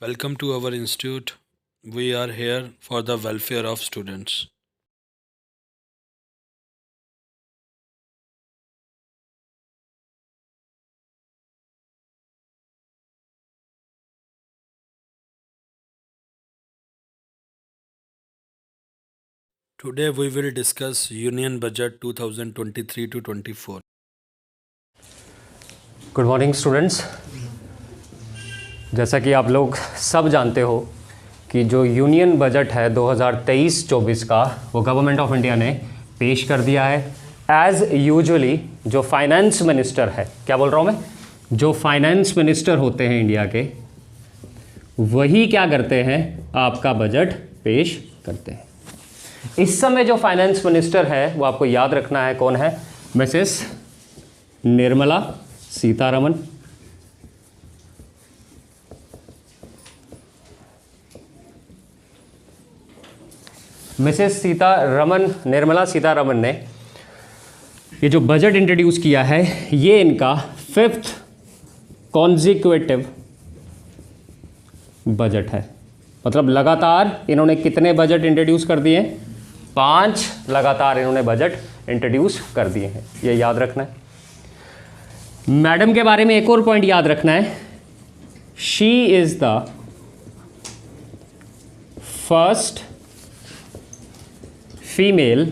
Welcome to our institute. We are here for the welfare of students. Today we will discuss Union Budget 2023 to 24. Good morning students. जैसा कि आप लोग सब जानते हो कि जो यूनियन बजट है 2023-24 का वो गवर्नमेंट ऑफ इंडिया ने पेश कर दिया है। एज़ यूजुअली जो फाइनेंस मिनिस्टर है, क्या बोल रहा हूँ मैं, जो फाइनेंस मिनिस्टर होते हैं इंडिया के, वही क्या करते हैं, आपका बजट पेश करते हैं। इस समय जो फाइनेंस मिनिस्टर है वो आपको याद रखना है कौन है, मिसेस निर्मला सीतारमन। मिसेस निर्मला सीतारमन ने ये जो बजट इंट्रोड्यूस किया है ये इनका 5th कॉन्जिक्यूटिव बजट है। मतलब लगातार इन्होंने कितने बजट इंट्रोड्यूस कर दिए, 5 लगातार इन्होंने बजट इंट्रोड्यूस कर दिए हैं, ये याद रखना है। मैडम के बारे में एक और पॉइंट याद रखना है, she is the first female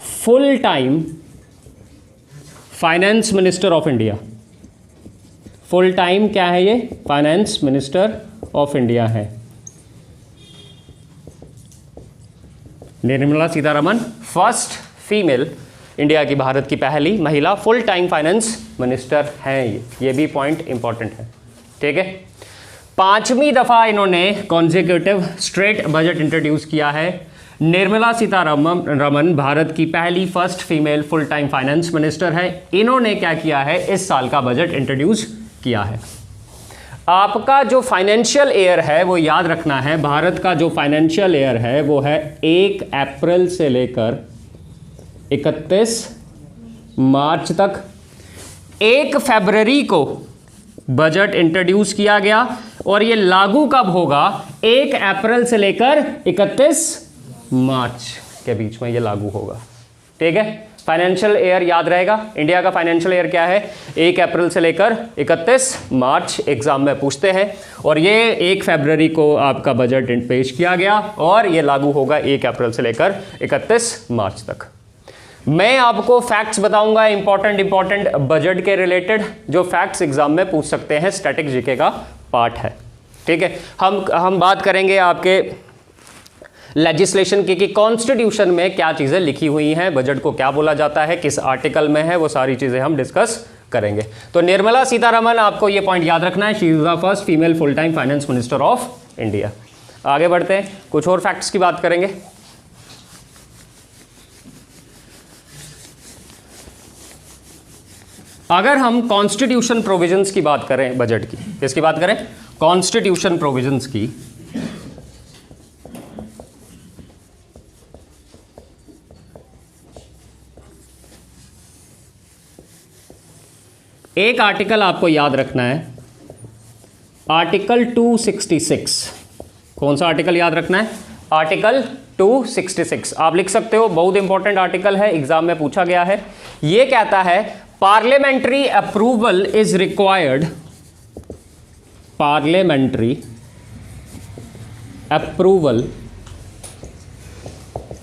full time finance minister of India. Full time क्या है ये, फाइनेंस मिनिस्टर ऑफ इंडिया है। Nirmala Sitharaman first female, India की, भारत की पहली महिला फुल टाइम फाइनेंस मिनिस्टर हैं। ये भी पॉइंट इंपॉर्टेंट है, ठीक है। 5वीं दफ़ा इन्होंने कॉन्जिक्यूटिव स्ट्रेट बजट इंट्रोड्यूस किया है। निर्मला सीतारमन भारत की पहली first female full time finance minister है। इन्होंने क्या किया है, इस साल का बजट इंट्रोड्यूस किया है। आपका जो फाइनेंशियल ईयर है वो याद रखना है, भारत का जो फाइनेंशियल ईयर है वो है 1 अप्रैल से लेकर 31 मार्च तक। 1 फरवरी को बजट इंट्रोड्यूस किया गया और ये लागू कब होगा, 1 अप्रैल से लेकर 31 मार्च के बीच में ये लागू होगा, ठीक है। फाइनेंशियल ईयर याद रहेगा, इंडिया का फाइनेंशियल ईयर क्या है, 1 अप्रैल से लेकर 31 मार्च, एग्जाम में पूछते हैं। और ये 1 फरवरी को आपका बजट पेश किया गया और ये लागू होगा 1 अप्रैल से लेकर 31 मार्च तक। मैं आपको फैक्ट्स बताऊंगा इंपॉर्टेंट बजट के रिलेटेड, जो फैक्ट्स एग्जाम में पूछ सकते हैं, स्टैटिक जीके का पार्ट है, ठीक है। हम बात करेंगे आपके लेजिस्लेशन की कि कॉन्स्टिट्यूशन में क्या चीज़ें लिखी हुई हैं, बजट को क्या बोला जाता है, किस आर्टिकल में है, वो सारी चीज़ें हम डिस्कस करेंगे। तो निर्मला सीतारमन, आपको ये पॉइंट याद रखना है, she is the first female full time finance minister of India. आगे बढ़ते हैं, कुछ और फैक्ट्स की बात करेंगे। अगर हम कॉन्स्टिट्यूशन प्रोविजंस की बात करें, बजट की, किसकी बात करें, कॉन्स्टिट्यूशन प्रोविजंस की, एक आर्टिकल आपको याद रखना है, आर्टिकल 266। कौन सा आर्टिकल याद रखना है, आर्टिकल 266। आप लिख सकते हो, बहुत इंपॉर्टेंट आर्टिकल है, एग्जाम में पूछा गया है। ये कहता है parliamentary approval is required, parliamentary approval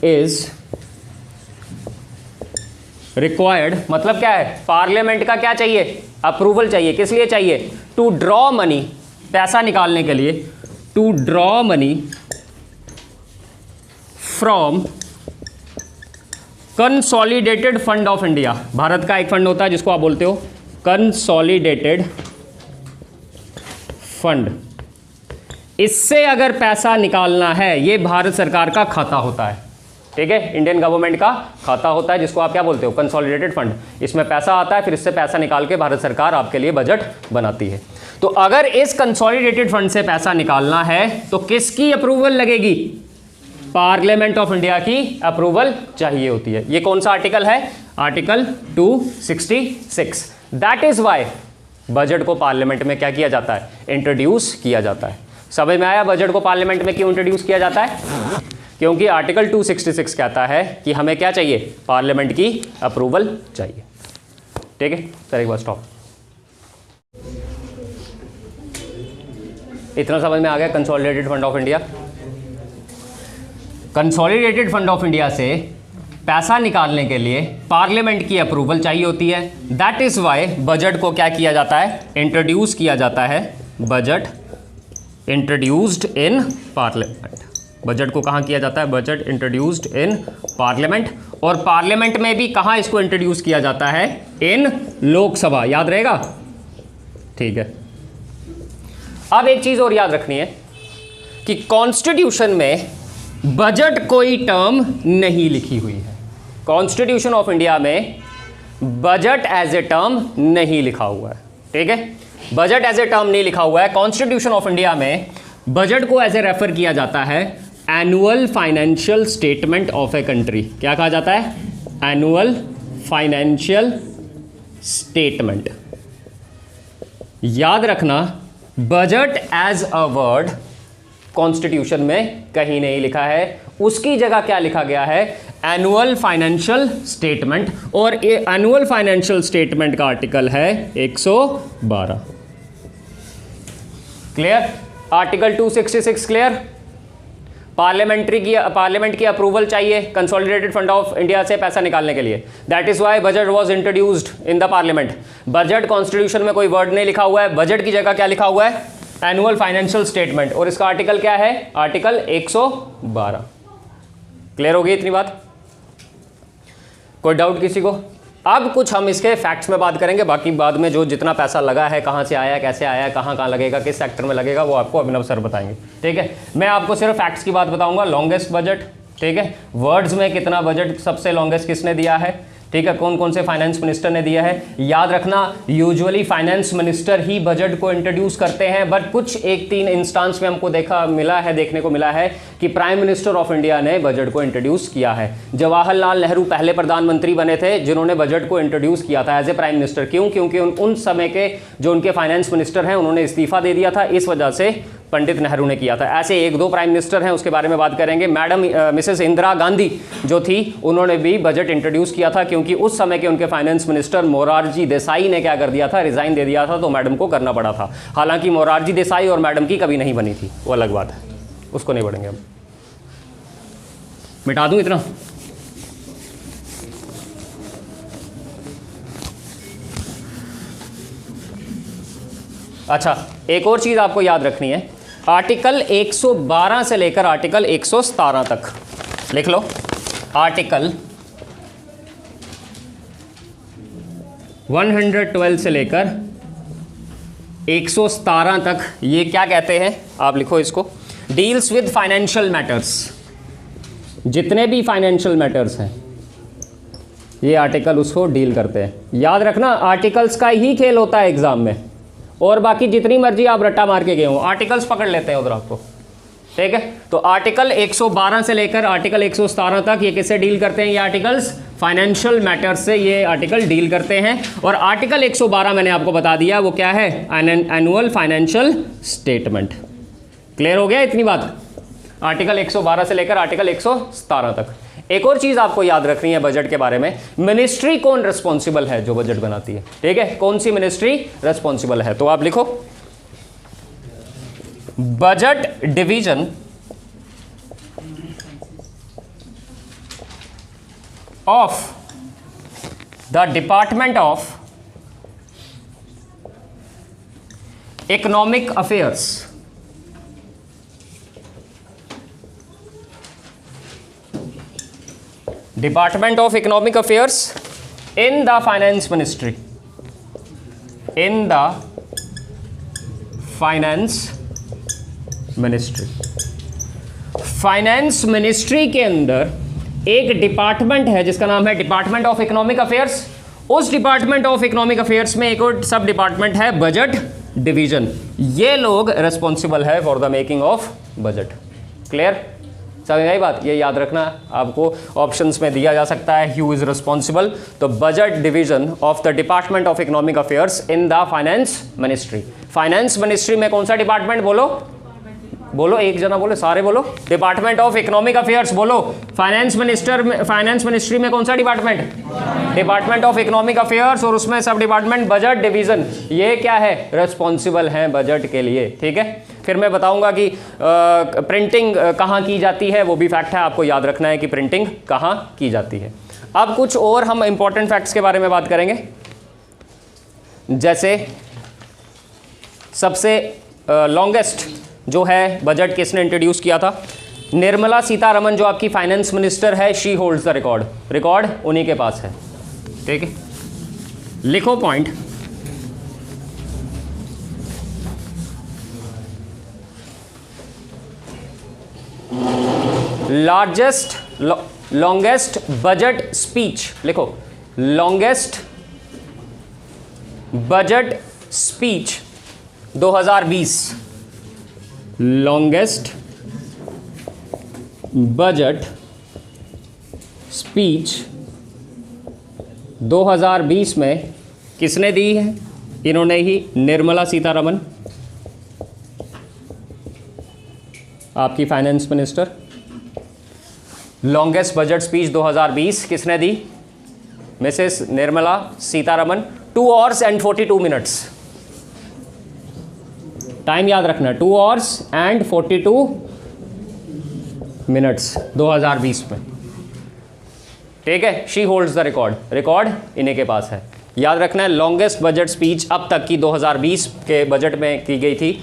is required, मतलब क्या है, पार्लियामेंट का क्या चाहिए, अप्रूवल चाहिए। किस लिए चाहिए, टू ड्रॉ मनी, पैसा निकालने के लिए, to draw money from consolidated fund of India. भारत का एक फंड होता है जिसको आप बोलते हो कंसोलिडेटेड फंड। इससे अगर पैसा निकालना है, ये भारत सरकार का खाता होता है, ठीक है, इंडियन गवर्नमेंट का खाता होता है जिसको आप क्या बोलते हो, कंसोलिडेटेड फंड। इसमें पैसा आता है, फिर इससे पैसा निकाल के भारत सरकार आपके लिए बजट बनाती है। तो अगर इस कंसोलिडेटेड फंड से पैसा निकालना है तो किसकी अप्रूवल लगेगी, पार्लियामेंट ऑफ इंडिया की अप्रूवल चाहिए होती है। ये कौन सा आर्टिकल है, article 266। That is why budget को पार्लियामेंट में क्या किया जाता है, इंट्रोड्यूस किया जाता है। समझ में आया बजट को पार्लियामेंट में क्यों इंट्रोड्यूस किया जाता है? क्योंकि आर्टिकल 266 कहता है कि हमें क्या चाहिए, पार्लियामेंट की अप्रूवल चाहिए। ठीक है सर, एक बार स्टॉप। इतना समझ में आ गया consolidated fund of India. Consolidated fund of India से पैसा निकालने के लिए पार्लियामेंट की अप्रूवल चाहिए होती है। दैट इज वाई बजट को क्या किया जाता है, इंट्रोड्यूस किया जाता है। Budget introduced in parliament. Budget को कहाँ किया जाता है, बजट इंट्रोड्यूस्ड इन पार्लियामेंट। और पार्लियामेंट में भी कहाँ इसको इंट्रोड्यूस किया जाता है, इन लोकसभा। याद रहेगा? ठीक है। अब एक चीज और याद रखनी है कि कॉन्स्टिट्यूशन में बजट कोई टर्म नहीं लिखी हुई है। कॉन्स्टिट्यूशन ऑफ इंडिया में बजट एज ए टर्म नहीं लिखा हुआ है। ठीक है, बजट एज ए टर्म नहीं लिखा हुआ है। कॉन्स्टिट्यूशन ऑफ इंडिया में बजट को एज ए रेफर किया जाता है annual financial statement of a country. क्या कहा जाता है, एनुअल फाइनेंशियल स्टेटमेंट। याद रखना, budget as a word constitution में कहीं नहीं लिखा है। उसकी जगह क्या लिखा गया है, एनुअल फाइनेंशियल स्टेटमेंट। और ये एनुअल फाइनेंशियल स्टेटमेंट का आर्टिकल है 112। क्लियर? Article 266 clear? पार्लियामेंट की अप्रूवल चाहिए कंसोलिडेटेड फंड ऑफ इंडिया से पैसा निकालने के लिए। That is why budget was introduced in the parliament. Budget constitution में कोई वर्ड नहीं लिखा हुआ है। बजट की जगह क्या लिखा हुआ है, एनुअल फाइनेंशियल स्टेटमेंट। और इसका आर्टिकल क्या है, आर्टिकल 112। क्लियर होगी इतनी बात? कोई डाउट किसी को? अब कुछ हम इसके फैक्ट्स में बात करेंगे, बाकी बाद में जो जितना पैसा लगा है, कहाँ से आया, कैसे आया, कहाँ लगेगा, किस सेक्टर में लगेगा, वो आपको अभिनव सर बताएंगे। ठीक है, मैं आपको सिर्फ फैक्ट्स की बात बताऊंगा। लॉन्गेस्ट बजट, ठीक है, वर्ड्स में कितना बजट सबसे लॉन्गेस्ट किसने दिया है, ठीक है, कौन कौन से फाइनेंस मिनिस्टर ने दिया है। याद रखना, यूजुअली फाइनेंस मिनिस्टर ही बजट को इंट्रोड्यूस करते हैं, बट कुछ एक तीन इंस्टांस में हमको देखने को मिला है कि प्राइम मिनिस्टर ऑफ इंडिया ने बजट को इंट्रोड्यूस किया है। जवाहरलाल नेहरू पहले प्रधानमंत्री बने थे जिन्होंने बजट को इंट्रोड्यूस किया था एज ए प्राइम मिनिस्टर। क्यों? क्योंकि उन समय के जो उनके फाइनेंस मिनिस्टर हैं उन्होंने इस्तीफा दे दिया था, इस वजह से पंडित नेहरू ने किया था। ऐसे एक दो प्राइम मिनिस्टर हैं, उसके बारे में बात करेंगे। मैडम मिसेस इंदिरा गांधी जो थी, उन्होंने भी बजट इंट्रोड्यूस किया था, क्योंकि उस समय के उनके फाइनेंस मिनिस्टर मोरारजी देसाई ने क्या कर दिया था, रिजाइन दे दिया था, तो मैडम को करना पड़ा था। हालांकि मोरारजी देसाई और मैडम की कभी नहीं बनी थी, वो अलग बात है, उसको नहीं पढ़ेंगे हम। मिटा दूं इतना? अच्छा, एक और चीज आपको याद रखनी है, आर्टिकल 112 से लेकर आर्टिकल 117 तक लिख लो। आर्टिकल 112 से लेकर 117 तक ये क्या कहते हैं, आप लिखो इसको, डील्स विद फाइनेंशियल मैटर्स। जितने भी फाइनेंशियल मैटर्स हैं ये आर्टिकल उसको डील करते हैं। याद रखना, आर्टिकल्स का ही खेल होता है एग्जाम में, और बाकी जितनी मर्जी आप रट्टा मार के गए हो, आर्टिकल्स पकड़ लेते हैं उधर आपको। ठीक है, तो आर्टिकल 112 से लेकर आर्टिकल 117 तक ये किससे डील करते हैं, ये आर्टिकल्स फाइनेंशियल मैटर्स से ये आर्टिकल डील करते हैं। और आर्टिकल 112 मैंने आपको बता दिया वो क्या है, एनुअल फाइनेंशियल स्टेटमेंट। क्लियर हो गया इतनी बात? आर्टिकल 112 से लेकर आर्टिकल 117 तक। एक और चीज आपको याद रखनी है बजट के बारे में, मिनिस्ट्री कौन रिस्पॉन्सिबल है जो बजट बनाती है। ठीक है, कौन सी मिनिस्ट्री रिस्पॉन्सिबल है, तो आप लिखो, budget division of the department of economic affairs. Department of economic affairs in the finance ministry, in the finance ministry. Finance ministry के अंदर एक डिपार्टमेंट है जिसका नाम है डिपार्टमेंट ऑफ इकोनॉमिक अफेयर्स। उस डिपार्टमेंट ऑफ इकोनॉमिक अफेयर्स में एक और सब डिपार्टमेंट है बजट डिवीजन। ये लोग रिस्पॉन्सिबल है for the making of budget. Clear? समझ आई बात? ये याद रखना, आपको ऑप्शंस में दिया जा सकता है हु इज रिस्पॉन्सिबल। तो budget division of the department of economic affairs in the finance ministry. Finance ministry में कौन सा डिपार्टमेंट? बोलो बोलो, एक जना बोलो, सारे बोलो। डिपार्टमेंट ऑफ इकोनॉमिक अफेयर्स बोलो। फाइनेंस मिनिस्ट्री में कौन सा department? Department of economic affairs, और उसमें सब डिपार्टमेंट बजट डिवीजन, ये क्या है? रिस्पॉन्सिबल हैं बजट के लिए। ठीक है, फिर मैं बताऊंगा कि प्रिंटिंग कहाँ की जाती है, वो भी फैक्ट है, आपको याद रखना है कि प्रिंटिंग कहाँ की जाती है। अब कुछ और हम इंपॉर्टेंट फैक्ट्स के बारे में बात करेंगे, जैसे सबसे लॉन्गेस्ट जो है बजट किसने इंट्रोड्यूस किया था? निर्मला सीतारमन, जो आपकी फाइनेंस मिनिस्टर है, she holds the record. Record उन्हीं के पास है। ठीक है, लिखो पॉइंट। लॉन्गेस्ट बजट स्पीच लिखो। Longest budget speech 2020। Longest budget speech 2020 में किसने दी है? इन्होंने ही, निर्मला सीतारमन, आपकी finance minister. Longest budget speech 2020 किसने दी? Mrs Nirmala Sitharaman. 2 hours and 42 minutes। Time याद रखना, 2 hours and 42 minutes 2020 में। ठीक है, she holds the record. Record इन्हीं के पास है। याद रखना है, लॉन्गेस्ट बजट स्पीच अब तक की 2020 के बजट में की गई थी।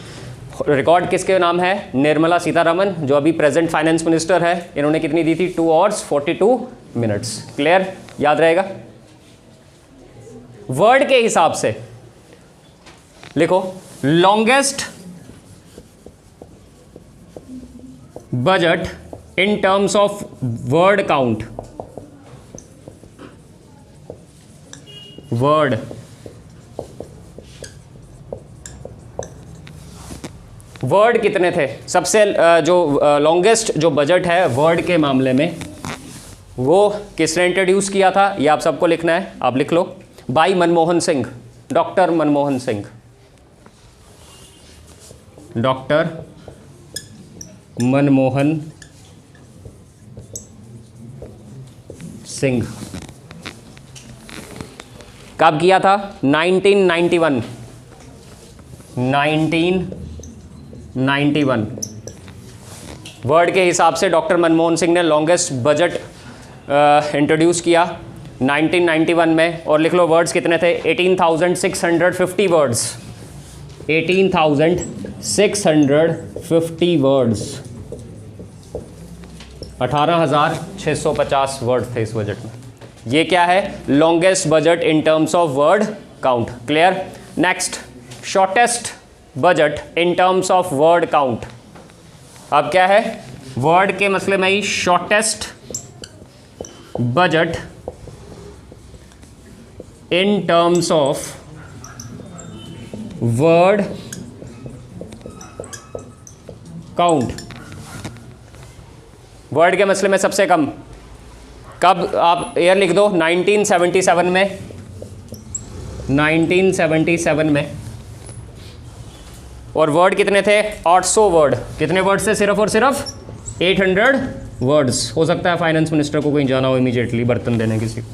रिकॉर्ड किसके नाम है? निर्मला सीतारमन, जो अभी प्रेजेंट फाइनेंस मिनिस्टर है। इन्होंने कितनी दी थी? 2 hours 42 minutes। क्लियर? याद रहेगा। वर्ड के हिसाब से लिखो, longest budget in terms of word count. Word word कितने थे? सबसे जो लॉन्गेस्ट जो बजट है वर्ड के मामले में, वो किसने इंट्रोड्यूस किया था? ये आप सबको लिखना है, आप लिख लो। By Manmohan Singh, doctor Manmohan Singh. Doctor Manmohan Singh. कब किया था? 1991। 1991 वर्ड के हिसाब से डॉक्टर मनमोहन सिंह ने लॉन्गेस्ट बजट इंट्रोड्यूस किया 1991 में। और लिख लो वर्ड्स कितने थे? 18,650 वर्ड्स। 18,650 वर्ड्स। 18,650 वर्ड थे इस बजट में। ये क्या है? Longest budget in terms of word count. Clear? Next, shortest budget in terms of word count. अब क्या है? वर्ड के मसले में ही shortest budget in terms of word count. Word के मसले में सबसे कम कब? आप ईयर लिख दो, 1977 में। 1977 में। और वर्ड कितने थे? 800 वर्ड। कितने वर्ड से? सिर्फ और सिर्फ 800 वर्ड्स। हो सकता है फाइनेंस मिनिस्टर को कहीं जाना हो इमीडिएटली बर्तन देने किसी को।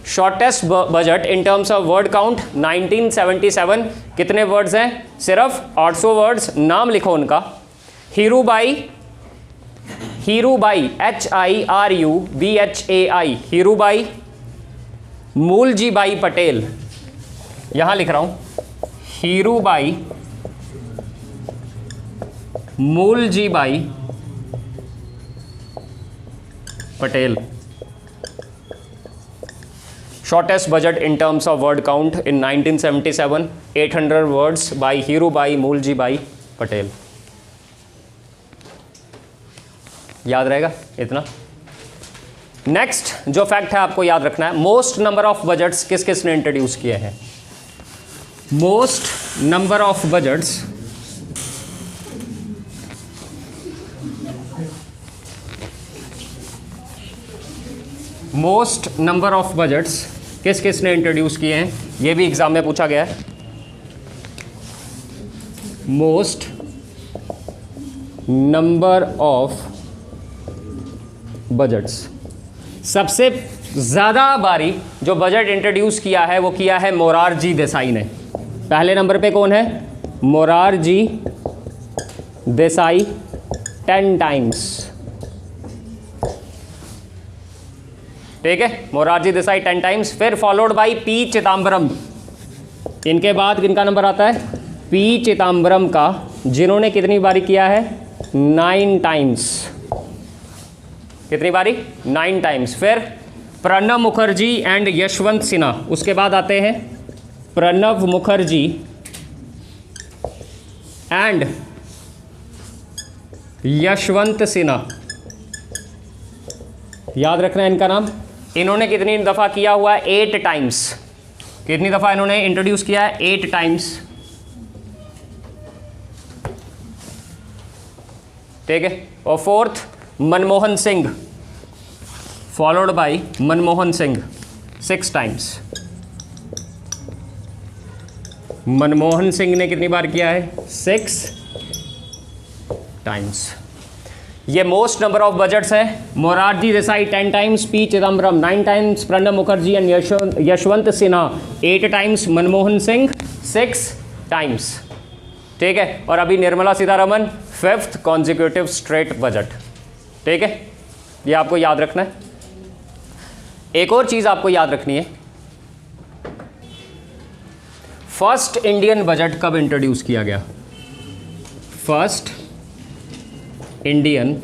Shortest budget in terms of word count 1977। कितने वर्ड्स हैं? सिर्फ 800 वर्ड्स। नाम लिखो उनका। हीरूबाई, हीरूबाई, HIRUBHAI, हीरूबाई मूलजीबाई पटेल। यहां लिख रहा हूं, Hirubhai Muljibhai Patel. Shortest budget in terms of word count in 1977, 800 words by Hirubhai Muljibhai Patel. याद रहेगा इतना? नेक्स्ट जो फैक्ट है आपको याद रखना है, मोस्ट नंबर ऑफ बजट्स किस किस ने इंट्रोड्यूस किए हैं? Most number of budgets most number of budgets किस किस ने इंट्रोड्यूस किए हैं, ये भी एग्जाम में पूछा गया है। मोस्ट नंबर ऑफ बजट्स, सबसे ज़्यादा बारी जो बजट इंट्रोड्यूस किया है वो किया है मोरारजी देसाई ने। पहले नंबर पे कौन है? मोरारजी देसाई 10 टाइम्स। ठीक है, मोरारजी देसाई 10 टाइम्स। फिर फॉलोड बाय पी चिदम्बरम। इनके बाद किनका नंबर आता है? पी चिदम्बरम का, जिन्होंने कितनी बारी किया है? 9 टाइम्स। कितनी बारी? 9 टाइम्स। फिर प्रणब मुखर्जी एंड यशवंत सिन्हा, उसके बाद आते हैं प्रणब मुखर्जी एंड यशवंत सिन्हा, याद रखना है इनका नाम। इन्होंने कितनी दफ़ा किया हुआ है? 8 टाइम्स। कितनी दफ़ा इन्होंने इंट्रोड्यूस किया है? 8 टाइम्स। ठीक है। और fourth Manmohan Singh, followed by Manmohan Singh 6 times. Manmohan Singh ने कितनी बार किया है? 6 टाइम्स। ये मोस्ट नंबर ऑफ बजट्स है। Morarji Desai 10 times, P Chidambaram 9 times, Pranab Mukherjee and Yashwant Sinha 8 times, Manmohan Singh 6 times. ठीक है। और अभी Nirmala Sitharaman 5th consecutive straight budget. ठीक है, ये आपको याद रखना है। एक और चीज़ आपको याद रखनी है, फर्स्ट इंडियन बजट कब इंट्रोड्यूस किया गया? फर्स्ट इंडियन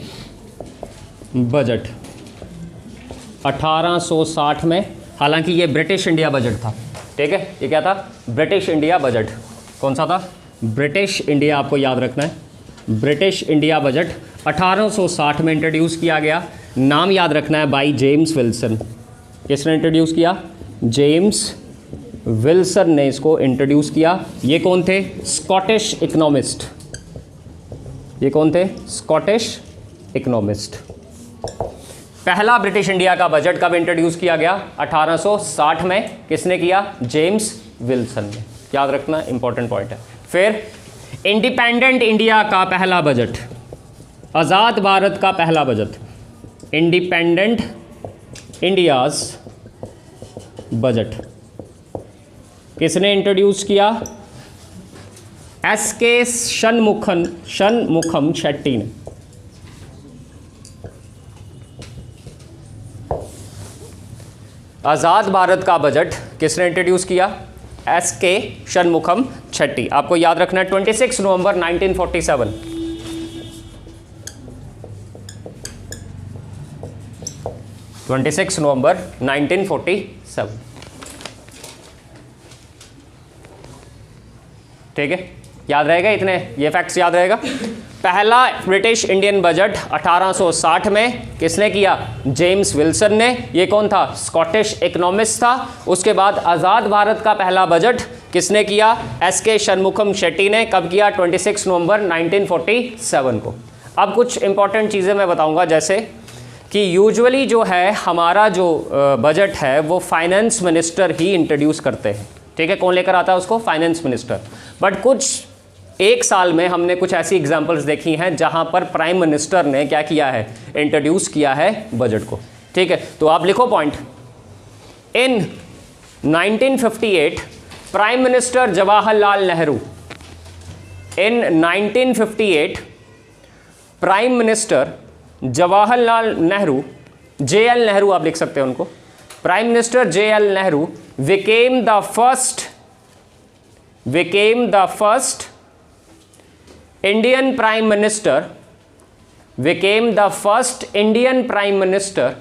बजट 1860 में। हालांकि ये ब्रिटिश इंडिया बजट था। ठीक है, ये क्या था? British India budget. कौन सा था? ब्रिटिश इंडिया, आपको याद रखना है। ब्रिटिश इंडिया बजट 1860 में इंट्रोड्यूस किया गया। नाम याद रखना है, बाई जेम्स विल्सन। किसने इंट्रोड्यूस किया? जेम्स विल्सन ने इसको इंट्रोड्यूस किया। ये कौन थे? Scottish economist. ये कौन थे? Scottish economist. पहला ब्रिटिश इंडिया का बजट कब इंट्रोड्यूस किया गया? 1860 में। किसने किया? जेम्स विल्सन ने। याद रखना, इंपॉर्टेंट पॉइंट है। फिर इंडिपेंडेंट इंडिया का पहला बजट, आज़ाद भारत का पहला बजट, इंडिपेंडेंट इंडियाज बजट किसने इंट्रोड्यूस किया? एस.के. शनमुखम शेट्टी ने। आज़ाद भारत का बजट किसने इंट्रोड्यूस किया? एस.के. शनमुखम शेट्टी। आपको याद रखना है 26 नवंबर 1947। 26 नवंबर 1947। ठीक है, याद रहेगा इतने, ये फैक्ट्स याद रहेगा। पहला ब्रिटिश इंडियन बजट 1860 में किसने किया? जेम्स विल्सन ने। ये कौन था? स्कॉटिश इकोनॉमिस्ट था। उसके बाद आज़ाद भारत का पहला बजट किसने किया? एस.के. शनमुखम शेट्टी ने। कब किया? 26 नवंबर 1947 को। अब कुछ इंपॉर्टेंट चीज़ें मैं बताऊंगा, जैसे कि यूजुअली जो है हमारा जो बजट है वो फाइनेंस मिनिस्टर ही इंट्रोड्यूस करते हैं। ठीक है, कौन लेकर आता है उसको? Finance minister. बट कुछ एक साल में हमने कुछ ऐसी एग्जांपल्स देखी हैं जहां पर प्राइम मिनिस्टर ने क्या किया है? इंट्रोड्यूस किया है बजट को। ठीक है, तो आप लिखो पॉइंट। इन 1958 प्राइम मिनिस्टर जवाहरलाल नेहरू, इन 1958 prime minister Jawaharlal Nehru, JL Nehru आप लिख सकते हैं उनको, prime minister JL Nehru became the first Indian prime minister, became the first Indian prime minister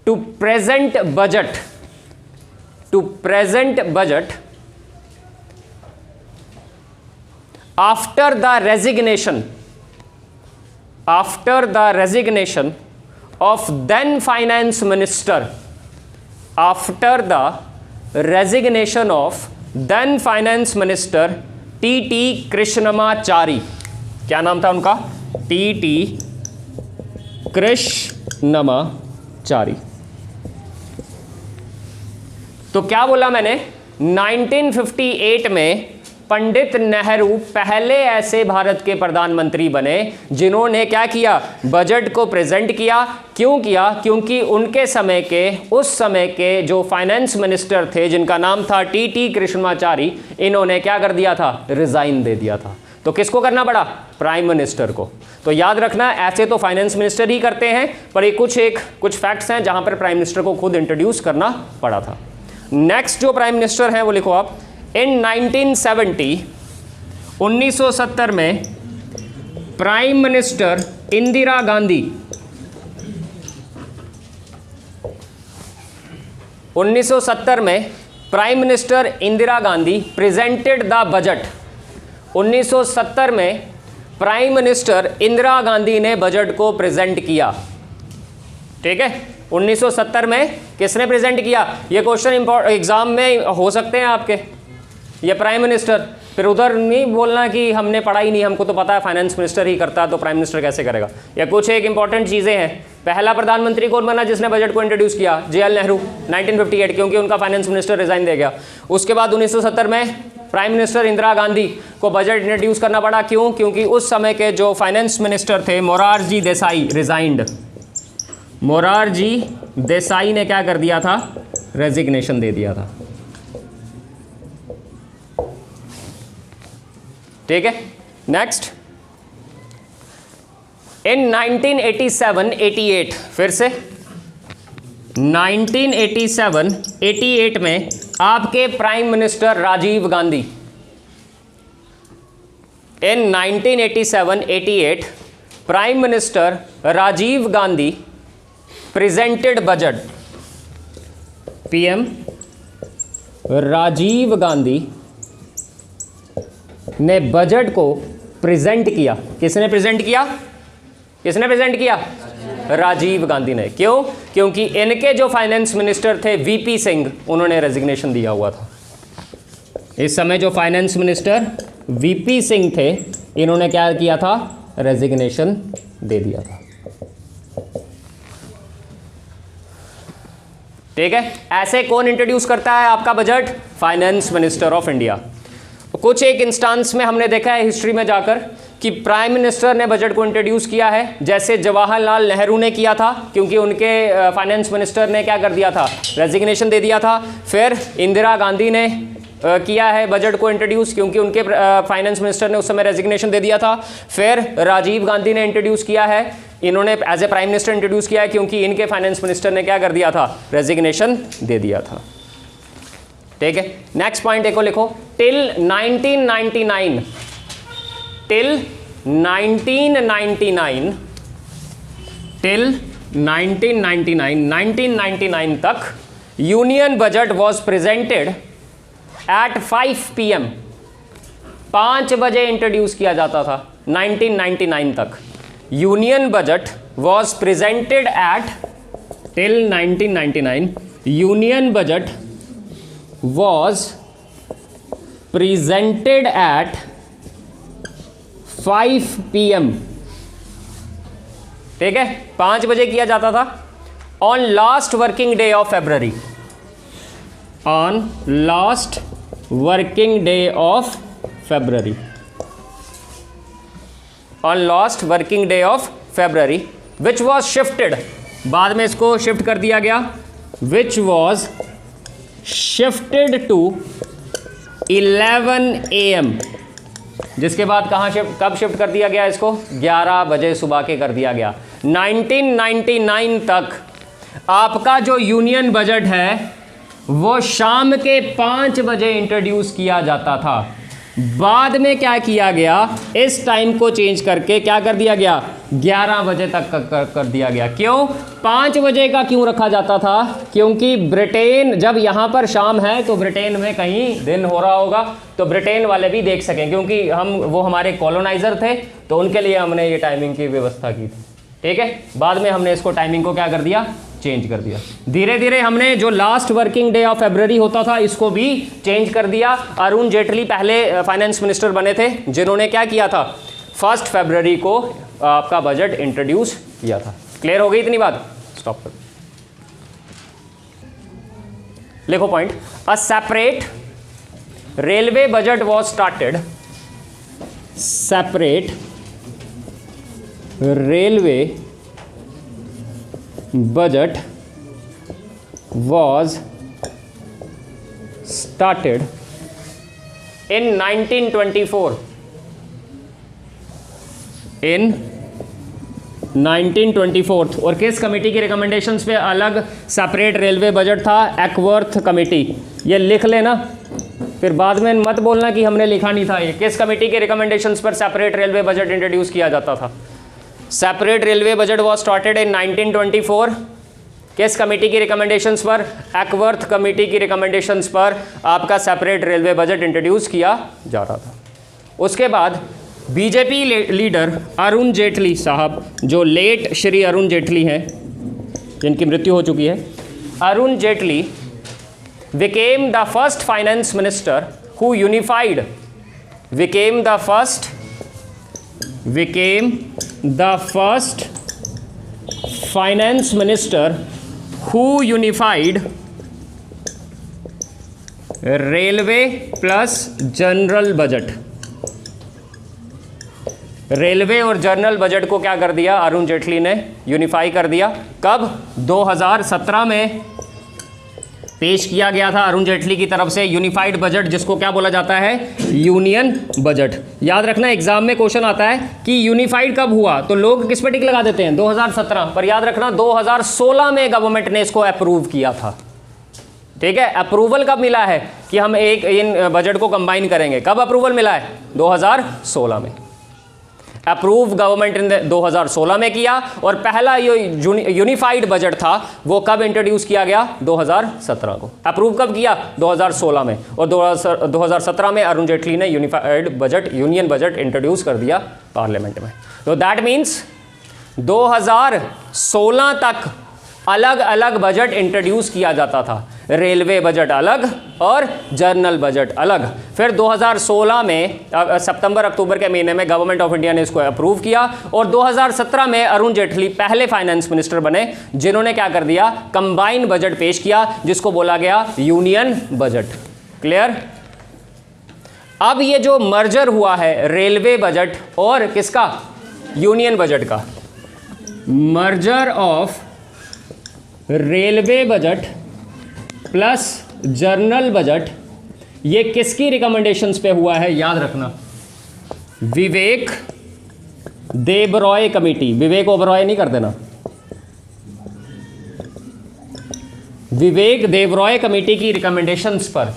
to present budget after the resignation of then finance minister, after the resignation of then finance minister TT Krishnamachari. क्या नाम था उनका? TT Krishnamachari. तो क्या बोला मैंने, 1958 में पंडित नेहरू पहले ऐसे भारत के प्रधानमंत्री बने जिन्होंने क्या किया, बजट को प्रेजेंट किया। क्यों किया? क्योंकि उनके समय के, उस समय के जो फाइनेंस मिनिस्टर थे जिनका नाम था टी कृष्णमाचारी, इन्होंने क्या कर दिया था, रिजाइन दे दिया था। तो किसको करना पड़ा, प्राइम मिनिस्टर को। तो याद रखना, ऐसे तो फाइनेंस मिनिस्टर ही करते हैं, पर ये कुछ फैक्ट्स हैं जहां पर प्राइम मिनिस्टर को खुद इंट्रोड्यूस करना पड़ा था। नेक्स्ट जो प्राइम मिनिस्टर हैं वो लिखो आप। इन 1970 में प्राइम मिनिस्टर इंदिरा गांधी 1970 में prime minister Indira Gandhi presented the budget. 1970 में प्राइम मिनिस्टर इंदिरा गांधी ने बजट को प्रेजेंट किया। ठीक है, 1970 में किसने प्रेजेंट किया? ये क्वेश्चन एग्जाम में हो सकते हैं आपके। ये प्राइम मिनिस्टर, फिर उधर नहीं बोलना कि हमने पढ़ा ही नहीं, हमको तो पता है फाइनेंस मिनिस्टर ही करता है, तो प्राइम मिनिस्टर कैसे करेगा। ये कुछ एक इंपॉर्टेंट चीज़ें हैं। पहला प्रधानमंत्री कौन बना जिसने बजट को इंट्रोड्यूस किया? JL नेहरू 1958, क्योंकि उनका फाइनेंस मिनिस्टर रिजाइन दे गया। उसके बाद 1970 में प्राइम मिनिस्टर इंदिरा गांधी को बजट इंट्रोड्यूस करना पड़ा। क्यों? क्योंकि उस समय के जो फाइनेंस मिनिस्टर थे मोरारजी देसाई रिजाइंड। मोरारजी देसाई ने क्या कर दिया था, रेजिग्नेशन दे दिया था। ठीक है, नेक्स्ट। इन 1987-88, फिर से 1987-88 में आपके prime minister Rajiv Gandhi. In 1987-88 prime minister Rajiv Gandhi presented budget. PM Rajiv Gandhi ने बजट को प्रेजेंट किया। किसने प्रेजेंट किया? किसने प्रेजेंट किया? राजीव गांधी ने। क्यों? क्योंकि इनके जो फाइनेंस मिनिस्टर थे VP सिंह, उन्होंने रेजिग्नेशन दिया हुआ था। इस समय जो फाइनेंस मिनिस्टर VP सिंह थे, इन्होंने क्या किया था, रेजिग्नेशन दे दिया था। ठीक है, ऐसे कौन इंट्रोड्यूस करता है आपका budget? Finance minister of India. कुछ एक इंस्टांस में हमने देखा है हिस्ट्री में जाकर कि प्राइम मिनिस्टर ने बजट को इंट्रोड्यूस किया है, जैसे जवाहरलाल नेहरू ने किया था, क्योंकि उनके फाइनेंस मिनिस्टर ने क्या कर दिया था, रेजिग्नेशन दे दिया था। फिर इंदिरा गांधी ने किया है बजट को इंट्रोड्यूस, क्योंकि उनके फाइनेंस मिनिस्टर ने उस समय रेजिग्नेशन दे दिया था। फिर राजीव गांधी ने इंट्रोड्यूस किया है, इन्होंने as a prime minister introduce किया है, क्योंकि इनके फाइनेंस मिनिस्टर ने क्या कर दिया था, रेजिग्नेशन दे दिया था। ठीक है, नेक्स्ट पॉइंट देखो, लिखो। टिल 1999 तक union budget was presented at 5 PM। 5 बजे इंट्रोड्यूस किया जाता था 1999 तक। Union budget was presented at, till 1999 union budget was presented at 5 PM। ठीक है, 5 बजे किया जाता था। On last working day of February, on last working day of February, on last working day of February, which was shifted, बाद में इसको shift कर दिया गया, which was shifted to 11 AM। जिसके बाद कब शिफ्ट कर दिया गया इसको? 11 बजे सुबह के कर दिया गया। 1999 तक आपका जो यूनियन बजट है वो शाम के 5 बजे इंट्रोड्यूस किया जाता था। बाद में क्या किया गया, इस टाइम को चेंज करके क्या कर दिया गया, 11 बजे तक कर दिया गया। क्यों 5 बजे का क्यों रखा जाता था? क्योंकि ब्रिटेन, जब यहाँ पर शाम है तो ब्रिटेन में कहीं दिन हो रहा होगा, तो ब्रिटेन वाले भी देख सकें, क्योंकि वो हमारे कॉलोनाइजर थे, तो उनके लिए हमने ये टाइमिंग की व्यवस्था की थी। ठीक है, बाद में हमने इसको टाइमिंग को क्या कर दिया, चेंज कर दिया। धीरे धीरे हमने जो last working day of February होता था इसको भी चेंज कर दिया। अरुण जेटली पहले फाइनेंस मिनिस्टर बने थे जिन्होंने क्या किया था, 1 February को आपका बजट इंट्रोड्यूस किया था। क्लियर हो गई इतनी बात? स्टॉप कर। लिखो point, a separate railway budget was started, separate railway budget was started in 1924 in 1924 और किस कमेटी की रिकमेंडेशंस पे अलग सेपरेट रेलवे बजट था? Acworth committee. ये लिख लेना, फिर बाद में मत बोलना कि हमने लिखा नहीं था। ये किस कमेटी के रिकमेंडेशंस पर सेपरेट रेलवे बजट इंट्रोड्यूस किया जाता था? Separate railway budget was started in 1924। किस कमेटी की रिकमेंडेशंस पर? एक्वर्थ कमेटी की रिकमेंडेशंस पर आपका सेपरेट रेलवे बजट इंट्रोड्यूस किया जा रहा था। उसके बाद बीजेपी लीडर अरुण जेटली साहब, जो लेट श्री अरुण जेटली हैं, जिनकी मृत्यु हो चुकी है, Arun Jaitley became the first finance minister who unified, became the first finance minister who unified railway plus general budget. Railway और जनरल बजट को क्या कर दिया? अरुण जेटली ने यूनिफाई कर दिया। कब? 2017 में पेश किया गया था अरुण जेटली की तरफ से यूनिफाइड बजट, जिसको क्या बोला जाता है? Union budget. याद रखना, एग्जाम में क्वेश्चन आता है कि यूनिफाइड कब हुआ, तो लोग किस पे टिक लगा देते हैं? 2017, पर याद रखना 2016 में गवर्नमेंट ने इसको अप्रूव किया था। ठीक है, अप्रूवल कब मिला है कि हम इन बजट को कंबाइन करेंगे? कब अप्रूवल मिला है? 2016 में। अप्रूव गवर्नमेंट ने 2016 में किया, और पहला यूनिफाइड बजट था वो कब इंट्रोड्यूस किया गया? 2017 को। अप्रूव कब किया? 2016 में, और 2017 में अरुण जेटली ने unified budget, union budget introduce कर दिया पार्लियामेंट में। तो दैट मीन्स 2016 तक अलग अलग बजट इंट्रोड्यूस किया जाता था, रेलवे बजट अलग और जनरल बजट अलग। फिर 2016 में सितंबर अक्टूबर के महीने में गवर्नमेंट ऑफ इंडिया ने इसको अप्रूव किया, और 2017 में अरुण जेटली पहले फाइनेंस मिनिस्टर बने जिन्होंने क्या कर दिया? कंबाइन बजट पेश किया, जिसको बोला गया यूनियन बजट। क्लियर? अब ये जो मर्जर हुआ है रेलवे बजट और किसका? यूनियन बजट का, merger of railway budget plus general budget, ये किसकी रिकमेंडेशंस पे हुआ है? याद रखना, विवेक देबरॉय कमेटी। विवेक ओबरॉय नहीं कर देना, विवेक देबरॉय कमेटी की रिकमेंडेशंस पर।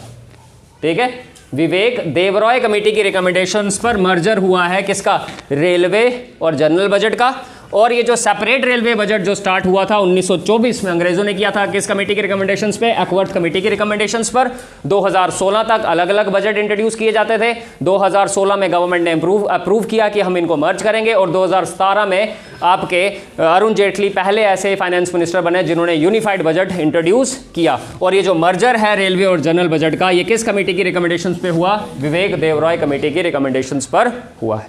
ठीक है, विवेक देबरॉय कमेटी की रिकमेंडेशंस पर मर्जर हुआ है किसका? रेलवे और जनरल बजट का। और ये जो सेपरेट रेलवे बजट जो स्टार्ट हुआ था 1924 में, अंग्रेजों ने किया था किस कमेटी की रिकमेंडेशंस पे? एक्वर्थ कमेटी की रिकमेंडेशंस पर। 2016 तक अलग अलग बजट इंट्रोड्यूस किए जाते थे। 2016 में गवर्नमेंट ने अप्रूव किया कि हम इनको मर्ज करेंगे, और 2017 में आपके अरुण जेटली पहले ऐसे फाइनेंस मिनिस्टर बने जिन्होंने यूनिफाइड बजट इंट्रोड्यूस किया। और ये जो मर्जर है रेलवे और जनरल बजट का, ये किस कमेटी की रिकमेंडेशंस पे हुआ? विवेक देबरॉय कमेटी की रिकमेंडेशंस पर हुआ है।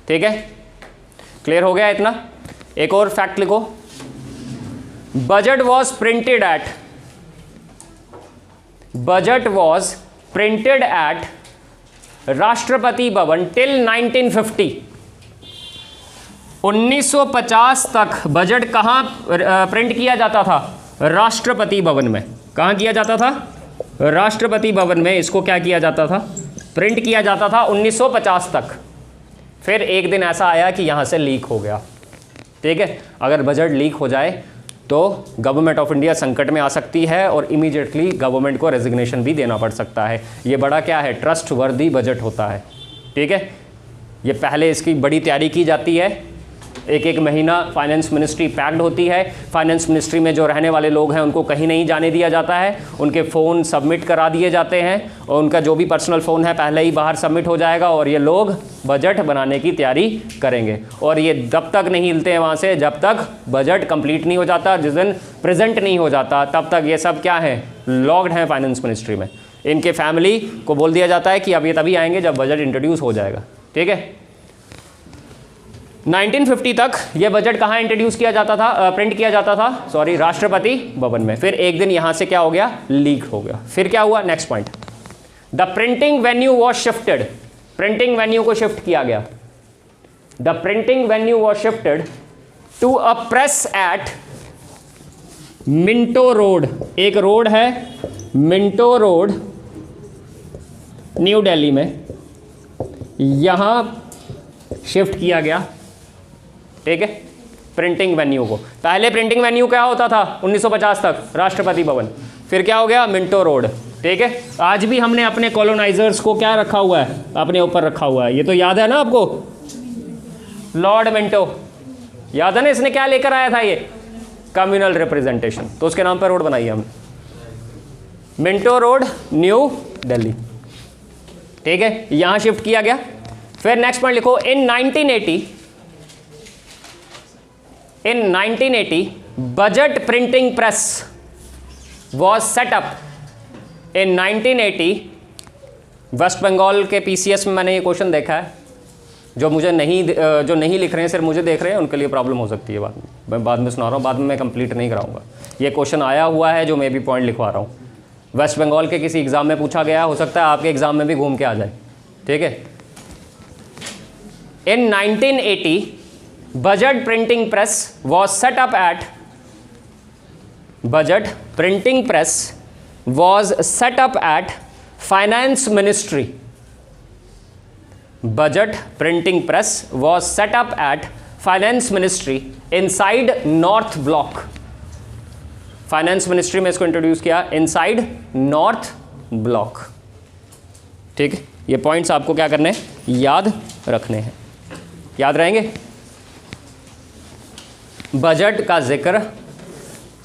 ठीक है, क्लियर हो गया इतना? एक और फैक्ट लिखो, budget was printed at Rashtrapati Bhavan till 1950। 1950 तक बजट कहां प्रिंट किया जाता था? राष्ट्रपति भवन में। कहां किया जाता था? राष्ट्रपति भवन में इसको क्या किया जाता था? प्रिंट किया जाता था 1950 तक। फिर एक दिन ऐसा आया कि यहाँ से लीक हो गया। ठीक है, अगर बजट लीक हो जाए तो गवर्नमेंट ऑफ इंडिया संकट में आ सकती है, और इमीडिएटली गवर्नमेंट को रेजिग्नेशन भी देना पड़ सकता है। ये बड़ा क्या है? ट्रस्ट वर्दी बजट होता है। ठीक है, ये पहले इसकी बड़ी तैयारी की जाती है, एक एक महीना फाइनेंस मिनिस्ट्री पैक्ड होती है। फाइनेंस मिनिस्ट्री में जो रहने वाले लोग हैं उनको कहीं नहीं जाने दिया जाता है, उनके फ़ोन सबमिट करा दिए जाते हैं, और उनका जो भी पर्सनल फ़ोन है पहले ही बाहर सबमिट हो जाएगा, और ये लोग बजट बनाने की तैयारी करेंगे। और ये तब तक नहीं हिलते हैं वहाँ से जब तक बजट कंप्लीट नहीं हो जाता, जिस दिन प्रेजेंट नहीं हो जाता तब तक ये सब क्या है? लॉक्ड हैं फाइनेंस मिनिस्ट्री में। इनके फैमिली को बोल दिया जाता है कि अब ये तभी आएंगे जब बजट इंट्रोड्यूस हो जाएगा। ठीक है, 1950 तक ये बजट कहाँ इंट्रोड्यूस किया जाता था, प्रिंट किया जाता था, सॉरी, राष्ट्रपति भवन में। फिर एक दिन यहाँ से क्या हो गया, लीक हो गया। फिर क्या हुआ, next point, the printing venue was shifted, printing venue को शिफ्ट किया गया। The printing venue was shifted to a press at Minto road, एक रोड है मिंटो रोड न्यू दिल्ली में, यहां शिफ्ट किया गया। ठीक है, प्रिंटिंग वेन्यू को। पहले प्रिंटिंग वेन्यू क्या होता था 1950 तक, राष्ट्रपति भवन। फिर क्या हो गया, मिंटो रोड। ठीक है, आज भी हमने अपने कॉलोनाइजर्स को क्या रखा हुआ है, अपने ऊपर रखा हुआ है। ये तो याद है ना आपको, लॉर्ड मिंटो, याद है ना, इसने क्या लेकर आया था, ये कम्युनल रिप्रेजेंटेशन, तो उसके नाम पर रोड बनाई हमने, मिंटो रोड न्यू दिल्ली। ठीक है, यहां शिफ्ट किया गया। फिर नेक्स्ट पॉइंट लिखो, in 1980 budget printing press was set up. In 1980 west Bengal के पीसीएस में मैंने ये क्वेश्चन देखा है। जो नहीं लिख रहे हैं, सिर्फ मुझे देख रहे हैं, उनके लिए प्रॉब्लम हो सकती है। मैं बाद में सुना रहा हूँ, बाद में मैं कंप्लीट नहीं कराऊंगा। ये क्वेश्चन आया हुआ है जो मैं भी पॉइंट लिखवा रहा हूँ। वेस्ट बंगाल के किसी एग्जाम में पूछा गया, हो सकता है आपके एग्जाम में भी घूम के आ जाए। ठीक है, इन 1980 budget printing press was set up at, budget printing press was set up at finance ministry. Budget printing press was set up at finance ministry inside north block. Finance ministry में इसको introduce किया, inside north block. ठीक है, ये points आपको क्या करने हैं, याद रखने हैं। याद रहेंगे। बजट का जिक्र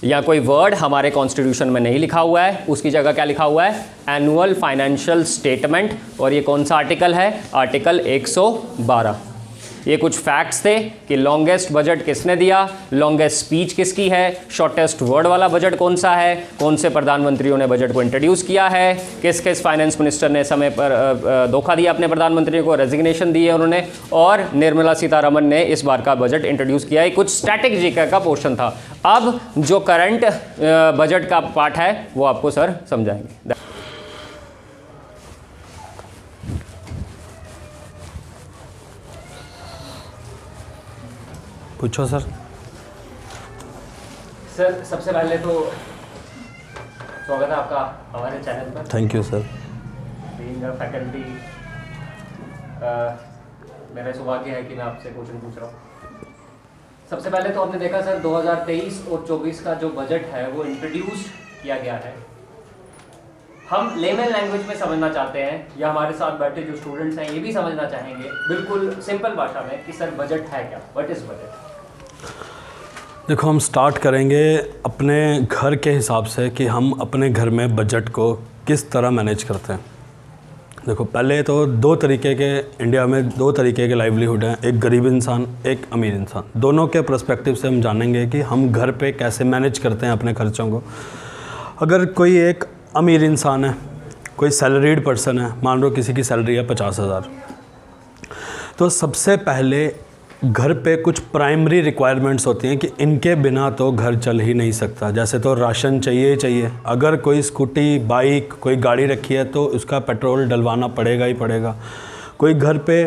या कोई वर्ड हमारे कॉन्स्टिट्यूशन में नहीं लिखा हुआ है, उसकी जगह क्या लिखा हुआ है, एनुअल फाइनेंशियल स्टेटमेंट। और ये कौन सा आर्टिकल है, आर्टिकल 112। ये कुछ फैक्ट्स थे कि लॉन्गेस्ट बजट किसने दिया, लॉन्गेस्ट स्पीच किसकी है, शॉर्टेस्ट वर्ड वाला बजट कौन सा है, कौन से प्रधानमंत्रियों ने बजट को इंट्रोड्यूस किया है, किस किस फाइनेंस मिनिस्टर ने समय पर धोखा दिया अपने प्रधानमंत्री को, रेजिग्नेशन दी है उन्होंने, और निर्मला सीतारमन ने इस बार का बजट इंट्रोड्यूस किया है। कुछ स्टैटिक जीके का पोर्शन था। अब जो करंट बजट का पार्ट है वो आपको सर समझाएंगे। पूछो सर। सर सबसे पहले तो स्वागत है आपका हमारे चैनल पर। Thank you sir. Being a faculty मेरा सौभाग्य है कि मैं आपसे क्वेश्चन पूछ रहा हूँ। सबसे पहले तो आपने देखा सर 2023 और 24 का जो बजट है वो इंट्रोड्यूस किया गया है। हम लेमन लैंग्वेज में समझना चाहते हैं, या हमारे साथ बैठे जो स्टूडेंट्स हैं ये भी समझना चाहेंगे बिल्कुल सिंपल भाषा में कि सर बजट है क्या, व्हाट इज बजट। देखो, हम स्टार्ट करेंगे अपने घर के हिसाब से कि हम अपने घर में बजट को किस तरह मैनेज करते हैं। देखो, पहले तो इंडिया में दो तरीके के लाइवलीहुड हैं, एक गरीब इंसान, एक अमीर इंसान। दोनों के पर्सपेक्टिव से हम जानेंगे कि हम घर पे कैसे मैनेज करते हैं अपने खर्चों को। अगर कोई एक अमीर इंसान है, कोई सैलरीड पर्सन है, मान लो किसी की सैलरी है 50,000, तो सबसे पहले घर पे कुछ प्राइमरी रिक्वायरमेंट्स होती हैं कि इनके बिना तो घर चल ही नहीं सकता। जैसे तो राशन चाहिए ही चाहिए, अगर कोई स्कूटी, बाइक, कोई गाड़ी रखी है तो उसका पेट्रोल डलवाना पड़ेगा ही पड़ेगा। कोई घर पे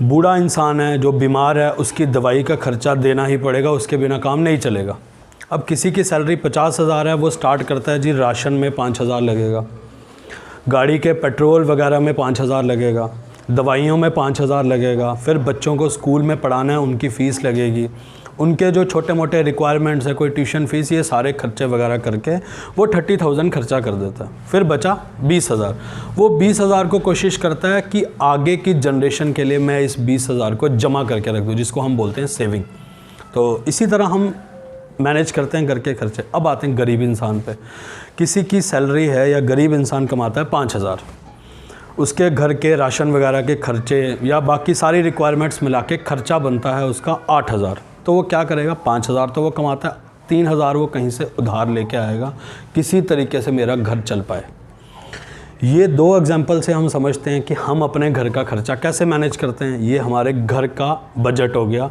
बूढ़ा इंसान है जो बीमार है, उसकी दवाई का खर्चा देना ही पड़ेगा, उसके बिना काम नहीं चलेगा। अब किसी की सैलरी 50,000 है, वो स्टार्ट करता है जी राशन में 5,000 लगेगा, गाड़ी के पेट्रोल वगैरह में 5,000 लगेगा, दवाइयों में 5,000 लगेगा, फिर बच्चों को स्कूल में पढ़ाना है उनकी फ़ीस लगेगी, उनके जो छोटे मोटे रिक्वायरमेंट्स है, कोई ट्यूशन फ़ीस, ये सारे खर्चे वगैरह करके वो 30,000 खर्चा कर देता है। फिर बचा 20,000। वो 20,000 को कोशिश करता है कि आगे की जनरेशन के लिए मैं इस 20,000 को जमा करके रख दूँ, जिसको हम बोलते हैं सेविंग। तो इसी तरह हम मैनेज करते हैं घर के खर्चे। अब आते हैं गरीब इंसान पे। किसी की सैलरी है या गरीब इंसान कमाता है 5,000, उसके घर के राशन वगैरह के खर्चे या बाकी सारी रिक्वायरमेंट्स मिला के खर्चा बनता है उसका 8,000। तो वो क्या करेगा, 5,000 तो वो कमाता है, 3,000 वो कहीं से उधार लेके आएगा, किसी तरीके से मेरा घर चल पाए। ये 2 एग्जाम्पल से हम समझते हैं कि हम अपने घर का खर्चा कैसे मैनेज करते हैं। ये हमारे घर का बजट हो गया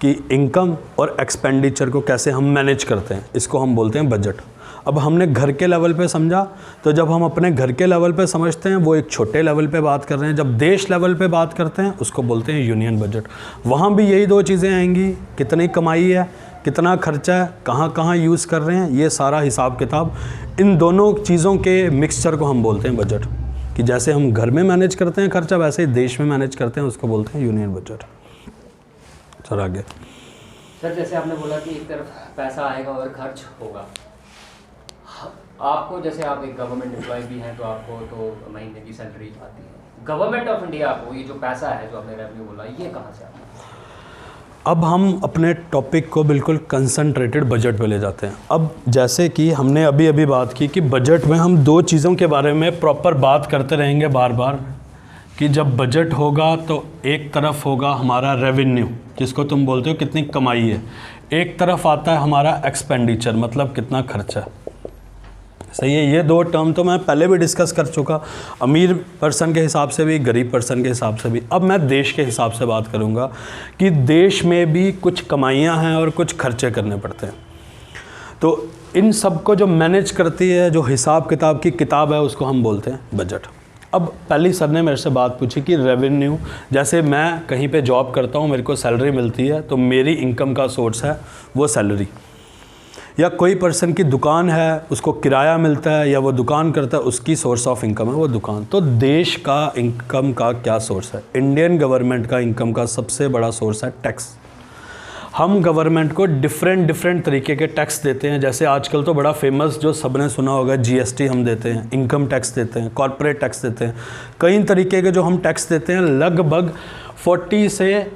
कि इनकम और एक्सपेंडिचर को कैसे हम मैनेज करते हैं, इसको हम बोलते हैं बजट। अब हमने घर के लेवल पे समझा, तो जब हम अपने घर के लेवल पे समझते हैं वो एक छोटे लेवल पे बात कर रहे हैं। जब देश लेवल पे बात करते हैं उसको बोलते हैं यूनियन बजट। वहाँ भी यही 2 चीज़ें आएंगी, कितनी कमाई है, कितना खर्चा है, कहाँ कहाँ यूज़ कर रहे हैं, ये सारा हिसाब किताब, इन दोनों चीज़ों के मिक्सचर को हम बोलते हैं बजट। कि जैसे हम घर में मैनेज करते हैं खर्चा, वैसे ही देश में मैनेज करते हैं, उसको बोलते हैं यूनियन बजट। सर आगे। सर जैसे आपने बोला कि एक तरफ पैसा आएगा और खर्च होगा, आपको जैसे आप एक गवर्नमेंट एम्प्लॉय भी हैं तो आपको तो महीने की सैलरी आती है। गवर्नमेंट ऑफ इंडिया को ये जो पैसा है जो आपने रेवेन्यू बोला, ये कहाँ से आता है? अब हम अपने टॉपिक को बिल्कुल कंसंट्रेटेड बजट पे ले जाते हैं। अब जैसे कि हमने अभी अभी बात की कि बजट में हम 2 चीज़ों के बारे में प्रॉपर बात करते रहेंगे बार बार, कि जब बजट होगा तो एक तरफ होगा हमारा रेवेन्यू, जिसको तुम बोलते हो कितनी कमाई है, एक तरफ आता है हमारा एक्सपेंडिचर, मतलब कितना खर्चा है। सही है, ये 2 टर्म तो मैं पहले भी डिस्कस कर चुका, अमीर पर्सन के हिसाब से भी, गरीब पर्सन के हिसाब से भी। अब मैं देश के हिसाब से बात करूँगा कि देश में भी कुछ कमाइयाँ हैं और कुछ खर्चे करने पड़ते हैं। तो इन सब को जो मैनेज करती है, जो हिसाब किताब की किताब है, उसको हम बोलते हैं बजट। अब पहली सर ने मेरे से बात पूछी कि रेवेन्यू, जैसे मैं कहीं पे जॉब करता हूँ, मेरे को सैलरी मिलती है, तो मेरी इनकम का सोर्स है वो सैलरी। या कोई पर्सन की दुकान है, उसको किराया मिलता है, या वो दुकान करता है, उसकी सोर्स ऑफ इनकम है वो दुकान। तो देश का इनकम का क्या सोर्स है? इंडियन गवर्नमेंट का इनकम का सबसे बड़ा सोर्स है टैक्स। हम गवर्नमेंट को डिफरेंट तरीके के टैक्स देते हैं। जैसे आजकल तो बड़ा फेमस, जो सबने सुना होगा, GST हम देते हैं, इनकम टैक्स देते हैं, कॉर्पोरेट टैक्स देते हैं, कई तरीके के जो हम टैक्स देते हैं। लगभग 40 से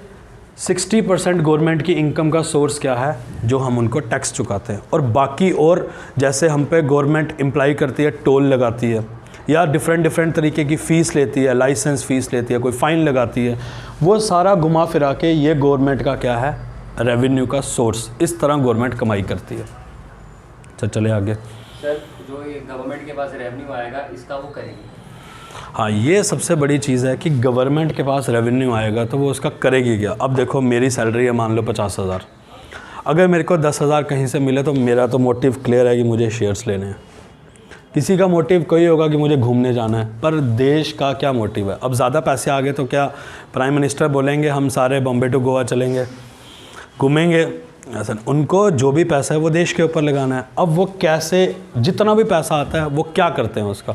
60% गवर्नमेंट की इनकम का सोर्स क्या है, जो हम उनको टैक्स चुकाते हैं। और बाकी और जैसे हम पे गवर्नमेंट इम्प्लाई करती है, टोल लगाती है, या डिफरेंट तरीके की फ़ीस लेती है, लाइसेंस फ़ीस लेती है, कोई फ़ाइन लगाती है, वो सारा घुमा फिरा के ये गवर्नमेंट का क्या है, रेवेन्यू का सोर्स। इस तरह गवर्नमेंट कमाई करती है। चले आगे। सर जो ये गवर्नमेंट के पास रेवेन्यू आएगा, इसका वो करेगी? हाँ, ये सबसे बड़ी चीज़ है कि गवर्नमेंट के पास रेवेन्यू आएगा तो वो उसका करेगी क्या। अब देखो, मेरी सैलरी है मान लो 50,000, अगर मेरे को 10,000 कहीं से मिले तो मेरा तो मोटिव क्लियर है कि मुझे शेयर्स लेने हैं। किसी का मोटिव कोई होगा कि मुझे घूमने जाना है, पर देश का क्या मोटिव है? अब ज़्यादा पैसे आ गए तो क्या प्राइम मिनिस्टर बोलेंगे हम सारे बॉम्बे टू गोवा चलेंगे, घूमेंगे? ऐसा, उनको जो भी पैसा है वो देश के ऊपर लगाना है। अब वो कैसे, जितना भी पैसा आता है वो क्या करते हैं उसका?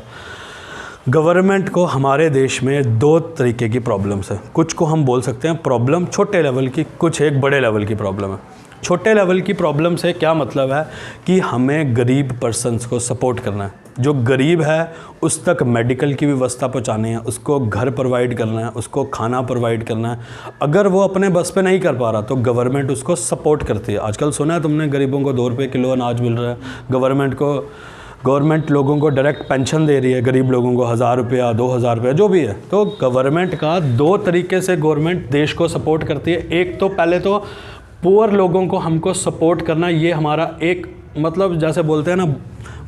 गवर्नमेंट को हमारे देश में 2 तरीके की प्रॉब्लम्स है। कुछ को हम बोल सकते हैं प्रॉब्लम छोटे लेवल की, कुछ एक बड़े लेवल की प्रॉब्लम है। छोटे लेवल की प्रॉब्लम से क्या मतलब है कि हमें गरीब पर्सन्स को सपोर्ट करना है। जो गरीब है उस तक मेडिकल की व्यवस्था पहुंचानी है, उसको घर प्रोवाइड करना है, उसको खाना प्रोवाइड करना है। अगर वो अपने बस पे नहीं कर पा रहा तो गवर्नमेंट उसको सपोर्ट करती है। आजकल सुना है तुमने, गरीबों को 2 रुपये किलो अनाज मिल रहा है। गवर्नमेंट लोगों को डायरेक्ट पेंशन दे रही है, गरीब लोगों को 1,000 रुपया, 2,000 रुपया, जो भी है। तो गवर्नमेंट का 2 तरीके से गवर्नमेंट देश को सपोर्ट करती है। एक तो पहले तो पुअर लोगों को हमको सपोर्ट करना, ये हमारा एक मतलब जैसे बोलते हैं ना,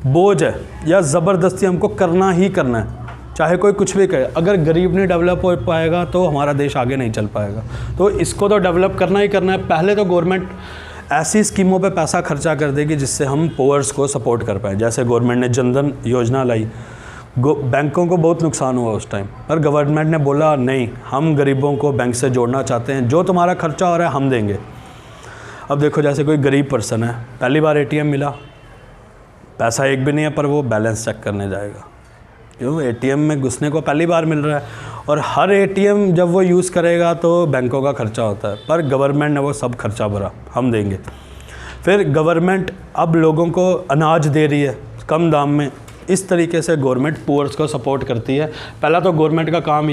बोझ है, या ज़बरदस्ती हमको करना ही करना है, चाहे कोई कुछ भी कहे। अगर गरीब नहीं डेवलप हो पाएगा तो हमारा देश आगे नहीं चल पाएगा। तो इसको तो डेवलप करना ही करना है। पहले तो गवर्नमेंट ऐसी स्कीमों पे पैसा खर्चा कर देगी जिससे हम पुअर्स को सपोर्ट कर पाएँ। जैसे गवर्नमेंट ने जनधन योजना लाई, बैंकों को बहुत नुकसान हुआ उस टाइम, पर गवर्नमेंट ने बोला नहीं, हम गरीबों को बैंक से जोड़ना चाहते हैं, जो तुम्हारा खर्चा हो रहा है हम देंगे। अब देखो, जैसे कोई गरीब पर्सन है, पहली बार ATM मिला, पैसा एक भी नहीं है, पर वो बैलेंस चेक करने जाएगा। क्यों? ATM में घुसने को पहली बार मिल रहा है, और हर ATM जब वो यूज़ करेगा तो बैंकों का खर्चा होता है, पर गवर्नमेंट ने वो सब खर्चा भरा, हम देंगे। फिर गवर्नमेंट अब लोगों को अनाज दे रही है कम दाम में। इस तरीके से गवर्नमेंट पुअर्स को सपोर्ट करती है। पहला तो गवर्नमेंट का काम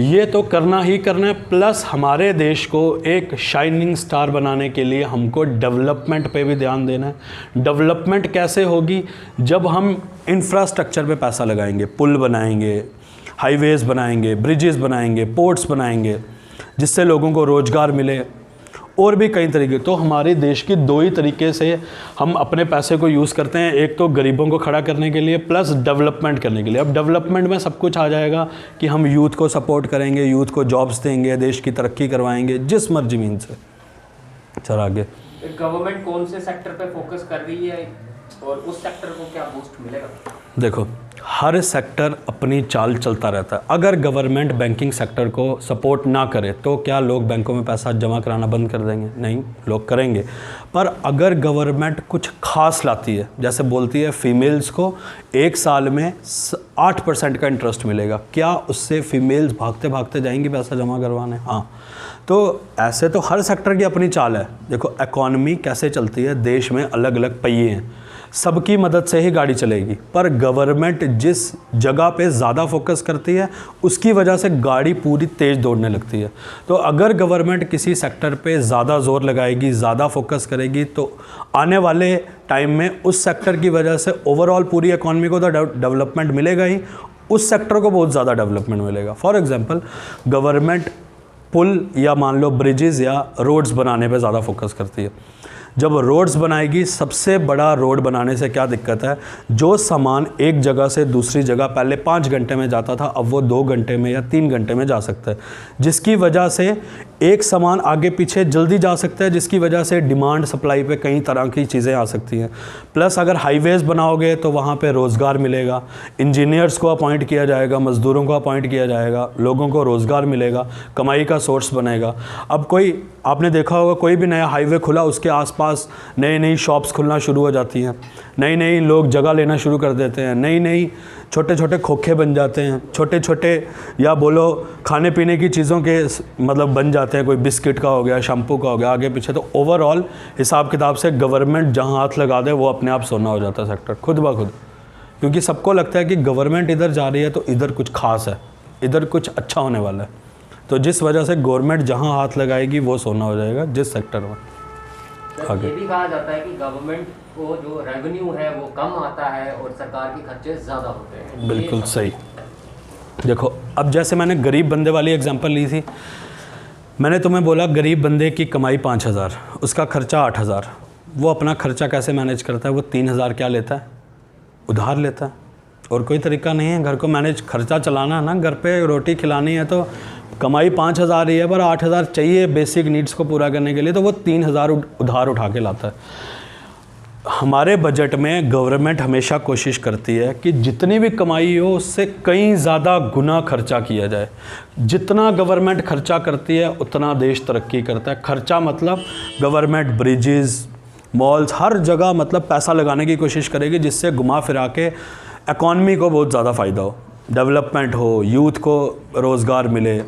ये तो करना ही करना है, प्लस हमारे देश को एक शाइनिंग स्टार बनाने के लिए हमको डेवलपमेंट पे भी ध्यान देना है। डेवलपमेंट कैसे होगी? जब हम इंफ्रास्ट्रक्चर पे पैसा लगाएंगे, पुल बनाएंगे, हाईवेज़ बनाएंगे, ब्रिजेस बनाएंगे, पोर्ट्स बनाएंगे, जिससे लोगों को रोज़गार मिले, और भी कई तरीके। तो हमारे देश की दो ही तरीके से हम अपने पैसे को यूज़ करते हैं, एक तो गरीबों को खड़ा करने के लिए प्लस डेवलपमेंट करने के लिए। अब डेवलपमेंट में सब कुछ आ जाएगा कि हम यूथ को सपोर्ट करेंगे, यूथ को जॉब्स देंगे, देश की तरक्की करवाएंगे जिस मर्जी मीन से। चल आगे। गवर्नमेंट कौन से सेक्टर पे फोकस कर रही है और उस सेक्टर को क्या बूस्ट मिलेगा? देखो, हर सेक्टर अपनी चाल चलता रहता है। अगर गवर्नमेंट बैंकिंग सेक्टर को सपोर्ट ना करे तो क्या लोग बैंकों में पैसा जमा कराना बंद कर देंगे? नहीं, लोग करेंगे। पर अगर गवर्नमेंट कुछ खास लाती है, जैसे बोलती है फीमेल्स को 1 साल में 8% का इंटरेस्ट मिलेगा, क्या उससे फीमेल्स भागते भागते जाएंगी पैसा जमा करवाने? हाँ। तो ऐसे तो हर सेक्टर की अपनी चाल है। देखो, इकॉनमी कैसे चलती है, देश में अलग अलग पहिए हैं, सबकी मदद से ही गाड़ी चलेगी। पर गवर्नमेंट जिस जगह पे ज़्यादा फोकस करती है उसकी वजह से गाड़ी पूरी तेज़ दौड़ने लगती है। तो अगर गवर्नमेंट किसी सेक्टर पे ज़्यादा जोर लगाएगी, ज़्यादा फोकस करेगी, तो आने वाले टाइम में उस सेक्टर की वजह से ओवरऑल पूरी इकॉनमी को तो डेवलपमेंट मिलेगा ही, उस सेक्टर को बहुत ज़्यादा डेवलपमेंट मिलेगा। फॉर एग्जांपल, गवर्नमेंट पुल या मान लो ब्रिजेज़ या रोड्स बनाने पे ज़्यादा फोकस करती है। जब रोड्स बनाएगी, सबसे बड़ा रोड बनाने से क्या दिक्कत है, जो सामान एक जगह से दूसरी जगह पहले 5 घंटे में जाता था, अब वो 2 घंटे में या 3 घंटे में जा सकता है, जिसकी वजह से एक सामान आगे पीछे जल्दी जा सकता है, जिसकी वजह से डिमांड सप्लाई पे कई तरह की चीज़ें आ सकती हैं। प्लस अगर हाईवेज़ बनाओगे तो वहाँ पे रोज़गार मिलेगा, इंजीनियर्स को अपॉइंट किया जाएगा, मज़दूरों को अपॉइंट किया जाएगा, लोगों को रोज़गार मिलेगा, कमाई का सोर्स बनेगा। अब कोई, आपने देखा होगा, कोई भी नया हाईवे खुला, उसके आसपास नई नई शॉप्स खुलना शुरू हो जाती हैं, नई नई लोग जगह लेना शुरू कर देते हैं, नई नई छोटे छोटे खोखे बन जाते हैं, छोटे छोटे या बोलो खाने पीने की चीज़ों के मतलब बन जाते हैं, कोई बिस्किट का हो गया, शैम्पू का हो गया, आगे पीछे। तो ओवरऑल हिसाब किताब से गवर्नमेंट जहां हाथ लगा दे वो अपने आप सोना हो जाता है सेक्टर, खुद ब खुद। क्योंकि सबको लगता है कि गवर्नमेंट इधर जा रही है तो इधर कुछ खास है, इधर कुछ अच्छा होने वाला है। तो जिस वजह से गवर्नमेंट जहां हाथ लगाएगी वो सोना हो जाएगा जिस सेक्टर में। आगे ये भी कहा जाता है कि गवर्नमेंट को जो रेवेन्यू है वो कम आता है और सरकार के खर्चे ज़्यादा होते हैं। बिल्कुल सही। देखो, अब जैसे मैंने गरीब बंदे वाली एग्जांपल ली थी, मैंने तुम्हें बोला गरीब बंदे की कमाई 5,000, उसका खर्चा 8,000। वो अपना खर्चा कैसे मैनेज करता है? वो 3,000 क्या लेता है? उधार लेता है। और कोई तरीका नहीं है घर को मैनेज, खर्चा चलाना है ना, घर पे रोटी खिलानी है, तो कमाई 5,000 ही है पर 8,000 चाहिए बेसिक नीड्स को पूरा करने के लिए, तो वो 3,000 उधार उठा के लाता है। हमारे बजट में गवर्नमेंट हमेशा कोशिश करती है कि जितनी भी कमाई हो उससे कई ज़्यादा गुना खर्चा किया जाए। जितना गवर्नमेंट खर्चा करती है उतना देश तरक्की करता है। खर्चा मतलब गवर्नमेंट ब्रिजेज़, मॉल्स, हर जगह मतलब पैसा लगाने की कोशिश करेगी जिससे घुमा फिरा के इकॉनमी को बहुत ज़्यादा फ़ायदा हो, डेवलपमेंट हो, यूथ को रोज़गार मिले,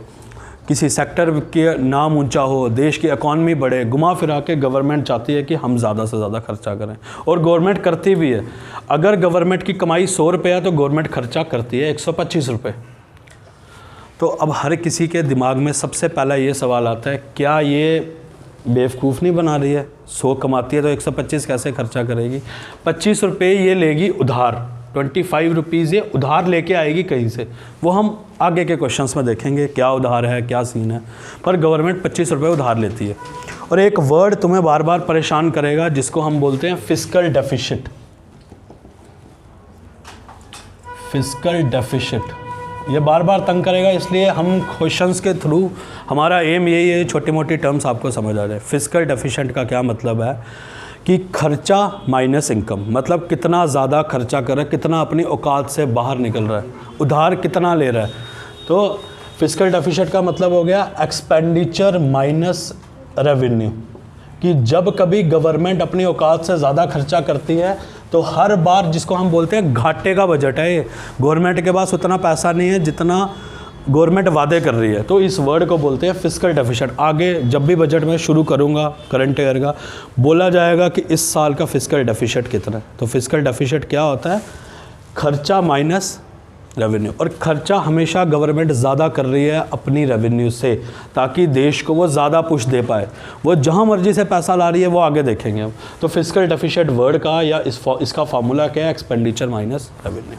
किसी सेक्टर के नाम ऊंचा हो, देश की इकॉनमी बढ़े। घुमा फिरा के गवर्नमेंट चाहती है कि हम ज़्यादा से ज़्यादा खर्चा करें, और गवर्नमेंट करती भी है। अगर गवर्नमेंट की कमाई 100 रुपये है तो गवर्नमेंट खर्चा करती है 125 रुपये। तो अब हर किसी के दिमाग में सबसे पहला ये सवाल आता है, क्या ये बेवकूफ़ नहीं बना रही है? 100 कमाती है तो 125 कैसे खर्चा करेगी? 25 रुपये ये लेगी उधार, 25 रुपीज़ ये उधार लेके आएगी कहीं से। वो हम आगे के क्वेश्चंस में देखेंगे क्या उधार है, क्या सीन है। पर गवर्नमेंट 25 रुपये उधार लेती है। और एक वर्ड तुम्हें बार बार परेशान करेगा जिसको हम बोलते हैं फिस्कल डेफिसिट। फिस्कल डेफिसिट ये बार बार तंग करेगा, इसलिए हम क्वेश्चंस के थ्रू हमारा एम यही है छोटी मोटी टर्म्स आपको समझ आ जाए। फिस्कल डेफिसिट का क्या मतलब है कि खर्चा माइनस इनकम, मतलब कितना ज़्यादा खर्चा कर रहा है, कितना अपनी औकात से बाहर निकल रहा है, उधार कितना ले रहा है। तो फिस्कल डेफिसिट का मतलब हो गया एक्सपेंडिचर माइनस रेवेन्यू, कि जब कभी गवर्नमेंट अपनी औकात से ज़्यादा खर्चा करती है तो हर बार, जिसको हम बोलते हैं घाटे का बजट है ये, गवर्नमेंट के पास उतना पैसा नहीं है जितना गवर्नमेंट वादे कर रही है, तो इस वर्ड को बोलते हैं फिस्कल डेफिसिट। आगे जब भी बजट में शुरू करूंगा करंट ईयर का, बोला जाएगा कि इस साल का फिस्कल डेफिसिट कितना है। तो फिस्कल डेफिसिट क्या होता है? खर्चा माइनस रेवेन्यू। और खर्चा हमेशा गवर्नमेंट ज़्यादा कर रही है अपनी रेवेन्यू से, ताकि देश को वो ज़्यादा पुश दे पाए। वो जहाँ मर्जी से पैसा ला रही है वो आगे देखेंगे हम। तो फिस्कल डेफिसिट वर्ड का या इसका फार्मूला क्या है? Expenditure minus revenue.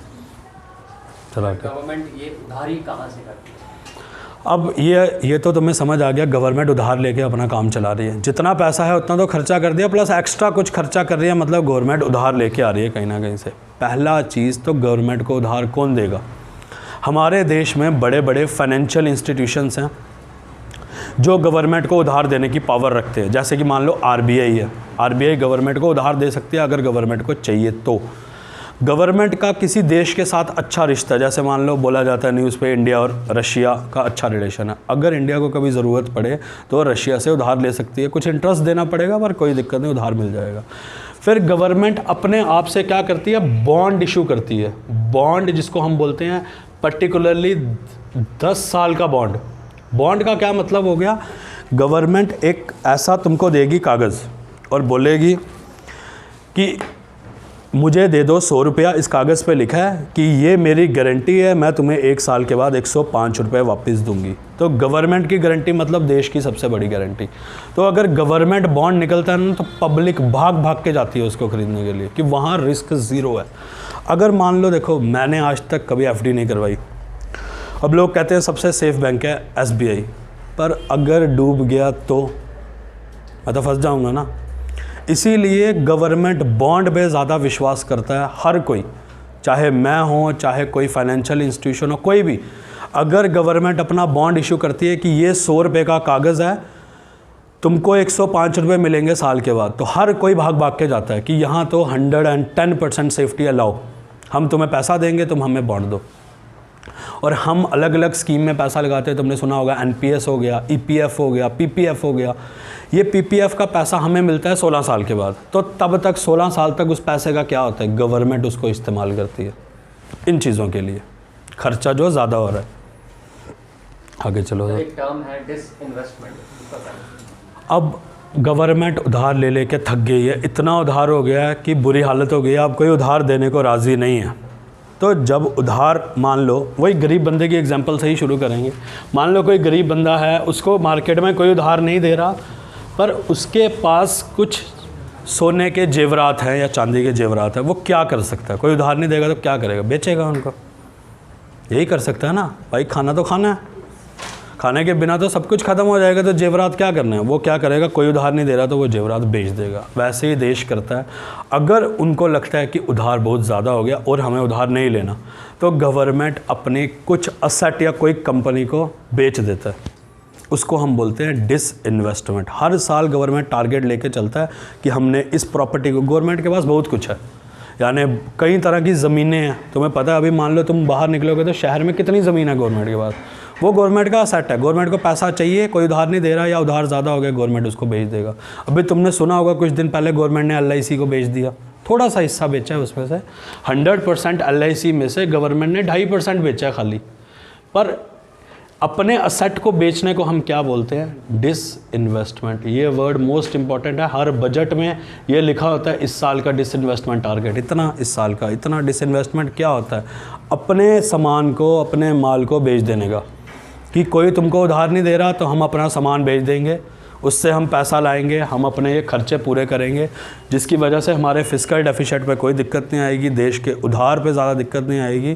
गवर्नमेंट ये उधारी कहाँ से करती है? अब ये तो तुम्हें समझ आ गया, गवर्नमेंट उधार लेके अपना काम चला रही है, जितना पैसा है उतना तो खर्चा कर दिया, प्लस एक्स्ट्रा कुछ खर्चा कर रही है, मतलब गवर्नमेंट उधार लेके आ रही है कहीं ना कहीं से। पहला चीज़ तो गवर्नमेंट को उधार कौन देगा? हमारे देश में बड़े बड़े फाइनेंशियल इंस्टीट्यूशंस हैं जो गवर्नमेंट को उधार देने की पावर रखते हैं। जैसे कि मान लो आरबीआई है, आरबीआई गवर्नमेंट को उधार दे सकती है अगर गवर्नमेंट को चाहिए तो। गवर्नमेंट का किसी देश के साथ अच्छा रिश्ता, जैसे मान लो बोला जाता है न्यूज़ पे इंडिया और रशिया का अच्छा रिलेशन है, अगर इंडिया को कभी ज़रूरत पड़े तो रशिया से उधार ले सकती है, कुछ इंटरेस्ट देना पड़ेगा पर कोई दिक्कत नहीं, उधार मिल जाएगा। फिर गवर्नमेंट अपने आप से क्या करती है? बॉन्ड इशू करती है। बॉन्ड जिसको हम बोलते हैं पर्टिकुलरली 10 साल का बॉन्ड। बॉन्ड का क्या मतलब हो गया? गवर्नमेंट एक ऐसा तुमको देगी कागज़ और बोलेगी कि मुझे दे दो 100 रुपया, इस कागज़ पे लिखा है कि ये मेरी गारंटी है, मैं तुम्हें 1 साल के बाद 105 रुपये वापस दूंगी। तो गवर्नमेंट की गारंटी मतलब देश की सबसे बड़ी गारंटी। तो अगर गवर्नमेंट बॉन्ड निकलता है ना तो पब्लिक भाग भाग के जाती है उसको ख़रीदने के लिए कि वहाँ रिस्क ज़ीरो है। अगर मान लो, देखो मैंने आज तक कभी एफडी नहीं करवाई, अब लोग कहते हैं सबसे सेफ़ बैंक है एसबीआई, पर अगर डूब गया तो मैं तो फंस जाऊँगा ना। इसीलिए गवर्नमेंट बॉन्ड पे ज़्यादा विश्वास करता है हर कोई, चाहे मैं हूँ, चाहे कोई फाइनेंशियल इंस्टीट्यूशन हो, कोई भी। अगर गवर्नमेंट अपना बॉन्ड इशू करती है कि ये 100 रुपये का कागज़ है, तुमको 105 रुपये मिलेंगे साल के बाद, तो हर कोई भाग भाग के जाता है कि यहाँ तो 110% सेफ्टी अलाउ, हम तुम्हें पैसा देंगे, तुम हमें बॉन्ड दो। और हम अलग अलग स्कीम में पैसा लगाते हैं, तुमने सुना होगा एनपीएस हो गया, ईपीएफ हो गया, पीपीएफ हो गया। ये पीपीएफ का पैसा हमें मिलता है 16 साल के बाद, तो तब तक 16 साल तक उस पैसे का क्या होता है? गवर्नमेंट उसको इस्तेमाल करती है इन चीज़ों के लिए, खर्चा जो ज़्यादा हो रहा है। आगे चलो। एक टर्म है डिसइन्वेस्टमेंट। अब गवर्नमेंट उधार ले लेके थक गई है, इतना उधार हो गया है कि बुरी हालत हो गई है, अब कोई उधार देने को राज़ी नहीं है। तो जब उधार, मान लो वही गरीब बंदे की एग्जांपल से ही शुरू करेंगे। मान लो कोई गरीब बंदा है, उसको मार्केट में कोई उधार नहीं दे रहा, पर उसके पास कुछ सोने के जेवरात हैं या चांदी के जेवरात हैं, वो क्या कर सकता है? कोई उधार नहीं देगा तो क्या करेगा? बेचेगा उनको, यही कर सकता है ना भाई। खाना तो खाना है, खाने के बिना तो सब कुछ ख़त्म हो जाएगा, तो जेवरात क्या करना है? वो क्या करेगा? कोई उधार नहीं दे रहा तो वो जेवरात बेच देगा। वैसे ही देश करता है। अगर उनको लगता है कि उधार बहुत ज़्यादा हो गया और हमें उधार नहीं लेना, तो गवर्नमेंट अपने कुछ असेट या कोई कंपनी को बेच देता है, उसको हम बोलते हैं डिसइन्वेस्टमेंट। हर साल गवर्नमेंट टारगेट लेके चलता है कि हमने इस प्रॉपर्टी को, गवर्नमेंट के पास बहुत कुछ है, यानी कई तरह की ज़मीनें हैं। तुम्हें पता है, अभी मान लो तुम बाहर निकलोगे तो शहर में कितनी ज़मीन है गवर्नमेंट के पास, वो गवर्नमेंट का असेट है। गवर्नमेंट को पैसा चाहिए, कोई उधार नहीं दे रहा या उधार ज़्यादा हो गया, गवर्नमेंट उसको बेच देगा। अभी तुमने सुना होगा कुछ दिन पहले गवर्नमेंट ने LIC को बेच दिया, थोड़ा सा हिस्सा बेचा है उसमें से। 100% LIC में से गवर्नमेंट ने 2.5% बेचा है खाली। पर अपने असेट को बेचने को हम क्या बोलते हैं? डिसइन्वेस्टमेंट। ये वर्ड मोस्ट इंपॉर्टेंट है। हर बजट में ये लिखा होता है इस साल का डिसइन्वेस्टमेंट टारगेट इतना, इस साल का इतना। डिसइन्वेस्टमेंट क्या होता है? अपने सामान को, अपने माल को बेच देने का, कि कोई तुमको उधार नहीं दे रहा तो हम अपना सामान बेच देंगे, उससे हम पैसा लाएंगे, हम अपने ये खर्चे पूरे करेंगे, जिसकी वजह से हमारे फिस्कल डेफिसिट पे कोई दिक्कत नहीं आएगी, देश के उधार पे ज़्यादा दिक्कत नहीं आएगी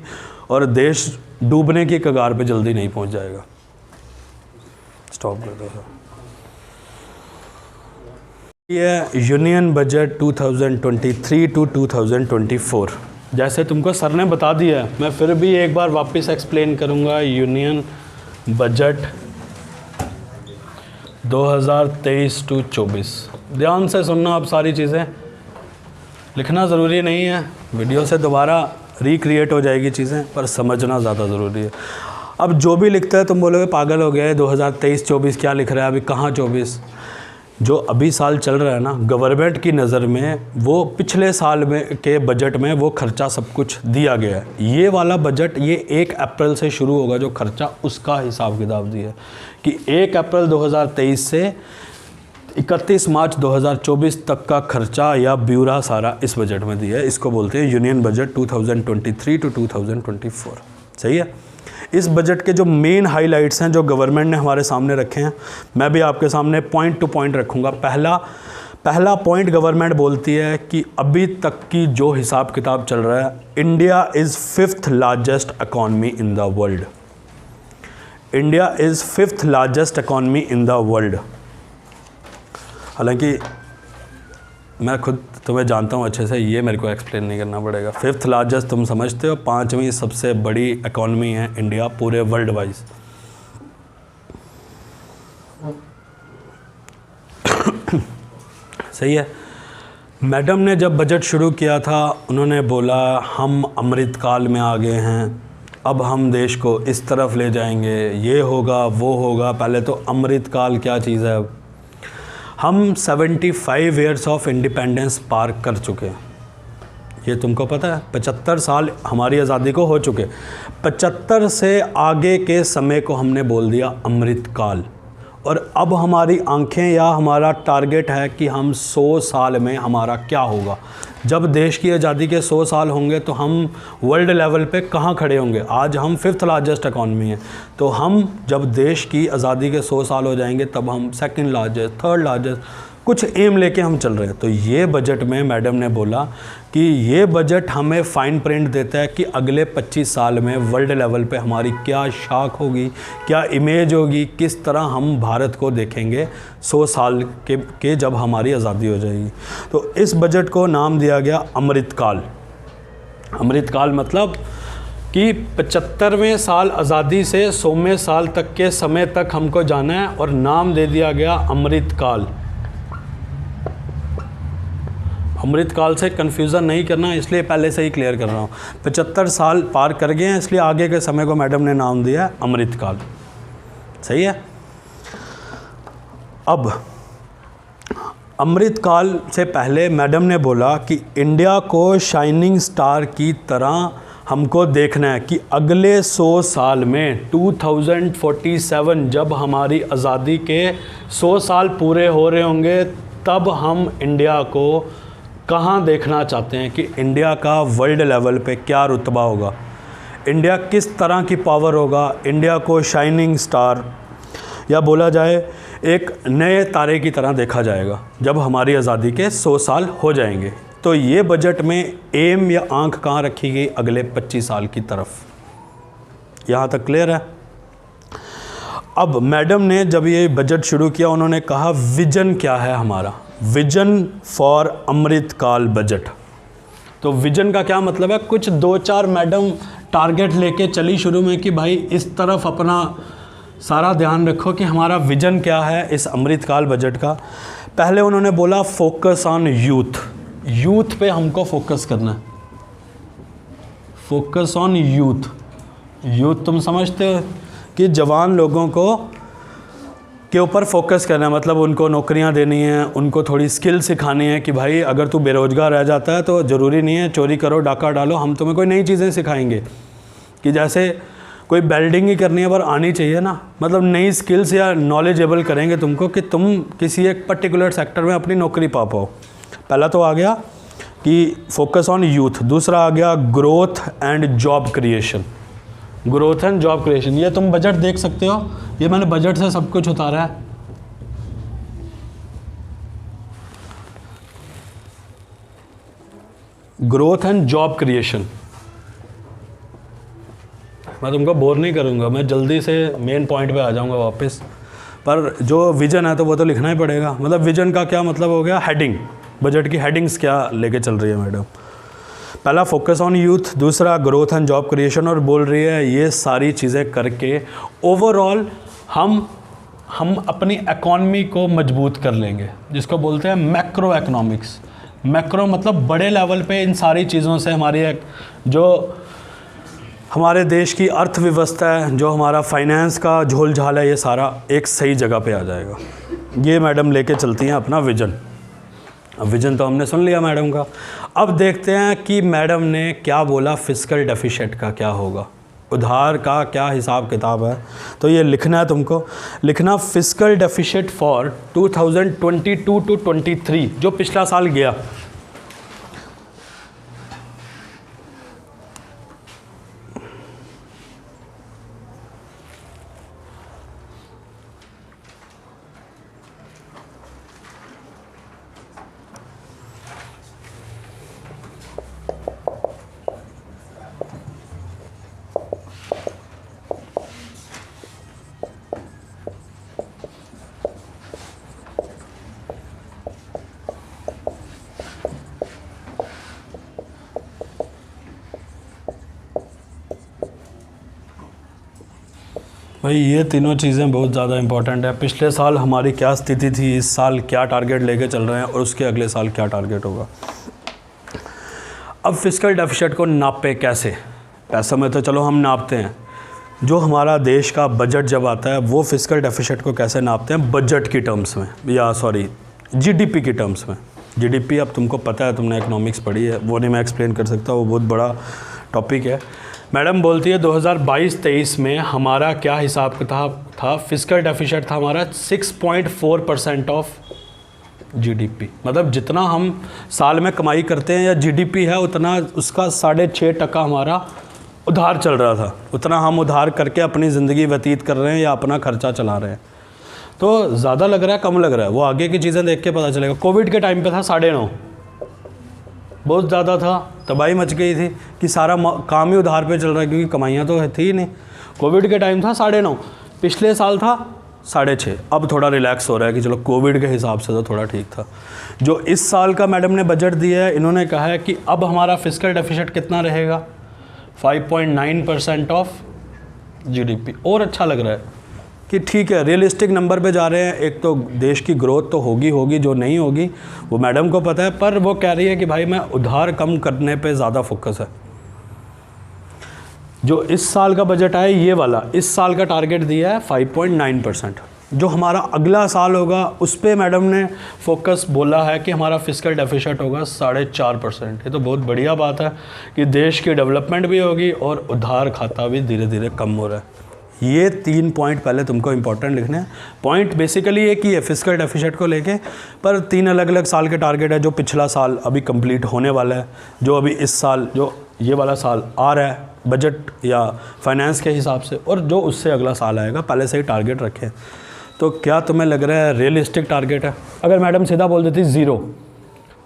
और देश डूबने की कगार पे जल्दी नहीं पहुंच जाएगा। स्टॉप कर दो। ये यूनियन बजट 2023 to 2024, जैसे तुमको सर ने बता दिया है, मैं फिर भी एक बार वापस एक्सप्लेन करूँगा। यूनियन बजट 2023 to 24, ध्यान से सुनना। आप सारी चीज़ें लिखना ज़रूरी नहीं है, वीडियो से दोबारा रिक्रिएट हो जाएगी चीज़ें, पर समझना ज़्यादा ज़रूरी है। अब जो भी लिखता है तुम बोलोगे पागल हो गया है, 2023-24 क्या लिख रहा है? अभी कहाँ 24? जो अभी साल चल रहा है ना, गवर्नमेंट की नज़र में वो पिछले साल में के बजट में वो खर्चा सब कुछ दिया गया है। ये वाला बजट ये 1 अप्रैल से शुरू होगा, जो खर्चा उसका हिसाब किताब दिया है कि 1 अप्रैल 2023 से 31 मार्च 2024 तक का खर्चा या ब्यूरा सारा इस बजट में दिया है। इसको बोलते हैं यूनियन बजट 2023 to 2024। सही है। इस बजट के जो मेन हाइलाइट्स हैं जो गवर्नमेंट ने हमारे सामने रखे हैं, मैं भी आपके सामने पॉइंट टू पॉइंट रखूँगा। पहला पॉइंट गवर्नमेंट बोलती है कि अभी तक की जो हिसाब किताब चल रहा है, India is 5th largest economy in the world. India is 5th largest economy in the world. हालांकि मैं खुद तुम्हें जानता हूँ अच्छे से, ये मेरे को एक्सप्लेन नहीं करना पड़ेगा। 5th लार्जेस्ट तुम समझते हो, 5वीं सबसे बड़ी इकॉनमी है इंडिया पूरे वर्ल्ड वाइज। सही है। मैडम ने जब बजट शुरू किया था उन्होंने बोला हम अमृतकाल में आ गए हैं, अब हम देश को इस तरफ ले जाएंगे, ये होगा वो होगा। पहले तो अमृतकाल क्या चीज़ है? अब हम 75 ईयर्स ऑफ इंडिपेंडेंस पार कर चुके हैं, ये तुमको पता है। 75 साल हमारी आज़ादी को हो चुके। 75 से आगे के समय को हमने बोल दिया अमृतकाल। और अब हमारी आंखें या हमारा टारगेट है कि हम 100 साल में हमारा क्या होगा। जब देश की आज़ादी के 100 साल होंगे तो हम वर्ल्ड लेवल पे कहाँ खड़े होंगे। आज हम 5th लार्जेस्ट इकॉनमी हैं, तो हम जब देश की आज़ादी के 100 साल हो जाएंगे तब हम 2nd लार्जेस्ट, 3rd लार्जेस्ट, कुछ एम लेके हम चल रहे हैं। तो ये बजट में मैडम ने बोला कि ये बजट हमें फाइन प्रिंट देता है कि अगले 25 साल में वर्ल्ड लेवल पे हमारी क्या शाख होगी, क्या इमेज होगी, किस तरह हम भारत को देखेंगे 100 साल के जब हमारी आज़ादी हो जाएगी। तो इस बजट को नाम दिया गया अमृतकाल। अमृतकाल मतलब कि 75वें साल आज़ादी से 100वें साल तक के समय तक हमको जाना है, और नाम दे दिया गया अमृतकाल। अमृतकाल से कन्फ्यूज़न नहीं करना, इसलिए पहले से ही क्लियर कर रहा हूँ। 75 साल पार कर गए हैं, इसलिए आगे के समय को मैडम ने नाम दिया अमृतकाल। सही है। अब अमृतकाल से पहले मैडम ने बोला कि इंडिया को शाइनिंग स्टार की तरह हमको देखना है कि अगले 100 साल में 2047 जब हमारी आज़ादी के 100 साल पूरे हो रहे होंगे, तब हम इंडिया को कहाँ देखना चाहते हैं कि इंडिया का वर्ल्ड लेवल पे क्या रुतबा होगा, इंडिया किस तरह की पावर होगा। इंडिया को शाइनिंग स्टार या बोला जाए एक नए तारे की तरह देखा जाएगा जब हमारी आज़ादी के 100 साल हो जाएंगे। तो ये बजट में एम या आंख कहाँ रखी गई? अगले 25 साल की तरफ। यहाँ तक क्लियर है। अब मैडम ने जब ये बजट शुरू किया उन्होंने कहा विजन क्या है हमारा, विजन फॉर अमृतकाल बजट। तो विजन का क्या मतलब है? कुछ 2-4 मैडम टारगेट लेके चली शुरू में कि भाई इस तरफ अपना सारा ध्यान रखो कि हमारा विजन क्या है इस अमृतकाल बजट का। पहले उन्होंने बोला फोकस ऑन यूथ, यूथ पे हमको फोकस करना है। फोकस ऑन यूथ, यूथ तुम समझते हो कि जवान लोगों को के ऊपर फोकस करना है, मतलब उनको नौकरियां देनी है, उनको थोड़ी स्किल सिखानी है कि भाई अगर तू बेरोज़गार रह जाता है तो ज़रूरी नहीं है चोरी करो डाका डालो, हम तुम्हें कोई नई चीज़ें सिखाएंगे। कि जैसे कोई वेल्डिंग ही करनी है पर आनी चाहिए ना, मतलब नई स्किल्स या नॉलेजेबल करेंगे तुमको कि तुम किसी एक पर्टिकुलर सेक्टर में अपनी नौकरी पा पाओ। पहला तो आ गया कि फोकस ऑन यूथ। दूसरा आ गया growth and job creation, growth and job creation. ये तुम बजट देख सकते हो, ये मैंने बजट से सब कुछ उतारा है। Growth and job creation. मैं तुमको बोर नहीं करूंगा, मैं जल्दी से मेन पॉइंट पे आ जाऊंगा वापस। पर जो विजन है तो वो तो लिखना ही पड़ेगा। मतलब विजन का क्या मतलब हो गया? हेडिंग, बजट की हेडिंग्स क्या लेके चल रही है मैडम। पहला फोकस ऑन यूथ, दूसरा ग्रोथ एंड जॉब क्रिएशन, और बोल रही है ये सारी चीज़ें करके ओवरऑल हम अपनी इकॉनमी को मजबूत कर लेंगे, जिसको बोलते हैं मैक्रो इकोनॉमिक्स। मैक्रो मतलब बड़े लेवल पे इन सारी चीज़ों से हमारी जो हमारे देश की अर्थव्यवस्था है, जो हमारा फाइनेंस का झोल झाल है, ये सारा एक सही जगह पे आ जाएगा। ये मैडम लेके चलती हैं अपना विजन। अब विजन तो हमने सुन लिया मैडम का। अब देखते हैं कि मैडम ने क्या बोला फिस्कल डेफिसिट का क्या होगा, उधार का क्या हिसाब किताब है। तो ये लिखना है तुमको, लिखना फिस्कल डेफिसिट फॉर 2022 to 23, जो पिछला साल गया। भाई ये तीनों चीज़ें बहुत ज़्यादा इंपॉर्टेंट है। पिछले साल हमारी क्या स्थिति थी, इस साल क्या टारगेट लेके चल रहे हैं और उसके अगले साल क्या टारगेट होगा। अब फिस्कल डेफिसिट को नापे कैसे? पैसों में तो चलो हम नापते हैं, जो हमारा देश का बजट जब आता है वो फिस्कल डेफिसिट को कैसे नापते हैं? बजट की टर्म्स में, या सॉरी जीडीपी की टर्म्स में। जीडीपी अब तुमको पता है, तुमने इकोनॉमिक्स पढ़ी है, वो नहीं मैं एक्सप्लेन कर सकता, वो बहुत बड़ा टॉपिक है। मैडम बोलती है 2022-23 में हमारा क्या हिसाब किताब था? फिस्कल डेफिसिट था हमारा 6.4% ऑफ जीडीपी। मतलब जितना हम साल में कमाई करते हैं या जीडीपी है उतना उसका 6.5% हमारा उधार चल रहा था। उतना हम उधार करके अपनी ज़िंदगी व्यतीत कर रहे हैं या अपना खर्चा चला रहे हैं। तो ज़्यादा लग रहा है कम लग रहा है, वो आगे की चीज़ें देख के पता चलेगा। कोविड के टाइम पे था 9.5, बहुत ज़्यादा था, तबाही मच गई थी कि सारा काम ही उधार पे चल रहा है क्योंकि कमाइयाँ तो थी ही नहीं। कोविड के टाइम था 9.5, पिछले साल था 6.5। अब थोड़ा रिलैक्स हो रहा है कि चलो कोविड के हिसाब से तो थोड़ा ठीक था। जो इस साल का मैडम ने बजट दिया है, इन्होंने कहा है कि अब हमारा फिस्कल डेफिसिट कितना रहेगा? 5.9% ऑफ जीडीपी। और अच्छा लग रहा है कि ठीक है, रियलिस्टिक नंबर पे जा रहे हैं। एक तो देश की ग्रोथ तो होगी, जो नहीं होगी वो मैडम को पता है, पर वो कह रही है कि भाई मैं उधार कम करने पे ज़्यादा फोकस है। जो इस साल का बजट है ये वाला, इस साल का टारगेट दिया है 5.9%। जो हमारा अगला साल होगा उस पर मैडम ने फोकस बोला है कि हमारा फिस्कल डेफिसिट होगा 4.5%। ये तो बहुत बढ़िया बात है कि देश की डेवलपमेंट भी होगी और उधार खाता भी धीरे धीरे कम हो रहा है। ये 3 पॉइंट पहले तुमको इंपॉर्टेंट लिखने हैं। पॉइंट बेसिकली एक ही है फिस्कल डेफिसिट को लेके, पर 3 अलग अलग साल के टारगेट है। जो पिछला साल अभी कंप्लीट होने वाला है, जो अभी इस साल जो ये वाला साल आ रहा है बजट या फाइनेंस के हिसाब से, और जो उससे अगला साल आएगा, पहले से ही टारगेट रखें। तो क्या तुम्हें लग रहा है रियलिस्टिक टारगेट है? अगर मैडम सीधा बोल देती 0,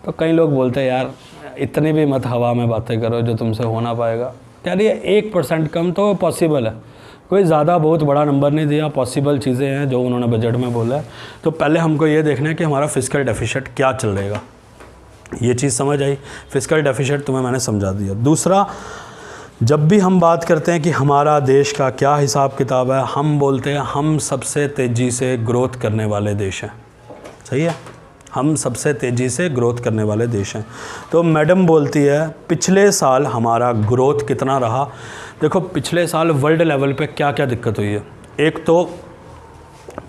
तो कई लोग बोलते हैं यार इतनी भी मत हवा में बातें करो जो तुमसे हो ना पाएगा। कह रही है 1% कम तो पॉसिबल है, कोई ज़्यादा बहुत बड़ा नंबर नहीं दिया, पॉसिबल चीज़ें हैं जो उन्होंने बजट में बोला है। तो पहले हमको ये देखना है कि हमारा फिस्कल डेफिसिट क्या चल रहेगा। ये चीज़ समझ आई, फिस्कल डेफिसिट तुम्हें मैंने समझा दिया। दूसरा, जब भी हम बात करते हैं कि हमारा देश का क्या हिसाब किताब है, हम बोलते हैं हम सबसे तेज़ी से ग्रोथ करने वाले देश हैं। सही है, हम सबसे तेज़ी से ग्रोथ करने वाले देश हैं। तो मैडम बोलती है पिछले साल हमारा ग्रोथ कितना रहा। देखो पिछले साल वर्ल्ड लेवल पे क्या क्या दिक्कत हुई है। एक तो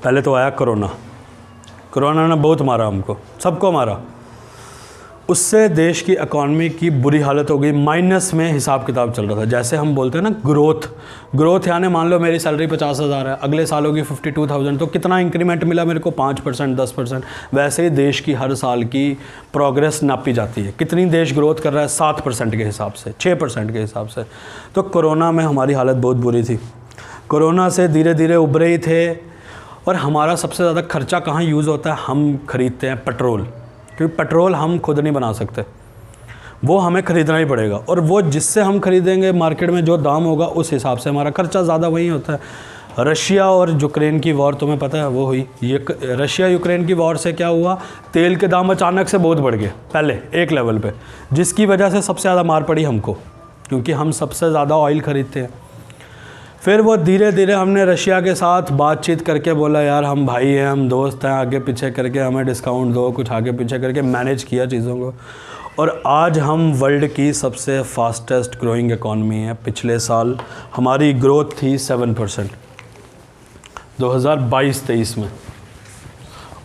पहले तो आया कोरोना ने बहुत मारा, हमको सबको मारा। उससे देश की इकॉनमी की बुरी हालत हो गई, माइनस में हिसाब किताब चल रहा था। जैसे हम बोलते हैं ना ग्रोथ यानी मान लो मेरी सैलरी 50,000 है, अगले साल होगी 52,000, तो कितना इंक्रीमेंट मिला मेरे को? 5%, 10%। वैसे ही देश की हर साल की प्रोग्रेस नापी जाती है। कितनी देश ग्रोथ कर रहा है? 7% के हिसाब से, 6% के हिसाब से। तो कोरोना में हमारी हालत बहुत बुरी थी। कोरोना से धीरे धीरे उभरे ही थे। और हमारा सबसे ज़्यादा खर्चा कहाँ यूज़ होता है? हम खरीदते हैं पेट्रोल, क्योंकि पेट्रोल हम खुद नहीं बना सकते, वो हमें ख़रीदना ही पड़ेगा। और वो जिससे हम खरीदेंगे मार्केट में जो दाम होगा उस हिसाब से हमारा खर्चा ज़्यादा वही होता है। रशिया और यूक्रेन की वॉर तुम्हें पता है वो हुई। ये रशिया यूक्रेन की वॉर से क्या हुआ? तेल के दाम अचानक से बहुत बढ़ गए पहले एक लेवल पे, जिसकी वजह से सबसे ज़्यादा मार पड़ी हमको, क्योंकि हम सबसे ज़्यादा ऑयल ख़रीदते हैं। फिर वो धीरे धीरे हमने रशिया के साथ बातचीत करके बोला यार हम भाई हैं, हम दोस्त हैं, आगे पीछे करके हमें डिस्काउंट दो, कुछ आगे पीछे करके मैनेज किया चीज़ों को। और आज हम वर्ल्ड की सबसे फास्टेस्ट ग्रोइंग इकॉनमी है। पिछले साल हमारी ग्रोथ थी 7% 2022-23 में,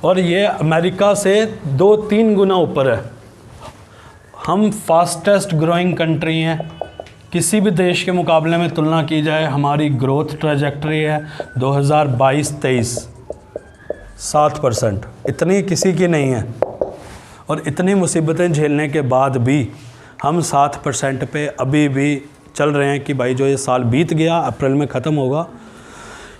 और ये अमेरिका से 2-3 गुना ऊपर है। हम फास्टेस्ट ग्रोइंग कंट्री हैं। किसी भी देश के मुकाबले में तुलना की जाए, हमारी ग्रोथ ट्रैजेक्टरी है 2022-23 7%। इतनी किसी की नहीं है। और इतनी मुसीबतें झेलने के बाद भी हम 7% पे अभी भी चल रहे हैं कि भाई जो ये साल बीत गया, अप्रैल में ख़त्म होगा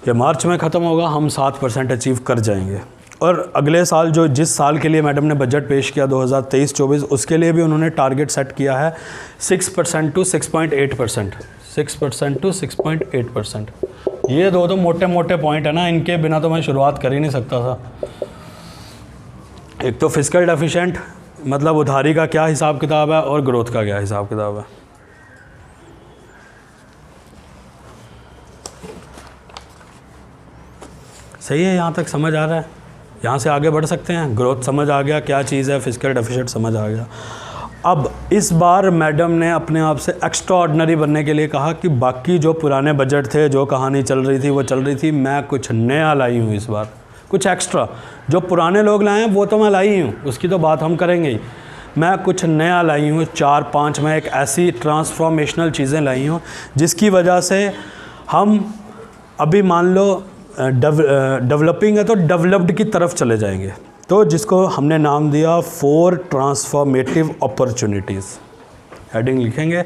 या मार्च में ख़त्म होगा, हम 7% अचीव कर जाएंगे। और अगले साल जो जिस साल के लिए मैडम ने बजट पेश किया 2023-24, उसके लिए भी उन्होंने टारगेट सेट किया है 6% to 6.8%। 6% to 6.8%। ये दो तो मोटे मोटे पॉइंट है ना, इनके बिना तो मैं शुरुआत कर ही नहीं सकता था। एक तो फिस्कल डेफिशिएंट मतलब उधारी का क्या हिसाब किताब है और ग्रोथ का क्या हिसाब किताब है। सही है, यहाँ तक समझ आ रहा है, यहाँ से आगे बढ़ सकते हैं। ग्रोथ समझ आ गया क्या चीज़ है, फिस्कल डेफिसिट समझ आ गया। अब इस बार मैडम ने अपने आप से एक्स्ट्रा ऑर्डिनरी बनने के लिए कहा कि बाकी जो पुराने बजट थे, जो कहानी चल रही थी वो चल रही थी, मैं कुछ नया लाई हूँ इस बार, कुछ एक्स्ट्रा। जो पुराने लोग लाए हैं वो तो मैं लाई हूँ, उसकी तो बात हम करेंगे ही। मैं कुछ नया लाई हूँ, 4-5 मैं एक ऐसी ट्रांसफॉर्मेशनल चीज़ें लाई हूँ जिसकी वजह से हम अभी मान लो डेवलपिंग है तो डेवलप्ड की तरफ चले जाएंगे। तो जिसको हमने नाम दिया 4 ट्रांसफॉर्मेटिव अपॉर्चुनिटीज़। हेडिंग लिखेंगे,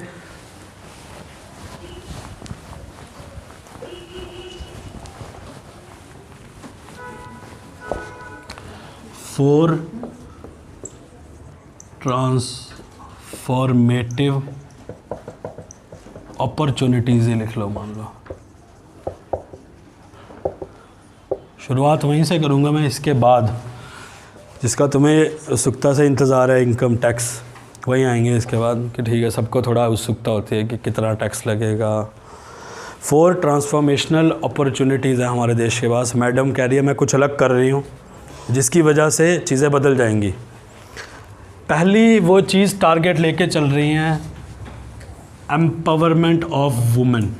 फोर ट्रांसफॉर्मेटिव अपॉर्चुनिटीज़ ही लिख लो, मान लो। शुरुआत वहीं से करूँगा मैं, इसके बाद जिसका तुम्हें उत्सुकता से इंतज़ार है, इनकम टैक्स, वहीं आएंगे इसके बाद कि ठीक है, सबको थोड़ा उत्सुकता होती है कि कितना टैक्स लगेगा। 4 ट्रांसफॉर्मेशनल अपॉर्चुनिटीज़ है हमारे देश के पास। मैडम कह रही है मैं कुछ अलग कर रही हूँ जिसकी वजह से चीज़ें बदल जाएंगी। पहली वो चीज़ टारगेट लेके चल रही हैं, empowerment of women.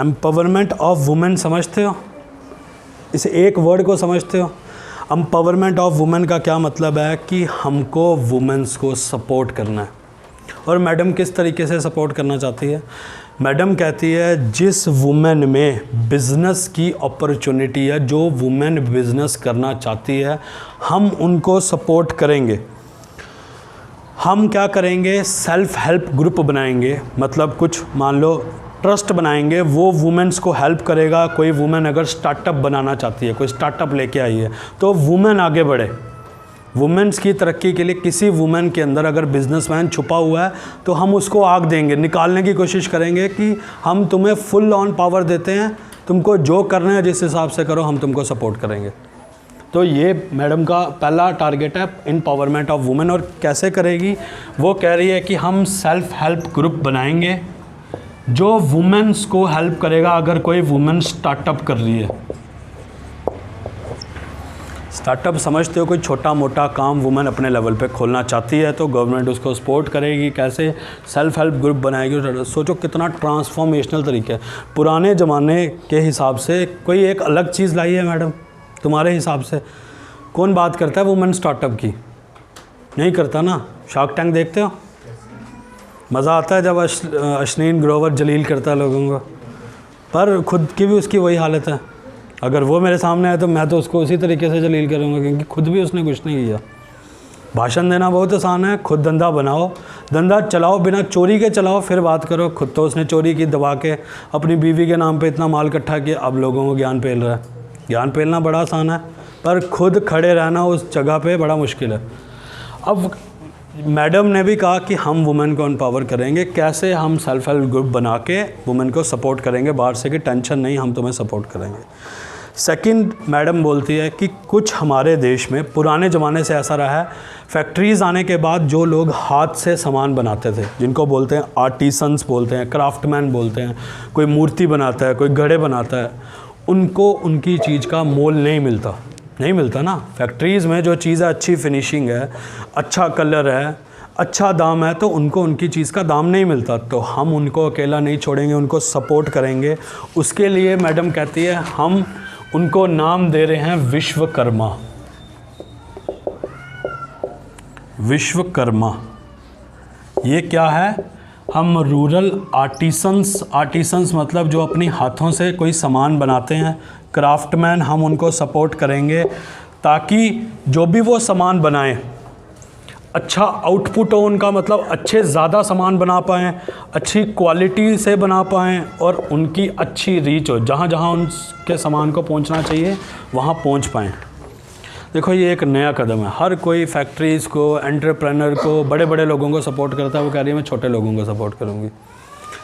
Empowerment of women समझते हो? इस एक वर्ड को समझते हो? एम्पावरमेंट ऑफ वुमेन का क्या मतलब है कि हमको वुमेन्स को सपोर्ट करना है। और मैडम किस तरीके से सपोर्ट करना चाहती है? मैडम कहती है जिस वुमेन में बिज़नेस की अपॉर्चुनिटी है, जो वुमेन बिज़नेस करना चाहती है, हम उनको सपोर्ट करेंगे। हम क्या करेंगे? सेल्फ हेल्प ग्रुप बनाएंगे, मतलब कुछ मान लो ट्रस्ट बनाएंगे, वो वुमेन्स को हेल्प करेगा। कोई वुमेन अगर स्टार्टअप बनाना चाहती है, कोई स्टार्टअप लेके आई है, तो वुमेन आगे बढ़े। वुमेन्स की तरक्की के लिए किसी वुमेन के अंदर अगर बिजनेसमैन छुपा हुआ है तो हम उसको आग देंगे, निकालने की कोशिश करेंगे कि हम तुम्हें फुल ऑन पावर देते हैं, तुमको जो करना है जिस हिसाब से करो, हम तुमको सपोर्ट करेंगे। तो ये मैडम का पहला टारगेट है, एम्पावरमेंट ऑफ वुमेन। और कैसे करेगी? वो कह रही है कि हम सेल्फ हेल्प ग्रुप बनाएंगे जो वुमेन्स को हेल्प करेगा। अगर कोई वुमेन स्टार्टअप कर रही है, स्टार्टअप समझते हो, कोई छोटा मोटा काम वुमेन अपने लेवल पे खोलना चाहती है, तो गवर्नमेंट उसको सपोर्ट करेगी। कैसे? सेल्फ हेल्प ग्रुप बनाएगी। सोचो कितना ट्रांसफॉर्मेशनल तरीका है। पुराने ज़माने के हिसाब से कोई एक अलग चीज़ लाई है मैडम तुम्हारे हिसाब से? कौन बात करता है वुमेन स्टार्टअप की? नहीं करता ना। शार्क टैंक देखते हो? मज़ा आता है जब अश्नीन ग्रोवर जलील करता है लोगों को, पर खुद की भी उसकी वही हालत है। अगर वो मेरे सामने है तो मैं तो उसको उसी तरीके से जलील करूँगा, क्योंकि खुद भी उसने कुछ नहीं किया। भाषण देना बहुत आसान है, खुद धंधा बनाओ, धंधा चलाओ, बिना चोरी के चलाओ, फिर बात करो। खुद तो उसने चोरी की, दबा के अपनी बीवी के नाम पे इतना माल इकट्ठा किया, अब लोगों को ज्ञान पेल रहा है। ज्ञान पेलना बड़ा आसान है, पर खुद खड़े रहना उस जगह पे बड़ा मुश्किल है। अब मैडम ने भी कहा कि हम वुमेन को एम्पावर करेंगे। कैसे? हम सेल्फ हेल्प ग्रुप बना के वुमेन को सपोर्ट करेंगे बाहर से कि टेंशन नहीं, हम तुम्हें सपोर्ट करेंगे। सेकंड, मैडम बोलती है कि कुछ हमारे देश में पुराने ज़माने से ऐसा रहा है, फैक्ट्रीज़ आने के बाद जो लोग हाथ से सामान बनाते थे, जिनको बोलते हैं आर्टिसंस बोलते हैं, क्राफ्टमैन बोलते हैं, कोई मूर्ति बनाता है, कोई घड़े बनाता है, उनको उनकी चीज़ का मोल नहीं मिलता ना। फैक्ट्रीज़ में जो चीज़ है, अच्छी फिनिशिंग है, अच्छा कलर है, अच्छा दाम है, तो उनको उनकी चीज़ का दाम नहीं मिलता। तो हम उनको अकेला नहीं छोड़ेंगे, उनको सपोर्ट करेंगे। उसके लिए मैडम कहती है हम उनको नाम दे रहे हैं विश्वकर्मा। विश्वकर्मा ये क्या है? हम रूरल आर्टिसंस मतलब जो अपनी हाथों से कोई सामान बनाते हैं, क्राफ्टमैन, हम उनको सपोर्ट करेंगे ताकि जो भी वो सामान बनाएं अच्छा आउटपुट हो उनका, मतलब अच्छे ज़्यादा सामान बना पाएँ, अच्छी क्वालिटी से बना पाएँ और उनकी अच्छी रीच हो, जहाँ जहाँ उनके सामान को पहुँचना चाहिए वहाँ पहुँच पाएँ। देखो ये एक नया कदम है। हर कोई फैक्ट्रीज़ को, एंटरप्रेन्योर को, बड़े बड़े लोगों को सपोर्ट करता है। वो कह रही है मैं छोटे लोगों को सपोर्ट करूँगी,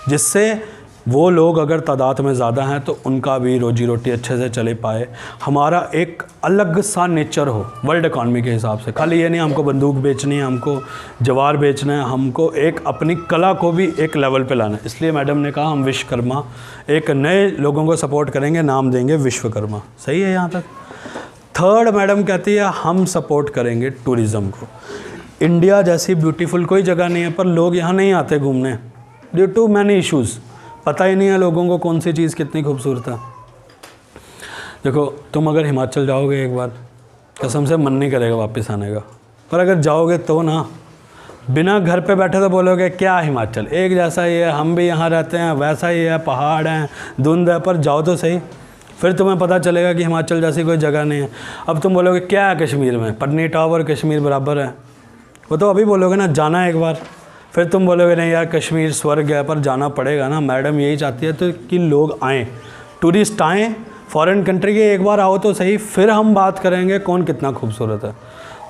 जिससे वो लोग अगर तादाद में ज़्यादा हैं तो उनका भी रोजी रोटी अच्छे से चले पाए, हमारा एक अलग सा नेचर हो वर्ल्ड इकॉनमी के हिसाब से। खाली ये नहीं हमको बंदूक बेचनी है, हमको जवार बेचना है, हमको एक अपनी कला को भी एक लेवल पे लाना है। इसलिए मैडम ने कहा हम विश्वकर्मा एक नए लोगों को सपोर्ट करेंगे, नाम देंगे विश्वकर्मा। सही है यहाँ तक। थर्ड मैडम कहती है हम सपोर्ट करेंगे टूरिज़्म को। इंडिया जैसी ब्यूटीफुल कोई जगह नहीं है पर लोग यहाँ नहीं आते घूमने ड्यू टू मैनी इश्यूज़। पता ही नहीं है लोगों को कौन सी चीज़ कितनी खूबसूरत है। देखो तुम अगर हिमाचल जाओगे एक बार, कसम से मन नहीं करेगा वापस आने का, पर अगर जाओगे तो ना बिना घर पे बैठे तो बोलोगे क्या हिमाचल एक जैसा ही है, हम भी यहाँ रहते हैं, वैसा ही है, पहाड़ हैं, धुंध है, पर जाओ तो सही, फिर तुम्हें पता चलेगा कि हिमाचल जैसी कोई जगह नहीं है। अब तुम बोलोगे क्या है कश्मीर में, पटनीटॉप और कश्मीर बराबर है, वो तो अभी बोलोगे ना, जाना है एक बार, फिर तुम बोलोगे नहीं यार कश्मीर स्वर्ग है, पर जाना पड़ेगा ना। मैडम यही चाहती है तो कि लोग आएँ, टूरिस्ट आएँ फॉरेन कंट्री के, एक बार आओ तो सही, फिर हम बात करेंगे कौन कितना खूबसूरत है।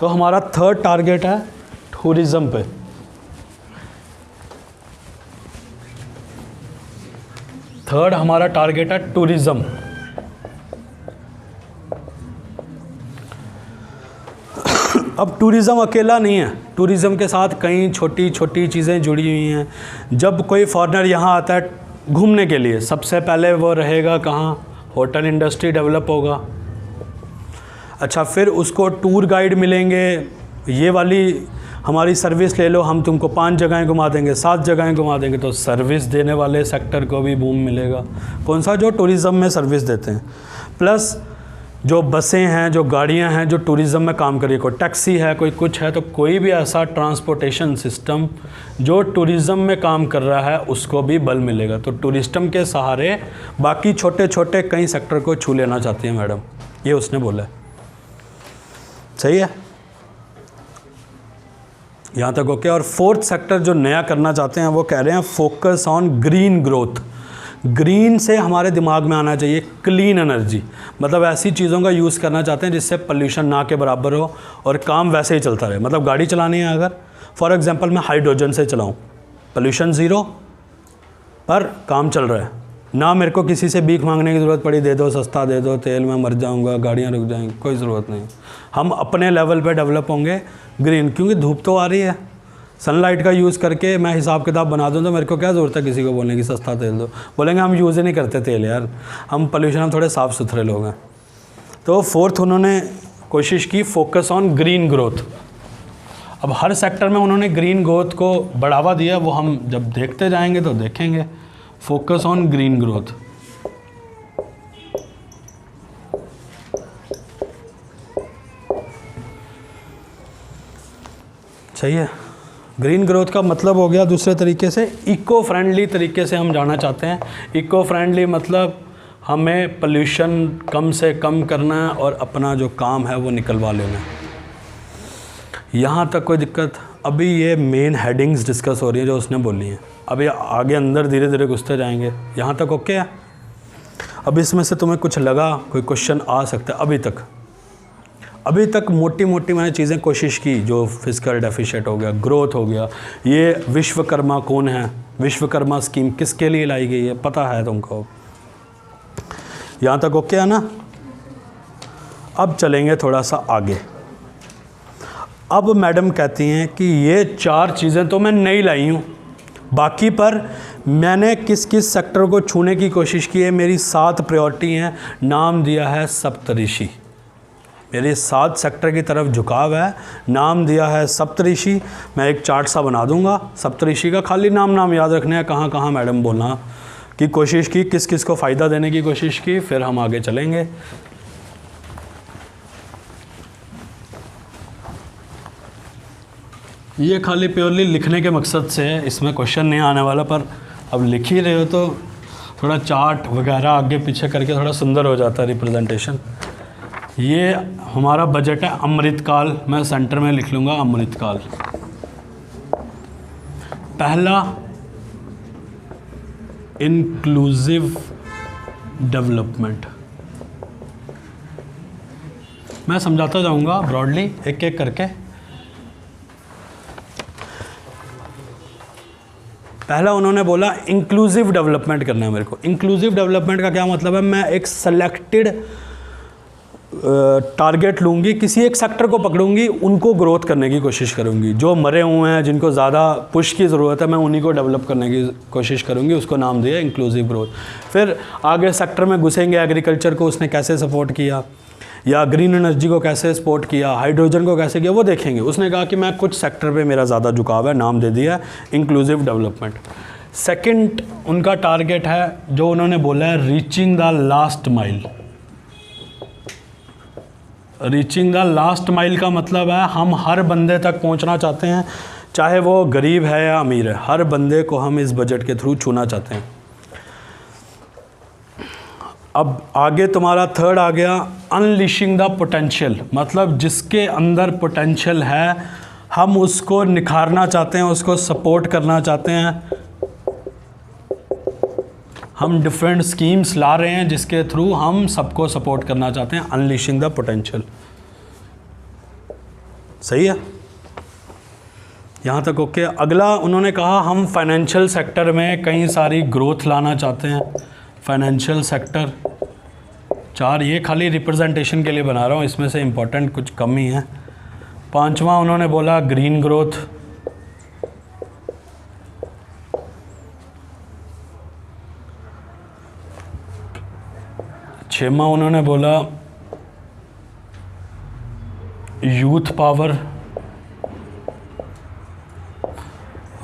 तो हमारा थर्ड टारगेट है टूरिज़्म पे। थर्ड हमारा टारगेट है टूरिज़्म। अब टूरिज़्म अकेला नहीं है, टूरिज़्म के साथ कई छोटी छोटी चीज़ें जुड़ी हुई हैं। जब कोई फॉरेनर यहाँ आता है घूमने के लिए, सबसे पहले वो रहेगा कहाँ, होटल इंडस्ट्री डेवलप होगा। अच्छा, फिर उसको टूर गाइड मिलेंगे, ये वाली हमारी सर्विस ले लो, हम तुमको 5 जगहें घुमा देंगे, 7 जगहें घुमा देंगे। तो सर्विस देने वाले सेक्टर को भी बूम मिलेगा। कौन सा, जो टूरिज़्म में सर्विस देते हैं। प्लस जो बसें हैं, जो गाड़ियां हैं जो टूरिज़्म में काम करिए, कोई टैक्सी है, कोई कुछ है, तो कोई भी ऐसा ट्रांसपोर्टेशन सिस्टम जो टूरिज़्म में काम कर रहा है उसको भी बल मिलेगा। तो टूरिज़्म के सहारे बाकी छोटे छोटे कई सेक्टर को छू लेना चाहती है मैडम, ये उसने बोला है। सही है, यहाँ तक ओके। और फोर्थ सेक्टर जो नया करना चाहते हैं वो कह रहे हैं focus on green growth. Green से हमारे दिमाग में आना चाहिए क्लीन एनर्जी, मतलब ऐसी चीज़ों का यूज़ करना चाहते हैं जिससे पोल्यूशन ना के बराबर हो और काम वैसे ही चलता रहे। मतलब गाड़ी चलानी है अगर, फॉर एग्जांपल मैं हाइड्रोजन से चलाऊं, पोल्यूशन ज़ीरो पर काम चल रहा है, ना मेरे को किसी से भीख मांगने की ज़रूरत पड़ी, दे दो सस्ता दे दो तेल, मैं मर जाऊँगा, गाड़ियाँ रुक जाएंगी, कोई ज़रूरत नहीं। हम अपने लेवल पर डेवलप होंगे ग्रीन, क्योंकि धूप तो आ रही है, सनलाइट का यूज़ करके मैं हिसाब किताब बना दूँ तो मेरे को क्या ज़रूरत है किसी को बोलने की सस्ता तेल दो। बोलेंगे हम यूज़ ही नहीं करते तेल यार, हम पोल्यूशन, हम थोड़े साफ़ सुथरे लोग हैं। तो फोर्थ उन्होंने कोशिश की फोकस ऑन ग्रीन ग्रोथ। अब हर सेक्टर में उन्होंने ग्रीन ग्रोथ को बढ़ावा दिया, वो हम जब देखते जाएंगे तो देखेंगे। Focus on green growth. सही है, ग्रीन ग्रोथ का मतलब हो गया दूसरे तरीके से इको फ्रेंडली तरीके से हम जाना चाहते हैं। इको फ्रेंडली मतलब हमें पोल्यूशन कम से कम करना है और अपना जो काम है वो निकलवा लेना है। यहाँ तक कोई दिक्कत? अभी ये मेन हेडिंग्स डिस्कस हो रही है जो उसने बोली हैं, अभी आगे अंदर धीरे धीरे घुसते जाएंगे। यहाँ तक ओके है? अब इसमें से तुम्हें कुछ लगा, कोई क्वेश्चन आ सकता है? अभी तक मोटी मोटी मैंने चीज़ें कोशिश की, जो फिजिकल डेफिशिएंट हो गया, ग्रोथ हो गया, ये विश्वकर्मा कौन है, विश्वकर्मा स्कीम किसके लिए लाई गई है, पता है तुमको? यहाँ तक ओके है ना? अब चलेंगे थोड़ा सा आगे। अब मैडम कहती हैं कि ये 4 चीज़ें तो मैं नहीं लाई हूँ, बाकी पर मैंने किस किस सेक्टर को छूने की कोशिश की है, मेरी 7 प्रायोरिटी हैं, नाम दिया है सप्तऋषि। मेरे 7 सेक्टर की तरफ झुकाव है, नाम दिया है सप्तऋषि। मैं एक चार्ट सा बना दूंगा सप्तऋषि का, खाली नाम याद रखने हैं, कहाँ कहाँ मैडम बोलना की कोशिश की, किस किस को फ़ायदा देने की कोशिश की, फिर हम आगे चलेंगे। ये खाली प्योरली लिखने के मकसद से है, इसमें क्वेश्चन नहीं आने वाला, पर अब लिख ही रहे हो तो थोड़ा चार्ट वगैरह आगे पीछे करके थोड़ा सुंदर हो जाता है रिप्रेजेंटेशन। ये हमारा बजट है अमृतकाल, मैं सेंटर में लिख लूँगा अमृतकाल। पहला, इंक्लूसिव डेवलपमेंट। मैं समझाता जाऊँगा ब्रॉडली एक एक करके। पहला उन्होंने बोला इंक्लूसिव डेवलपमेंट करना है मेरे को। इंक्लूसिव डेवलपमेंट का क्या मतलब है, मैं एक सेलेक्टेड टारगेट लूँगी, किसी एक सेक्टर को पकड़ूंगी, उनको ग्रोथ करने की कोशिश करूँगी। जो मरे हुए हैं, जिनको ज़्यादा पुश की ज़रूरत है, मैं उन्हीं को डेवलप करने की कोशिश करूँगी। उसको नाम दिया इंक्लूसिव ग्रोथ। फिर आगे सेक्टर में घुसेंगे, एग्रीकल्चर को उसने कैसे सपोर्ट किया, या ग्रीन एनर्जी को कैसे सपोर्ट किया, हाइड्रोजन को कैसे किया, वो देखेंगे। उसने कहा कि मैं कुछ सेक्टर पे मेरा ज़्यादा झुकाव है, नाम दे दिया इंक्लूसिव डेवलपमेंट। सेकंड उनका टारगेट है जो उन्होंने बोला है reaching the last mile. Reaching the last mile का मतलब है हम हर बंदे तक पहुंचना चाहते हैं, चाहे वो गरीब है या अमीर है, हर बंदे को हम इस बजट के थ्रू छूना चाहते हैं। अब आगे तुम्हारा थर्ड आ गया अनलिशिंग द पोटेंशियल, मतलब जिसके अंदर पोटेंशियल है हम उसको निखारना चाहते हैं, उसको सपोर्ट करना चाहते हैं। हम डिफरेंट स्कीम्स ला रहे हैं जिसके थ्रू हम सबको सपोर्ट करना चाहते हैं, अनलिशिंग द पोटेंशियल। सही है, यहाँ तक ओके। अगला उन्होंने कहा हम फाइनेंशियल सेक्टर में कई सारी ग्रोथ लाना चाहते हैं। फाइनेंशियल सेक्टर 4, ये खाली रिप्रेजेंटेशन के लिए बना रहा हूँ, इसमें से इम्पोर्टेंट कुछ कम ही है। 5वां उन्होंने बोला ग्रीन ग्रोथ। 6वां उन्होंने बोला यूथ पावर,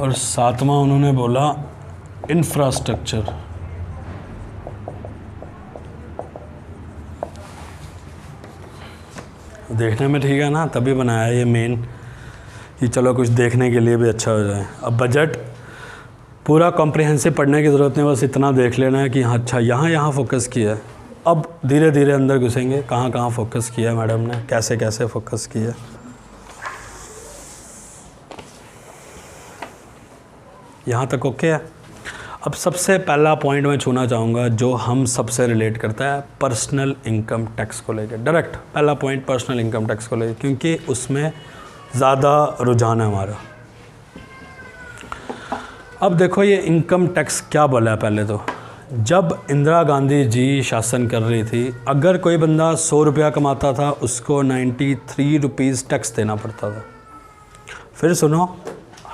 और 7वां उन्होंने बोला इंफ्रास्ट्रक्चर। देखने में ठीक है ना, तभी बनाया ये मेन, कि चलो कुछ देखने के लिए भी अच्छा हो जाए। अब बजट पूरा कॉम्प्रिहेंसिव पढ़ने की ज़रूरत नहीं, बस इतना देख लेना है कि हाँ अच्छा यहाँ फोकस किया है। अब धीरे धीरे अंदर घुसेंगे, कहाँ कहाँ फोकस किया मैडम ने, कैसे कैसे फोकस किया। यहाँ तक ओके है। अब सबसे पहला पॉइंट मैं छूना चाहूँगा जो हम सबसे रिलेट करता है, पर्सनल इनकम टैक्स को लेकर। डायरेक्ट पहला पॉइंट पर्सनल इनकम टैक्स को लेकर, क्योंकि उसमें ज़्यादा रुझान है हमारा। अब देखो ये इनकम टैक्स क्या बोला है। पहले तो जब इंदिरा गांधी जी शासन कर रही थी, अगर कोई बंदा 100 रुपया कमाता था उसको 93 रुपीज़ टैक्स देना पड़ता था। फिर सुनो,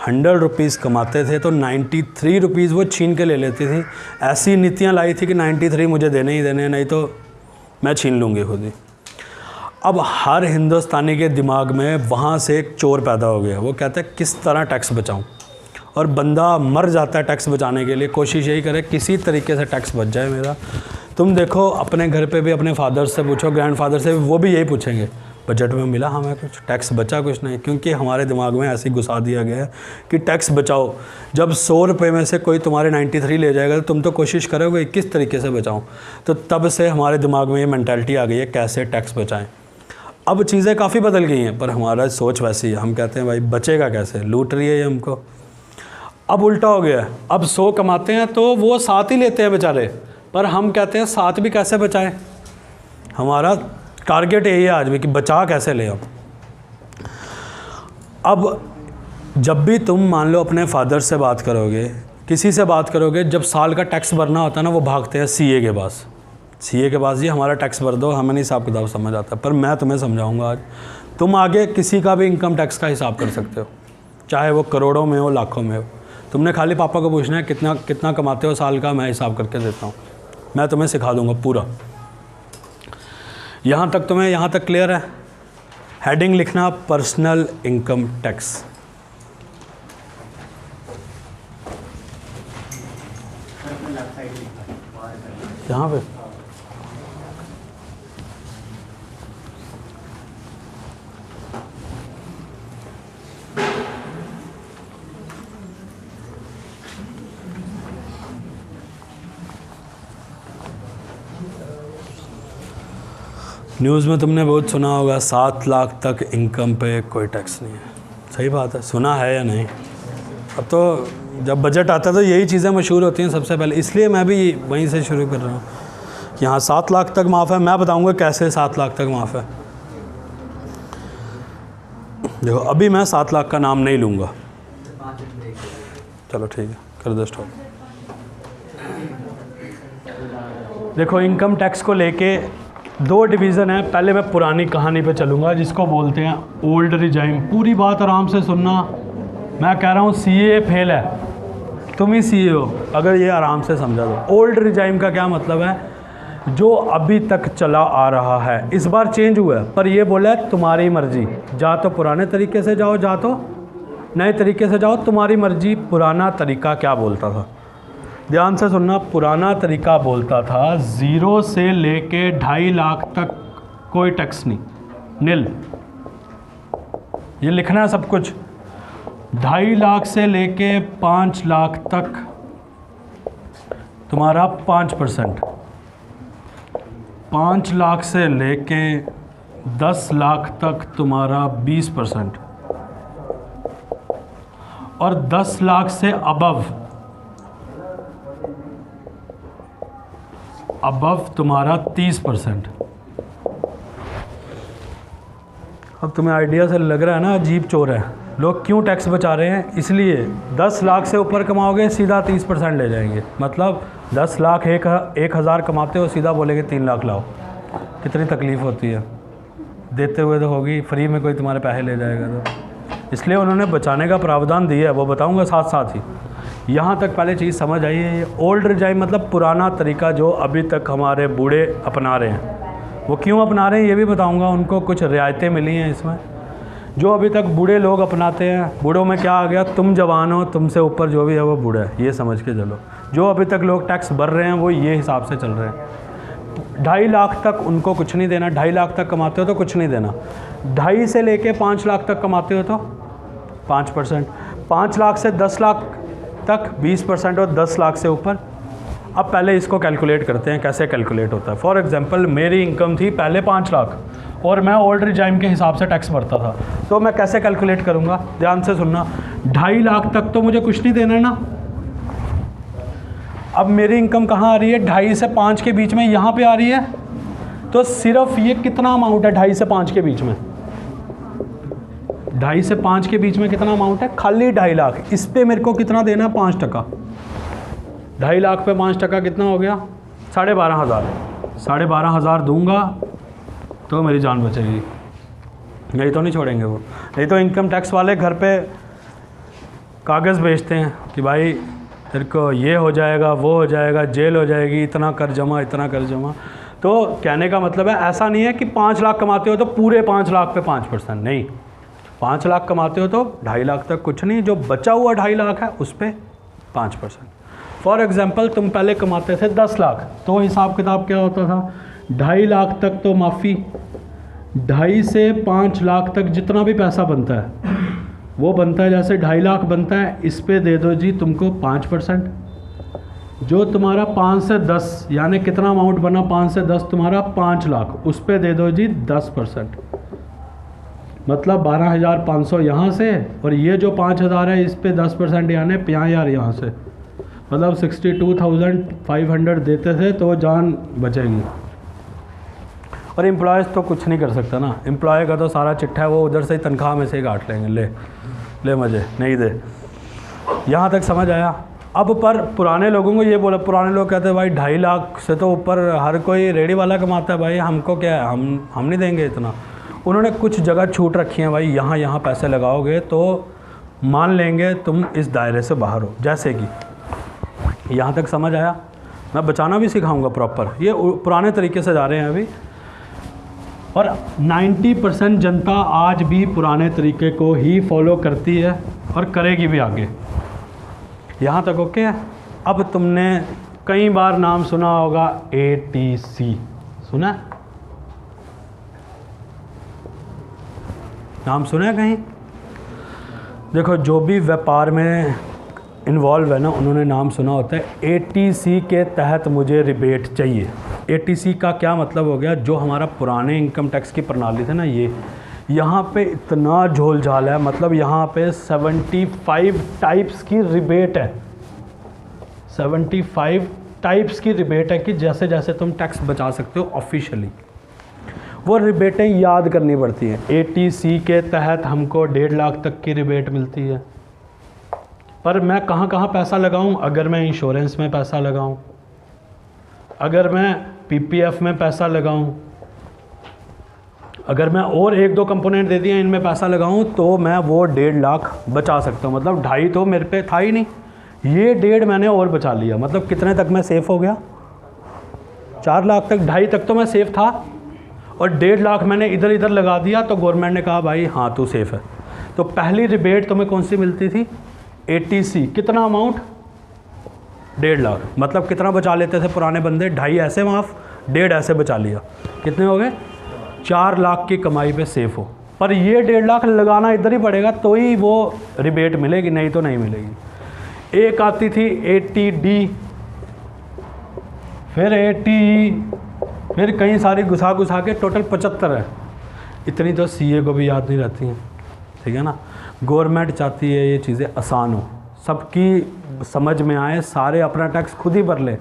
100 रुपीज़ कमाते थे तो 93 रुपीज़ वो छीन के ले लेती थी। ऐसी नीतियाँ लाई थी कि 93 मुझे देने ही देने, नहीं तो मैं छीन लूँगी खुद ही। अब हर हिंदुस्तानी के दिमाग में वहाँ से एक चोर पैदा हो गया। वो कहता है किस तरह टैक्स बचाऊँ, और बंदा मर जाता है टैक्स बचाने के लिए। कोशिश यही करे किसी तरीके से टैक्स बच जाए मेरा। तुम देखो अपने घर पे भी अपने फादर से पूछो, ग्रैंडफादर से, वो भी यही पूछेंगे बजट में मिला हमें कुछ, टैक्स बचा कुछ नहीं। क्योंकि हमारे दिमाग में ऐसे घुसा दिया गया है कि टैक्स बचाओ। जब 100 रुपये में से कोई तुम्हारे 93 ले जाएगा तो तुम तो कोशिश करोगे किस तरीके से बचाऊँ। तो तब से हमारे दिमाग में ये मेंटालिटी आ गई है कैसे टैक्स बचाएँ। अब चीज़ें काफ़ी बदल गई हैं, पर हमारा सोच वैसी है। हम कहते हैं भाई बचेगा कैसे, लूट रही है ये हमको। अब उल्टा हो गया है, अब 100 कमाते हैं तो वो 7 ही लेते हैं बेचारे, पर हम कहते हैं 7 भी कैसे बचाएं। हमारा टारगेट यही है आज भी कि बचा कैसे ले हम। अब जब भी तुम मान लो अपने फादर से बात करोगे, किसी से बात करोगे, जब साल का टैक्स भरना होता है ना, वो भागते हैं सीए के पास। सीए के पास जी हमारा टैक्स भर दो, हमें नहीं हिसाब किताब समझ आता। पर मैं तुम्हें समझाऊंगा आज, तुम आगे किसी का भी इनकम टैक्स का हिसाब कर सकते हो, चाहे वो करोड़ों में हो लाखों में हो। तुमने खाली पापा को पूछना है कितना कितना कमाते हो साल का, मैं हिसाब करके देता हूँ। मैं तुम्हें सिखा दूंगा पूरा। यहाँ तक तुम्हें यहाँ तक क्लियर है। हेडिंग लिखना पर्सनल इनकम टैक्स। यहाँ पे न्यूज़ में तुमने बहुत सुना होगा 7 लाख तक इनकम पे कोई टैक्स नहीं है। सही बात है, सुना है या नहीं। अब तो जब बजट आता है तो यही चीज़ें मशहूर होती हैं सबसे पहले, इसलिए मैं भी वहीं से शुरू कर रहा हूँ कि हाँ 7 लाख तक माफ़ है। मैं बताऊँगा कैसे 7 लाख तक माफ़ है। देखो अभी मैं 7 लाख का नाम नहीं लूँगा, चलो ठीक है। कर दो स्टॉप। देखो इनकम टैक्स को लेके दो डिवीज़न है। पहले मैं पुरानी कहानी पे चलूँगा जिसको बोलते हैं ओल्ड रिजाइम। पूरी बात आराम से सुनना। मैं कह रहा हूँ सीए फेल है, तुम ही सीए हो अगर ये आराम से समझा दो। ओल्ड रिजाइम का क्या मतलब है? जो अभी तक चला आ रहा है, इस बार चेंज हुआ है पर ये बोला है तुम्हारी मर्जी, जा तो पुराने तरीके से जाओ, जा तो नए तरीके से जाओ, तुम्हारी मर्जी। पुराना तरीका क्या बोलता था? ध्यान से सुनना। पुराना तरीका बोलता था 0 से लेके 2.5 लाख तक कोई टैक्स नहीं, नील। ये लिखना है सब कुछ। 2.5 लाख से लेके 5 लाख तक तुम्हारा 5%, 5 लाख से लेके 10 लाख तक तुम्हारा 20%, और 10 लाख से अबव तुम्हारा 30%। अब तुम्हें आइडिया से लग रहा है ना अजीब चोर है। लोग क्यों टैक्स बचा रहे हैं? इसलिए 10 लाख से ऊपर कमाओगे सीधा 30% ले जाएंगे। मतलब 10 लाख 1,000 कमाते हो, सीधा बोलेंगे 3 लाख लाओ। कितनी तकलीफ़ होती है। देते हुए तो होगी, फ्री में कोई तुम्हारे पैसे ले जाएगा तो। इसलिए उन्होंने बचाने का प्रावधान दिया है, वो बताऊंगा साथ साथ ही। यहाँ तक पहले चीज़ समझ आई है। ये ओल्ड रिजाइम मतलब पुराना तरीका जो अभी तक हमारे बूढ़े अपना रहे हैं। वो क्यों अपना रहे हैं ये भी बताऊंगा। उनको कुछ रियायतें मिली हैं इसमें जो अभी तक बूढ़े लोग अपनाते हैं। बूढ़ों में क्या आ गया? तुम जवान हो, तुमसे ऊपर जो भी है वो बूढ़ा है, ये समझ के चलो। जो अभी तक लोग टैक्स भर रहे हैं वो ये हिसाब से चल रहे हैं। 2.5 लाख तक उनको कुछ नहीं देना। 2.5 लाख तक कमाते हो तो कुछ नहीं देना। 2.5 से लेके 5 लाख तक कमाते हो तो 5%, 5 लाख से 10 लाख तक 20%, और 10 लाख से ऊपर। अब पहले इसको कैलकुलेट करते हैं कैसे कैलकुलेट होता है। फॉर एग्जांपल मेरी इनकम थी पहले 5 लाख और मैं ओल्ड रिजाइम के हिसाब से टैक्स भरता था, तो मैं कैसे कैलकुलेट करूँगा? ध्यान से सुनना। 2.5 लाख तक तो मुझे कुछ नहीं देना ना। अब मेरी इनकम कहाँ आ रही है? 2.5 से 5 के बीच में यहाँ पे आ रही है। तो सिर्फ ये कितना अमाउंट है 2.5 से 5 के बीच में? 2.5 से 5 के बीच में कितना अमाउंट है? खाली 2.5 लाख। इस पे मेरे को कितना देना है? 5%। 2.5 लाख पे 5% कितना हो गया? 12,500। 12,500 दूंगा तो मेरी जान बचेगी। नहीं तो नहीं छोड़ेंगे वो। नहीं तो इनकम टैक्स वाले घर पे कागज़ भेजते हैं कि भाई तेरे को ये हो जाएगा, वो हो जाएगा, जेल हो जाएगी, इतना कर जमा, इतना कर जमा। तो कहने का मतलब है ऐसा नहीं है कि 5 लाख कमाते हो तो पूरे 5 लाख पे 5%। नहीं, 5 लाख कमाते हो तो 2.5 लाख तक कुछ नहीं, जो बचा हुआ 2.5 लाख है उस पर 5%। फॉर एग्जांपल तुम पहले कमाते थे 10 लाख, तो हिसाब किताब क्या होता था? 2.5 लाख तक तो माफ़ी, 2.5 से 5 लाख तक जितना भी पैसा बनता है वो बनता है। जैसे 2.5 लाख बनता है, इस पे दे दो जी तुमको 5%। जो तुम्हारा 5 से 10 यानी कितना अमाउंट बना? 5 से 10 तुम्हारा 5 लाख, उस पे दे दो जी 10%। मतलब 12,500 यहाँ से, और ये जो 5,000 है इस पे 10% यानी 50,000 यहाँ से। मतलब 62,500 देते थे तो जान बचेगी। और एम्प्लॉयज़ तो कुछ नहीं कर सकता ना। एम्प्लॉय का तो सारा चिट्ठा है, वो उधर से ही तनख्वाह में से ही काट लेंगे। ले मज़े नहीं दे। यहाँ तक समझ आया? अब पर पुराने लोगों को ये बोला, पुराने लोग कहते हैं भाई 2.5 लाख से तो ऊपर हर कोई रेडी वाला कमाता है, भाई हमको क्या है, हम नहीं देंगे इतना। उन्होंने कुछ जगह छूट रखी है, भाई यहाँ पैसे लगाओगे तो मान लेंगे तुम इस दायरे से बाहर हो। जैसे कि यहाँ तक समझ आया? मैं बचाना भी सिखाऊंगा प्रॉपर। ये पुराने तरीके से जा रहे हैं अभी, और 90% जनता आज भी पुराने तरीके को ही फॉलो करती है और करेगी भी आगे। यहाँ तक ओके है? अब तुमने कई बार नाम सुना होगा ATC, सुना है? नाम सुना है कहीं? देखो जो भी व्यापार में इन्वॉल्व है ना, उन्होंने नाम सुना होता है ATC के तहत मुझे रिबेट चाहिए। ATC का क्या मतलब हो गया? जो हमारा पुराने इनकम टैक्स की प्रणाली थी ना, ये यहाँ पे इतना झोल झाल है। मतलब यहाँ पे 75 टाइप्स की रिबेट है। 75 टाइप्स की रिबेट है कि जैसे जैसे तुम टैक्स बचा सकते हो ऑफिशियली। वो रिबेटें याद करनी पड़ती हैं। ATC के तहत हमको 1.5 लाख तक की रिबेट मिलती है, पर मैं कहाँ कहाँ पैसा लगाऊं? अगर मैं इंश्योरेंस में पैसा लगाऊं, अगर मैं पीपीएफ में पैसा लगाऊं, अगर मैं और 1-2 कंपोनेंट दे दिए इनमें पैसा लगाऊं, तो मैं वो 1.5 लाख बचा सकता हूं। मतलब 2.5 तो मेरे पे था ही नहीं, ये 1.5 मैंने और बचा लिया। मतलब कितने तक मैं सेफ हो गया? 4 लाख तक। 2.5 तक तो मैं सेफ था और 1.5 लाख मैंने इधर इधर लगा दिया, तो गवर्नमेंट ने कहा भाई हाँ तू सेफ है। तो पहली रिबेट तुम्हें कौन सी मिलती थी? ATC। कितना अमाउंट? 1.5 लाख। मतलब कितना बचा लेते थे पुराने बंदे? 2.5 ऐसे माफ़, 1.5 ऐसे बचा लिया। कितने हो गए? 4 लाख की कमाई पे सेफ हो। पर ये 1.5 लाख लगाना इधर ही पड़ेगा तो ही वो रिबेट मिलेगी, नहीं तो नहीं मिलेगी। एक आती थी ATD, फिर ATE, फिर कई सारी घुसा के टोटल 75 है। इतनी तो CA को भी याद नहीं रहती हैं, ठीक है ना। गवर्नमेंट चाहती है ये चीज़ें आसान हो, सबकी समझ में आए, सारे अपना टैक्स खुद ही भर ले।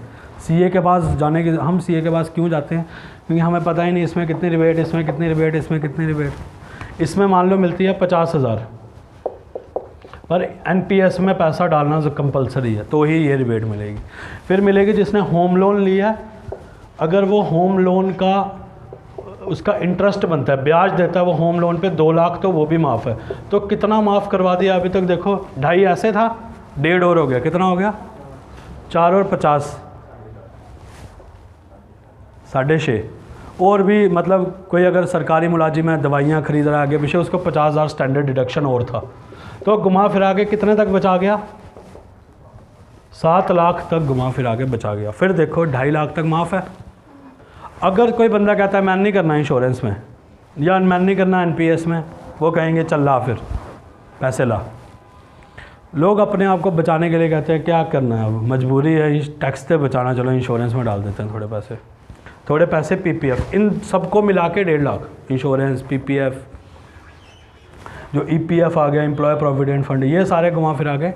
CA के पास जाने की, हम CA के पास क्यों जाते हैं? क्योंकि हमें पता ही नहीं इसमें कितनी रिबेट, इसमें कितनी रिबेट, इसमें कितनी रिबेट। इसमें मान लो मिलती है 50,000, पर NPS में पैसा डालना जो कंपलसरी है, तो ही ये रिबेट मिलेगी। फिर मिलेगी जिसने होम लोन लिया, अगर वो होम लोन का उसका इंटरेस्ट बनता है, ब्याज देता है वो होम लोन पे 2 लाख, तो वो भी माफ़ है। तो कितना माफ़ करवा दिया अभी तक? देखो 2.5 ऐसे था, 1.5 और हो गया। कितना हो गया? 4 और 50, 6.5। और भी मतलब कोई अगर सरकारी मुलाजिम है, दवाइयाँ खरीद रहा है आगे पीछे, उसको 50,000 स्टैंडर्ड डिडक्शन और था। तो घुमा फिरा के कितने तक बचा गया? 7 लाख तक घुमा फिरा के बचा गया। फिर देखो 2.5 लाख तक माफ़ है। अगर कोई बंदा कहता है मैं नहीं करना इंश्योरेंस में, या मैं नहीं करना NPS में, वो कहेंगे चल ला फिर पैसे ला। लोग अपने आप को बचाने के लिए कहते हैं क्या करना है, अब मजबूरी है, टैक्स से बचाना, चलो इंश्योरेंस में डाल देते हैं थोड़े पैसे PPF। इन सबको मिला के 1.5 लाख, इंश्योरेंस, PPF, जो EPF आ गया, एम्प्लॉय प्रोविडेंट फंड, ये सारे घुमा फिरा के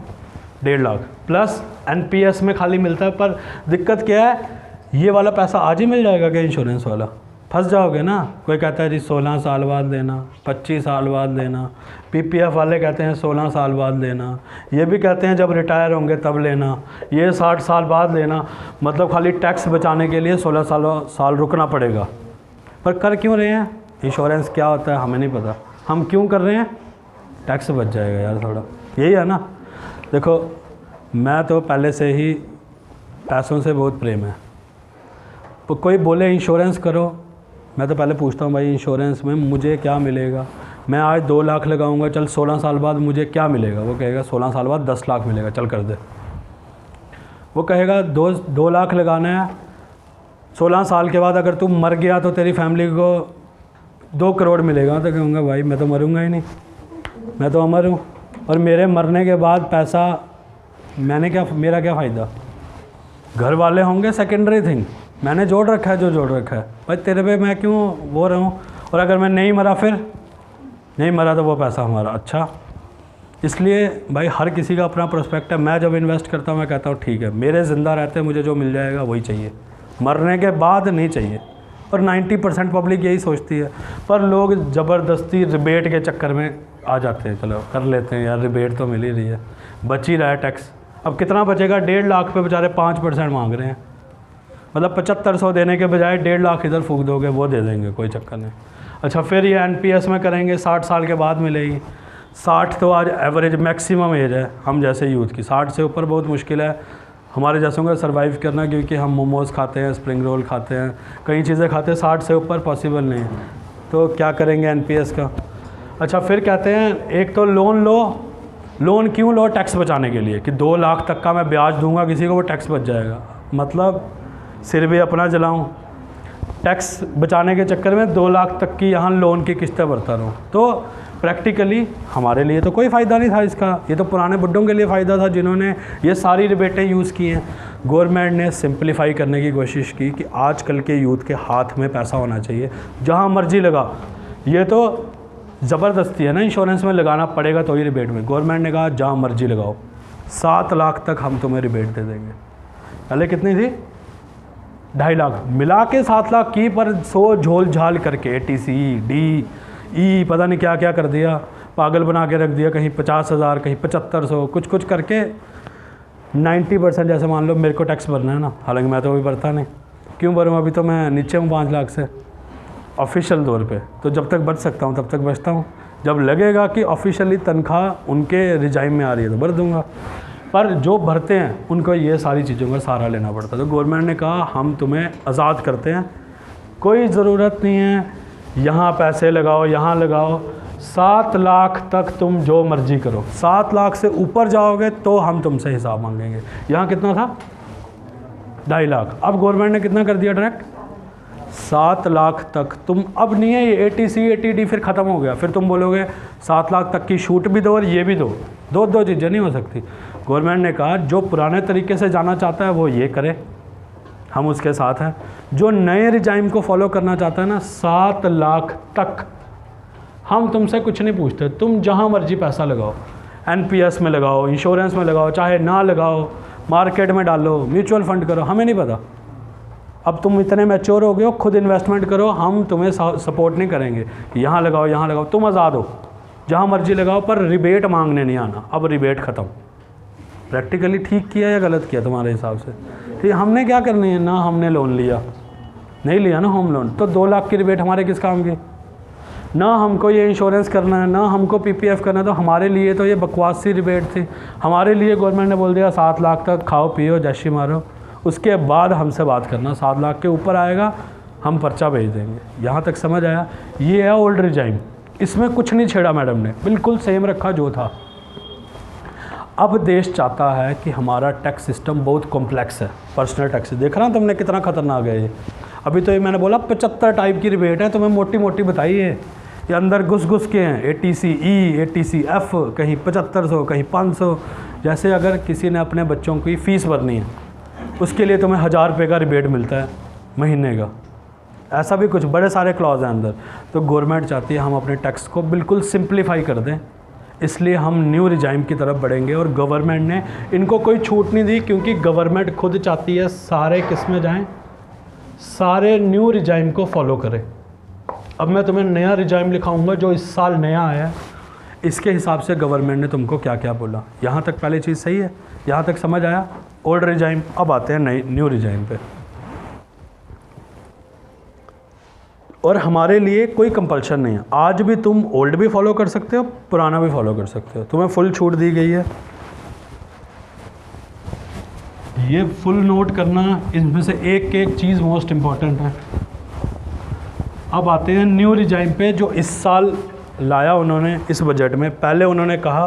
1.5 लाख प्लस NPS में खाली मिलता है। पर दिक्कत क्या है, ये वाला पैसा आज ही मिल जाएगा क्या? इंश्योरेंस वाला फंस जाओगे ना। कोई कहता है जी 16 साल बाद देना, 25 साल बाद देना। PPF वाले कहते हैं 16 साल बाद देना। ये भी कहते हैं जब रिटायर होंगे तब लेना। ये 60 साल बाद लेना। मतलब खाली टैक्स बचाने के लिए 16 साल रुकना पड़ेगा। पर कर क्यों रहे हैं? इंश्योरेंस क्या होता है हमें नहीं पता, हम क्यों कर रहे हैं? टैक्स बच जाएगा यार थोड़ा, यही है ना। देखो मैं तो पहले से ही पैसों से बहुत प्रेम है। तो कोई बोले इंश्योरेंस करो, मैं तो पहले पूछता हूँ भाई इंश्योरेंस में मुझे क्या मिलेगा? मैं आज 2 लाख लगाऊंगा, चल 16 साल बाद मुझे क्या मिलेगा? वो कहेगा 16 साल बाद 10 लाख मिलेगा, चल कर दे। वो कहेगा 2 लाख लगाना है, 16 साल के बाद अगर तू मर गया तो तेरी फैमिली को 2 करोड़ मिलेगा। तो कहूँगा भाई मैं तो मरूंगा ही नहीं, मैं तो अमर हूँ, और मेरे मरने के बाद पैसा मेरा क्या फ़ायदा? घर वाले होंगे सेकेंडरी थिंग, मैंने जोड़ रखा है जो जोड़ रखा है, भाई तेरे पे मैं क्यों वो रहूँ? और अगर मैं नहीं मरा, फिर नहीं मरा तो वो पैसा हमारा। अच्छा, इसलिए भाई हर किसी का अपना प्रोस्पेक्ट है। मैं जब इन्वेस्ट करता हूँ मैं कहता हूँ ठीक है, मेरे ज़िंदा रहते मुझे जो मिल जाएगा वही चाहिए, मरने के बाद नहीं चाहिए। और 90% पब्लिक यही सोचती है। पर लोग ज़बरदस्ती रिबेट के चक्कर में आ जाते हैं, चलो कर लेते हैं यार, रिबेट तो मिल ही रही है, बच ही रहा है टैक्स। अब कितना बचेगा? 1.5 लाख पे बेचारे 5% मांग रहे हैं। मतलब 7500 देने के बजाय 1.5 लाख इधर फूक दोगे, वो दे देंगे, कोई चक्कर नहीं। अच्छा, फिर ये NPS में करेंगे, 60 साल के बाद मिलेगी। 60 तो आज एवरेज मैक्सिमम एज है हम जैसे यूथ की। 60 से ऊपर बहुत मुश्किल है हमारे जैसों का सर्वाइव करना, क्योंकि हम मोमोज़ खाते हैं, स्प्रिंग रोल खाते हैं, कई चीज़ें खाते हैं। 60 से ऊपर पॉसिबल नहीं है, तो क्या करेंगे NPS का। अच्छा, फिर कहते हैं एक तो लोन लो। लोन क्यों लो? टैक्स बचाने के लिए, कि 2 लाख तक का मैं ब्याज दूंगा किसी को, वो टैक्स बच जाएगा। मतलब सिर भी अपना जलाऊं, टैक्स बचाने के चक्कर में 2 लाख तक की यहाँ लोन की किस्तें भरता रहूँ। तो प्रैक्टिकली हमारे लिए तो कोई फ़ायदा नहीं था इसका। ये तो पुराने बुड्ढों के लिए फ़ायदा था जिन्होंने ये सारी रिबेटें यूज़ की हैं। गवर्नमेंट ने सिंप्लीफाई करने की कोशिश की कि आजकल के यूथ के हाथ में पैसा होना चाहिए, जहाँ मर्जी लगा। ये तो ज़बरदस्ती है ना, इंश्योरेंस में लगाना पड़ेगा तो ही रिबेट में। गवर्नमेंट ने कहा जहाँ मर्जी लगाओ, 7 लाख तक हम तुम्हें रिबेट दे देंगे। पहले कितनी थी? 2.5 लाख, मिला के 7 लाख की, पर 100 झोल झाल करके ATC, DE पता नहीं क्या क्या कर दिया। पागल बना के रख दिया, कहीं 50,000 कहीं 7500, कुछ कुछ करके 90%। जैसे मान लो मेरे को टैक्स भरना है ना, हालांकि मैं तो अभी भरता नहीं, क्यों भरूँ, अभी तो मैं नीचे हूँ 5 लाख से ऑफिशियल तौर पे, तो जब तक बच सकता हूँ तब तक बचता हूँ। जब लगेगा कि ऑफिशियली तनख्वाह उनके रिजाइम में आ रही है तो भर दूँगा। पर जो भरते हैं उनको ये सारी चीज़ों का सहारा लेना पड़ता है। तो गवर्नमेंट ने कहा हम तुम्हें आज़ाद करते हैं, कोई ज़रूरत नहीं है यहाँ पैसे लगाओ यहाँ लगाओ, 7 लाख तक तुम जो मर्जी करो, 7 लाख से ऊपर जाओगे तो हम तुमसे हिसाब मांगेंगे। यहाँ कितना था, 2.5 लाख, अब गवर्नमेंट ने कितना कर दिया डायरेक्ट, 7 लाख तक। तुम अब नहीं है ये ATC ATD फिर ख़त्म हो गया, फिर तुम बोलोगे 7 लाख तक की छूट भी दो और ये भी दो, दो चीज़ें नहीं हो सकती। गवर्नमेंट ने कहा जो पुराने तरीके से जाना चाहता है वो ये करे, हम उसके साथ हैं। जो नए रिजाइम को फॉलो करना चाहता है ना, 7 लाख तक हम तुमसे कुछ नहीं पूछते, तुम जहाँ मर्जी पैसा लगाओ, NPS में लगाओ, इंश्योरेंस में लगाओ, चाहे ना लगाओ, मार्केट में डालो, म्यूचुअल फंड करो, हमें नहीं पता। अब तुम इतने मैच्योर हो गए हो, खुद इन्वेस्टमेंट करो, हम तुम्हें सपोर्ट नहीं करेंगे, यहाँ लगाओ, तुम आज़ाद हो, जहाँ मर्जी लगाओ, पर रिबेट मांगने नहीं आना। अब रिबेट ख़त्म। प्रैक्टिकली ठीक किया या गलत किया तुम्हारे हिसाब से? ठीक, हमने क्या करनी है ना, हमने लोन लिया, नहीं लिया ना होम लोन, तो 2 लाख की रिबेट हमारे किस काम की? ना हमको ये इंश्योरेंस करना है, ना हमको PPF करना है, तो हमारे लिए तो ये बकवास सी रिबेट थी। हमारे लिए गवर्नमेंट ने बोल दिया 7 लाख तक खाओ पियो जैशी मारो, उसके बाद हमसे बात करना, 7 लाख के ऊपर आएगा हम पर्चा भेज देंगे। यहाँ तक समझ आया? ये है ओल्ड रिजाइम, इसमें कुछ नहीं छेड़ा मैडम ने, बिल्कुल सेम रखा जो था। अब देश चाहता है कि हमारा टैक्स सिस्टम बहुत कॉम्प्लेक्स है। पर्सनल टैक्स देख रहा तुमने कितना खतरनाक है ये। अभी तो ये मैंने बोला 75 टाइप की रिबेट है, तुम्हें मोटी मोटी बताई है, ये अंदर घुस घुस के हैं। ATC E ATC F, कहीं 7500 कहीं 500। जैसे अगर किसी ने अपने बच्चों की फ़ीस भरनी है, उसके लिए तुम्हें 1000 रुपये का रिबेट मिलता है महीने का, ऐसा भी कुछ बड़े सारे क्लॉज हैं अंदर। तो गवर्नमेंट चाहती है हम अपने टैक्स को बिल्कुल सिंप्लीफाई कर दें, इसलिए हम न्यू रिजाइम की तरफ बढ़ेंगे। और गवर्नमेंट ने इनको कोई छूट नहीं दी, क्योंकि गवर्नमेंट खुद चाहती है सारे किस में जाएँ, सारे न्यू रिजाइम को फॉलो करें। अब मैं तुम्हें नया रिजाइम लिखाऊंगा जो इस साल नया आया है, इसके हिसाब से गवर्नमेंट ने तुमको क्या क्या बोला। यहाँ तक पहली चीज़ सही है, यहाँ तक समझ आया ओल्ड रिजाइम। अब आते हैं नई न्यू रिजाइम पे। और हमारे लिए कोई कंपल्शन नहीं है, आज भी तुम ओल्ड भी फॉलो कर सकते हो, पुराना भी फॉलो कर सकते हो, तुम्हें फुल छूट दी गई है। ये फुल नोट करना, इसमें से एक एक चीज़ मोस्ट इम्पॉर्टेंट है। अब आते हैं न्यू रिजाइम पे जो इस साल लाया उन्होंने इस बजट में। पहले उन्होंने कहा,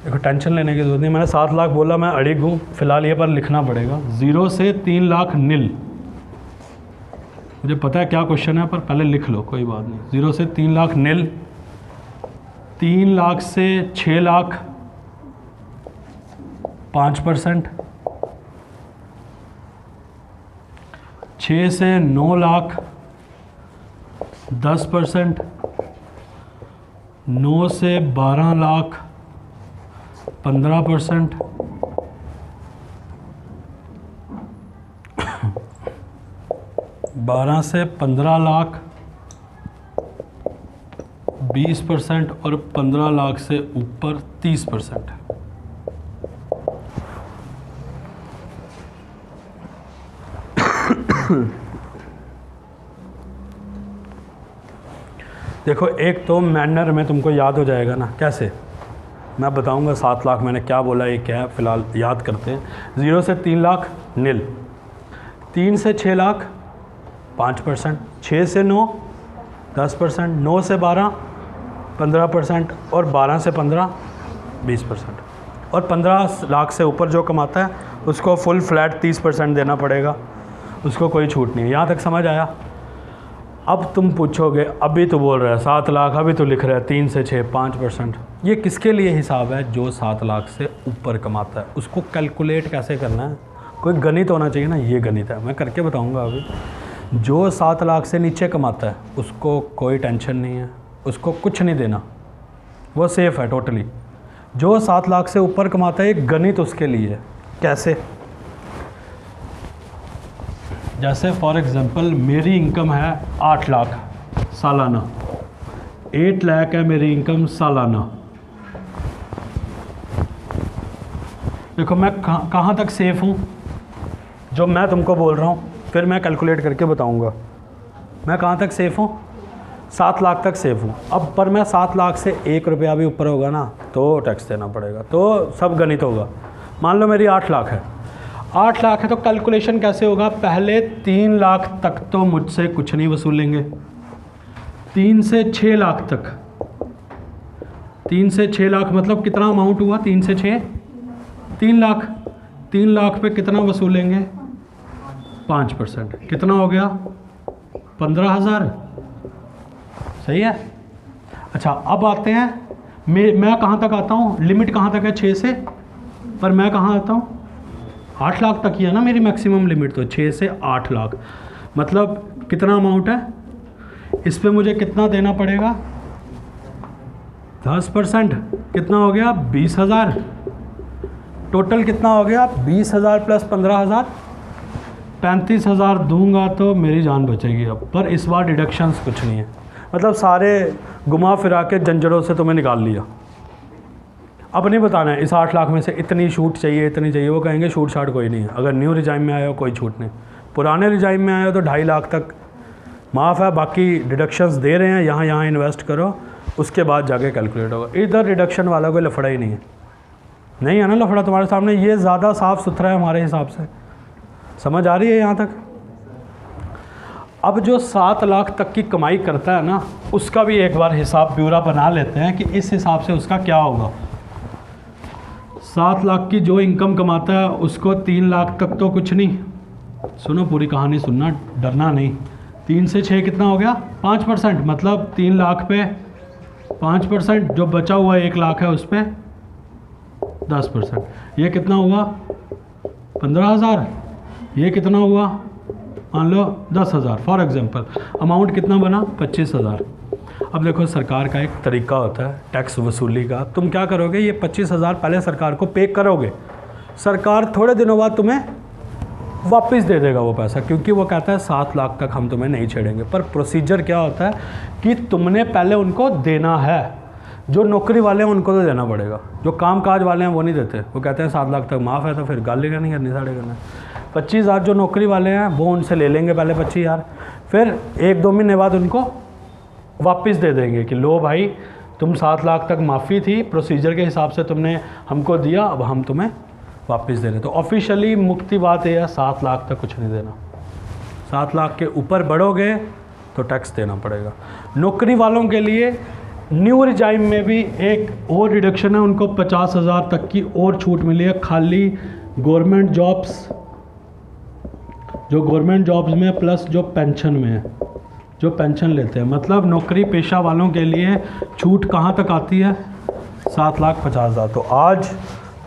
देखो टेंशन लेने की जरूरत नहीं, मैंने 7 लाख बोला, मैं अड़िग हूँ फिलहाल, ये पर लिखना पड़ेगा 0 से 3 लाख नील। मुझे पता है क्या क्वेश्चन है, पर पहले लिख लो, कोई बात नहीं। 0 से 3 लाख नील, 3 लाख से 6 लाख 5%, 6 से 9 लाख 10%, 9 से 12 लाख 15%, 12 से 15 लाख 20% और 15 लाख से ऊपर 30%। देखो एक तो मैनर में तुमको याद हो जाएगा ना, कैसे मैं बताऊंगा। 7 लाख मैंने क्या बोला, ये क्या है, फिलहाल याद करते हैं। 0 से 3 लाख नील, 3 से 6 लाख 5%, 6 से 9 10%, 9 से 12 15% और 12 से 15 20%। और 15 लाख से ऊपर जो कमाता है उसको फुल फ्लैट 30% देना पड़ेगा, उसको कोई छूट नहीं है। यहाँ तक समझ आया? अब तुम पूछोगे, अभी तो बोल रहा है 7 लाख, अभी तो लिख रहा है 3 से 6 5%। ये किसके लिए हिसाब है? जो 7 लाख से ऊपर कमाता है, उसको कैलकुलेट कैसे करना है, कोई गणित होना चाहिए ना, ये गणित है, मैं करके बताऊंगा अभी। जो 7 लाख से नीचे कमाता है उसको कोई टेंशन नहीं है, उसको कुछ नहीं देना, वो सेफ़ है टोटली। जो 7 लाख से ऊपर कमाता है, एक गणित उसके लिए है। कैसे? जैसे फॉर एग्ज़ाम्पल मेरी इनकम है 8 लाख सालाना, 8 लाख है मेरी इनकम सालाना। देखो मैं कहाँ तक सेफ़ हूँ, जो मैं तुमको बोल रहा हूँ, फिर मैं कैलकुलेट करके बताऊँगा मैं कहाँ तक सेफ़ हूँ। 7 लाख तक सेफ़ हूँ। अब पर मैं 7 लाख से 1 रुपया भी ऊपर होगा ना तो टैक्स देना पड़ेगा, तो सब गणित होगा। मान लो मेरी 8 लाख है, 8 लाख है तो कैलकुलेशन कैसे होगा, पहले 3 लाख तक तो मुझसे कुछ नहीं वसूलेंगे, 3 से 6 लाख तक, 3 से 6 लाख मतलब कितना अमाउंट हुआ, 3 से 6 3 लाख, 3 लाख पे कितना वसूलेंगे 5%, कितना हो गया 15,000, सही है। अच्छा अब आते हैं, मैं कहाँ तक आता हूँ, लिमिट कहाँ तक है 6 से, पर मैं कहाँ आता हूँ 8 लाख तक ही है ना मेरी मैक्सिमम लिमिट, तो 6 से 8 लाख मतलब कितना अमाउंट है, इस पे मुझे कितना देना पड़ेगा 10%, कितना हो गया 20,000, टोटल कितना हो गया 20,000 प्लस 15,000, 35,000 दूंगा तो मेरी जान बचेगी अब। पर इस बार डिडक्शंस कुछ नहीं है, मतलब सारे घुमा फिरा के जंजरों से तुम्हें निकाल लिया। अब नहीं बताना है इस 8 लाख में से इतनी छूट चाहिए इतनी चाहिए, वो कहेंगे छूट छाट कोई नहीं है। अगर न्यू रिजाइम में आए हो कोई छूट नहीं, पुराने रिजाइम में आए हो तो 2.5 लाख तक माफ़ है, बाकी डिडक्शंस दे रहे हैं, यहाँ इन्वेस्ट करो, उसके बाद जाके कैलकुलेट होगा। इधर रिडक्शन वाला कोई लफड़ा ही नहीं है, नहीं है ना लफड़ा तुम्हारे सामने, ये ज़्यादा साफ़ सुथरा है हमारे हिसाब से। समझ आ रही है यहाँ तक। अब जो 7 लाख तक की कमाई करता है ना, उसका भी एक बार हिसाब ब्यूरा बना लेते हैं कि इस हिसाब से उसका क्या होगा। 7 लाख की जो इनकम कमाता है उसको 3 लाख तक तो कुछ नहीं, सुनो पूरी कहानी सुनना, डरना नहीं। 3 से 6 कितना हो गया 5%, मतलब 3 लाख पे 5%, जो बचा हुआ 1 लाख है उस पर 10%, ये कितना हुआ 15,000, ये कितना हुआ मान लो 10,000 फॉर एग्जांपल, अमाउंट कितना बना 25,000। अब देखो सरकार का एक तरीका होता है टैक्स वसूली का, तुम क्या करोगे, ये 25,000 पहले सरकार को पे करोगे, सरकार थोड़े दिनों बाद तुम्हें वापस दे देगा वो पैसा, क्योंकि वो कहता है 7 लाख तक हम तुम्हें नहीं छेड़ेंगे। पर प्रोसीजर क्या होता है कि तुमने पहले उनको देना है, जो नौकरी वाले हैं उनको तो देना पड़ेगा, जो काम काज वाले हैं वो नहीं देते, वो कहते हैं 7 लाख तक माफ़ है, तो फिर गाली नहीं करनी साढ़े करना। 25,000 जो नौकरी वाले हैं वो उनसे ले लेंगे पहले 25,000, फिर 1-2 महीने बाद उनको वापस दे देंगे कि लो भाई तुम 7 लाख तक माफ़ी थी, प्रोसीजर के हिसाब से तुमने हमको दिया, अब हम तुम्हें वापस दे रहे। तो ऑफिशियली मुक्ति बात यह है 7 लाख तक कुछ नहीं देना, 7 लाख के ऊपर बढ़ोगे तो टैक्स देना पड़ेगा। नौकरी वालों के लिए न्यू रिजाइम में भी एक और रिडक्शन है, उनको 50,000 तक की और छूट मिली है, खाली गवर्नमेंट जॉब्स, जो गवर्नमेंट जॉब्स में प्लस जो पेंशन में है, जो पेंशन लेते हैं, मतलब नौकरी पेशा वालों के लिए छूट कहाँ तक आती है 7,50,000। तो आज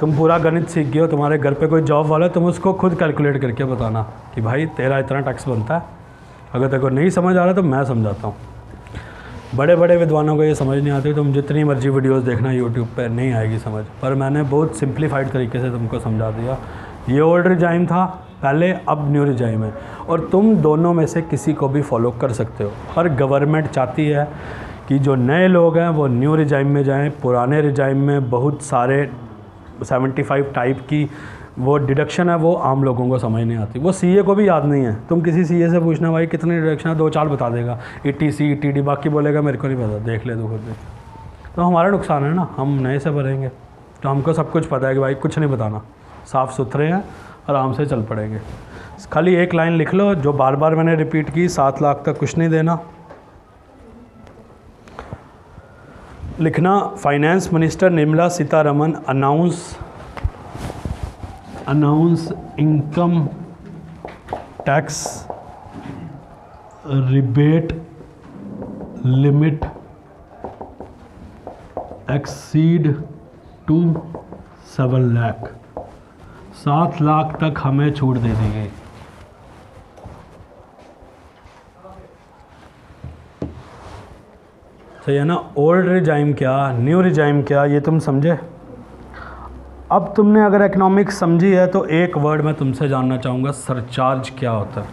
तुम पूरा गणित सीख गए हो, तुम्हारे घर पे कोई जॉब वाला है, तुम उसको खुद कैलकुलेट करके बताना कि भाई तेरा इतना टैक्स बनता है। अगर तेरे को नहीं समझ आ रहा तो मैं समझाता हूँ, बड़े बड़े विद्वानों को ये समझ नहीं आती, तुम जितनी मर्जी वीडियोस देखना यूट्यूब पे नहीं आएगी समझ, पर मैंने बहुत सिंप्लीफाइड तरीके से तुमको समझा दिया। ये ओल्ड रिजाइम था पहले, अब न्यू रिजाइम है, और तुम दोनों में से किसी को भी फॉलो कर सकते हो। पर गवर्नमेंट चाहती है कि जो नए लोग हैं वो न्यू रिजाइम में जाएं, पुराने रिजाइम में बहुत सारे 75 टाइप की वो डिडक्शन है, वो आम लोगों को समझ नहीं आती, वो सीए को भी याद नहीं है। तुम किसी सीए से पूछना भाई कितनी डिडक्शन है, 2-4 बता देगा, ईटीसी ईटीडी, बाकी बोलेगा मेरे को नहीं पता, देख ले तो खुद देख। तो हमारा नुकसान है ना, हम नए से भरेंगे तो हमको सब कुछ पता है कि भाई कुछ नहीं बताना, साफ़ सुथरे हैं, आराम से चल पड़ेंगे। खाली एक लाइन लिख लो जो बार बार मैंने रिपीट की, 7 लाख तक कुछ नहीं देना। लिखना, finance minister Nirmala Sitharaman announce income tax rebate limit exceed to 7 lakh, 7 lakh तक हमें छूट दे दी गई। सही है ना। ओल्ड रिजाइम क्या, न्यू रिजाइम क्या, ये तुम समझे। अब तुमने अगर इकोनॉमिक्स समझी है तो एक वर्ड मैं तुमसे जानना चाहूँगा, सरचार्ज क्या होता है।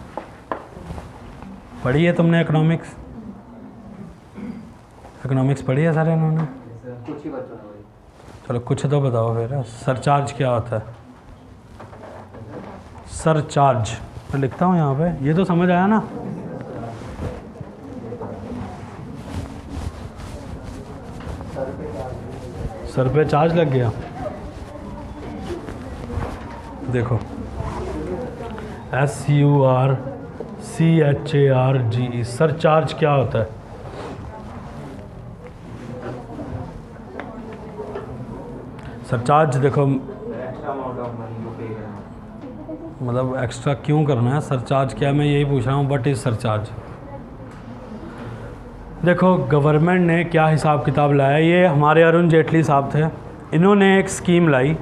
पढ़ी है तुमने इकोनॉमिक्स? इकोनॉमिक्स पढ़ी है सर इन्होंने? कुछ ही बच्चों ने। चलो कुछ तो बताओ फिर। सरचार्ज क्या होता है? सरचार्ज मैं लिखता हूँ यहाँ पे, ये तो समझ आया ना? सर पे चार्ज लग गया। देखो SURCHARGE, सरचार्ज क्या होता है? सरचार्ज देखो मतलब एक्स्ट्रा क्यों करना है, सरचार्ज क्या है, मैं यही पूछ रहा हूँ। What is surcharge? देखो गवर्नमेंट ने क्या हिसाब किताब लाया, ये हमारे अरुण जेटली साहब थे, इन्होंने एक स्कीम लाई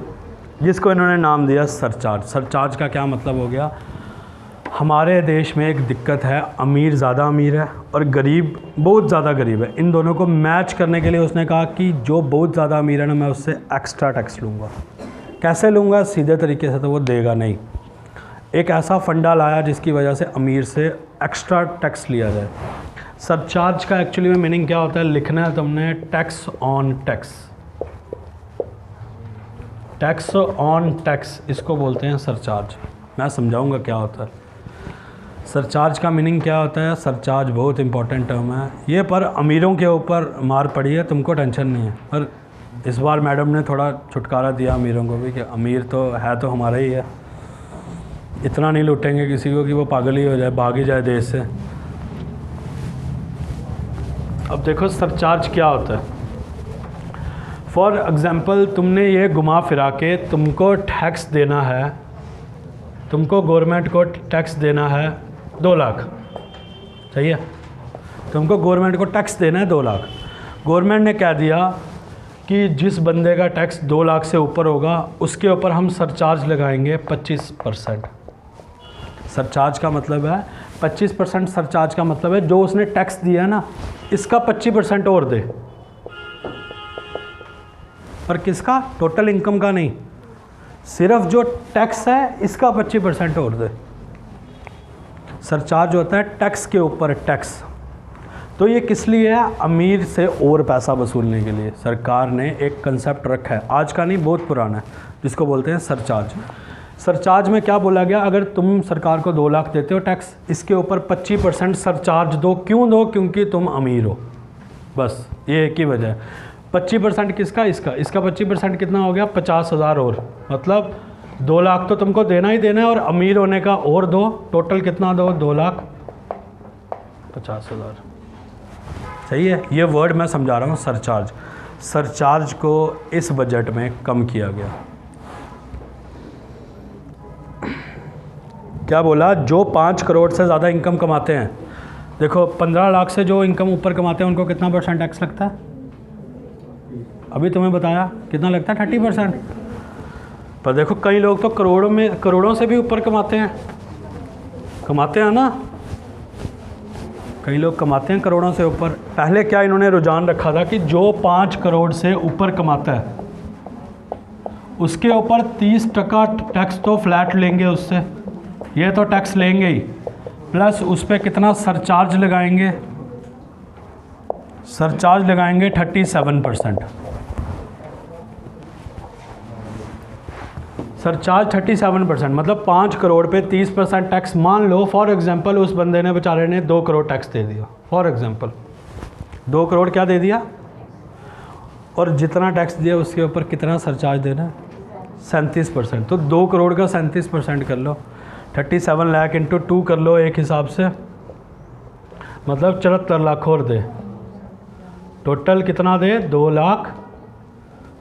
जिसको इन्होंने नाम दिया सरचार्ज। सरचार्ज का क्या मतलब हो गया? हमारे देश में एक दिक्कत है, अमीर ज़्यादा अमीर है और गरीब बहुत ज़्यादा गरीब है। इन दोनों को मैच करने के लिए उसने कहा कि जो बहुत ज़्यादा अमीर है ना, मैं उससे एक्स्ट्रा टैक्स लूँगा। कैसे लूँगा? सीधे तरीके से तो वो देगा नहीं। एक ऐसा फंडा लाया जिसकी वजह से अमीर से एक्स्ट्रा टैक्स लिया जाए। सरचार्ज का एक्चुअली में मीनिंग क्या होता है? लिखना है तुमने tax on tax. Tax on tax इसको बोलते हैं सरचार्ज। मैं समझाऊंगा क्या होता है सरचार्ज का मीनिंग क्या होता है। सरचार्ज बहुत इंपॉर्टेंट टर्म है ये, पर अमीरों के ऊपर मार पड़ी है, तुमको टेंशन नहीं है। पर इस बार मैडम ने थोड़ा छुटकारा दिया अमीरों को भी कि अमीर तो है तो हमारा ही है, इतना नहीं लूटेंगे किसी को कि वो पागल ही हो जाए, भाग ही जाए देश से। अब देखो सरचार्ज क्या होता है। फॉर एग्ज़ाम्पल तुमने ये घुमा फिरा के तुमको टैक्स देना है, तुमको गवर्नमेंट को टैक्स देना है 2 लाख, सही है? तुमको गवर्नमेंट को टैक्स देना है 2 लाख। गवर्नमेंट ने कह दिया कि जिस बंदे का टैक्स 2 लाख से ऊपर होगा उसके ऊपर हम सरचार्ज लगाएंगे 25%। सरचार्ज का मतलब है 25%। सरचार्ज का मतलब है जो उसने टैक्स दिया है ना, इसका 25% और दे। पर किसका? टोटल इनकम का नहीं, सिर्फ जो टैक्स है इसका 25% और दे। सरचार्ज होता है टैक्स के ऊपर टैक्स। तो ये किस लिए है? अमीर से और पैसा वसूलने के लिए सरकार ने एक कंसेप्ट रखा है, आज का नहीं बहुत पुराना है, जिसको बोलते हैं सरचार्ज। सरचार्ज में क्या बोला गया? अगर तुम सरकार को 2 लाख देते हो टैक्स, इसके ऊपर 25% सरचार्ज दो। क्यों दो? क्योंकि तुम अमीर हो, बस ये एक ही वजह है। 25% किसका? इसका 25% कितना हो गया? 50,000 और, मतलब 2 लाख तो तुमको देना ही देना है और अमीर होने का और दो। टोटल कितना दो? 2,50,000। सही है? ये वर्ड मैं समझा रहा हूँ सरचार्ज। सरचार्ज को इस बजट में कम किया गया। क्या बोला? जो 5 करोड़ से ज़्यादा इनकम कमाते हैं, देखो 15 लाख से जो इनकम ऊपर कमाते हैं उनको कितना % टैक्स लगता है? अभी तुम्हें बताया कितना लगता है? 30%। पर देखो कई लोग तो करोड़ों से भी ऊपर कमाते हैं ना, कई लोग कमाते हैं करोड़ों से ऊपर। पहले क्या इन्होंने रुझान रखा था कि जो 5 करोड़ से ऊपर कमाता है उसके ऊपर 30% टैक्स तो फ्लैट लेंगे उससे, ये तो टैक्स लेंगे ही, प्लस उस पर कितना सरचार्ज लगाएंगे? सरचार्ज लगाएंगे 37%। सरचार्ज 37%, मतलब 5 करोड़ पे 30% टैक्स। मान लो फॉर एग्जांपल उस बंदे ने बेचारे ने 2 करोड़ टैक्स दे दिया, फॉर एग्जांपल 2 करोड़ क्या दे दिया, और जितना टैक्स दिया उसके ऊपर कितना सरचार्ज देना है? 37%। तो 2 करोड़ का 37% कर लो, 37 लाख इंटू 2 कर लो एक हिसाब से, मतलब 74 लाख और दे। टोटल कितना दे?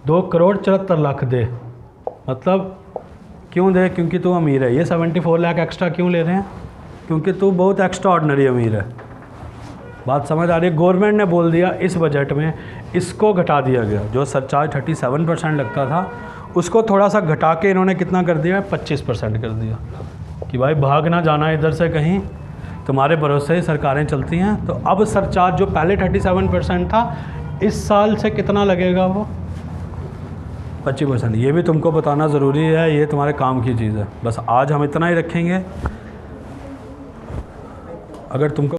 2 करोड़ 74 लाख दे। मतलब क्यों दे? क्योंकि तू अमीर है। ये 74 लाख एक्स्ट्रा क्यों ले रहे हैं? क्योंकि तू बहुत एक्स्ट्रा ऑर्डिनरी अमीर है। बात समझ आ रही है? गवर्नमेंट ने बोल दिया इस बजट में इसको घटा दिया गया। जो सरचार्ज 37% लगता था उसको थोड़ा सा घटा के इन्होंने कितना कर दिया? 25% कर दिया कि भाई भाग ना जाना इधर से कहीं, तुम्हारे भरोसे ही सरकारें चलती हैं। तो अब सरचार्ज जो पहले 37% था, इस साल से कितना लगेगा? वो 25%। ये भी तुमको बताना ज़रूरी है, ये तुम्हारे काम की चीज़ है। बस आज हम इतना ही रखेंगे। अगर तुमको